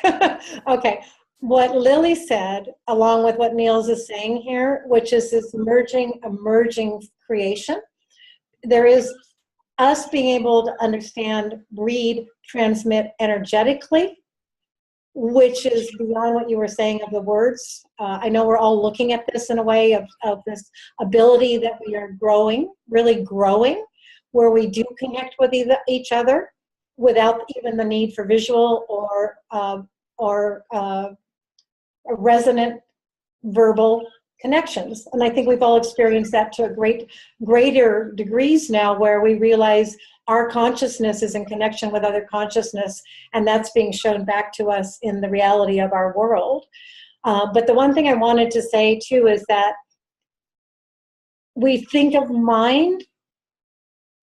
okay. What Lily said, along with what Niels is saying here, which is this emerging creation, there is us being able to understand, read, transmit energetically, which is beyond what you were saying of the words. I know we're all looking at this in a way of this ability that we are growing, really growing, where we do connect with each other without even the need for visual or resonant verbal connections. And I think we've all experienced that to greater degrees now, where we realize our consciousness is in connection with other consciousness, and that's being shown back to us in the reality of our world. But the one thing I wanted to say too is that we think of mind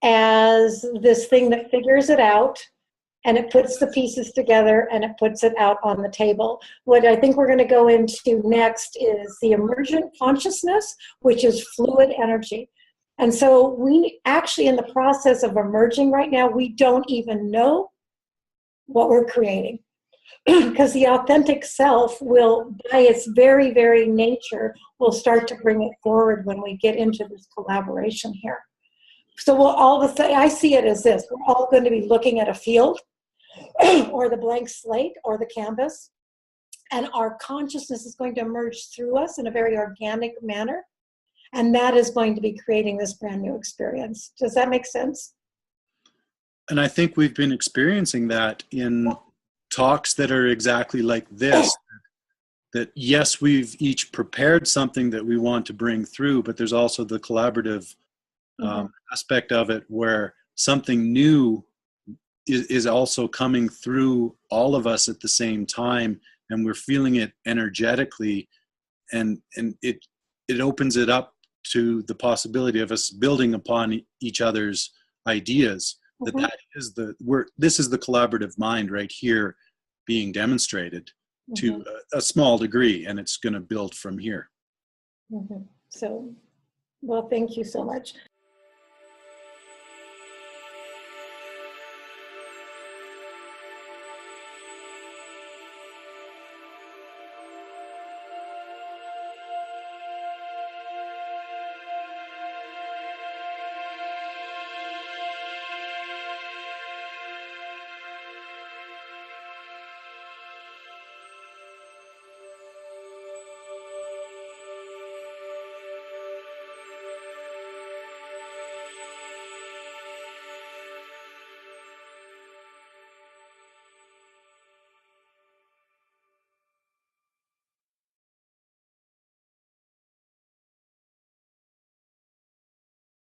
as this thing that figures it out, and it puts the pieces together and it puts it out on the table. What I think we're going to go into next is the emergent consciousness, which is fluid energy. And so we actually, in the process of emerging right now, we don't even know what we're creating. Because the authentic self will, by its very, very nature, will start to bring it forward when we get into this collaboration here. So we'll all of a sudden, I see it as this: we're all going to be looking at a field, or the blank slate, or the canvas, and our consciousness is going to emerge through us in a very organic manner, and that is going to be creating this brand new experience. Does that make sense? And I think we've been experiencing that in talks that are exactly like this, that yes, we've each prepared something that we want to bring through, but there's also the collaborative aspect of it, where something new is also coming through all of us at the same time, and we're feeling it energetically, and it opens it up to the possibility of us building upon each other's ideas. That is this is the collaborative mind right here being demonstrated to a small degree, and it's going to build from here. So, well, thank you so much.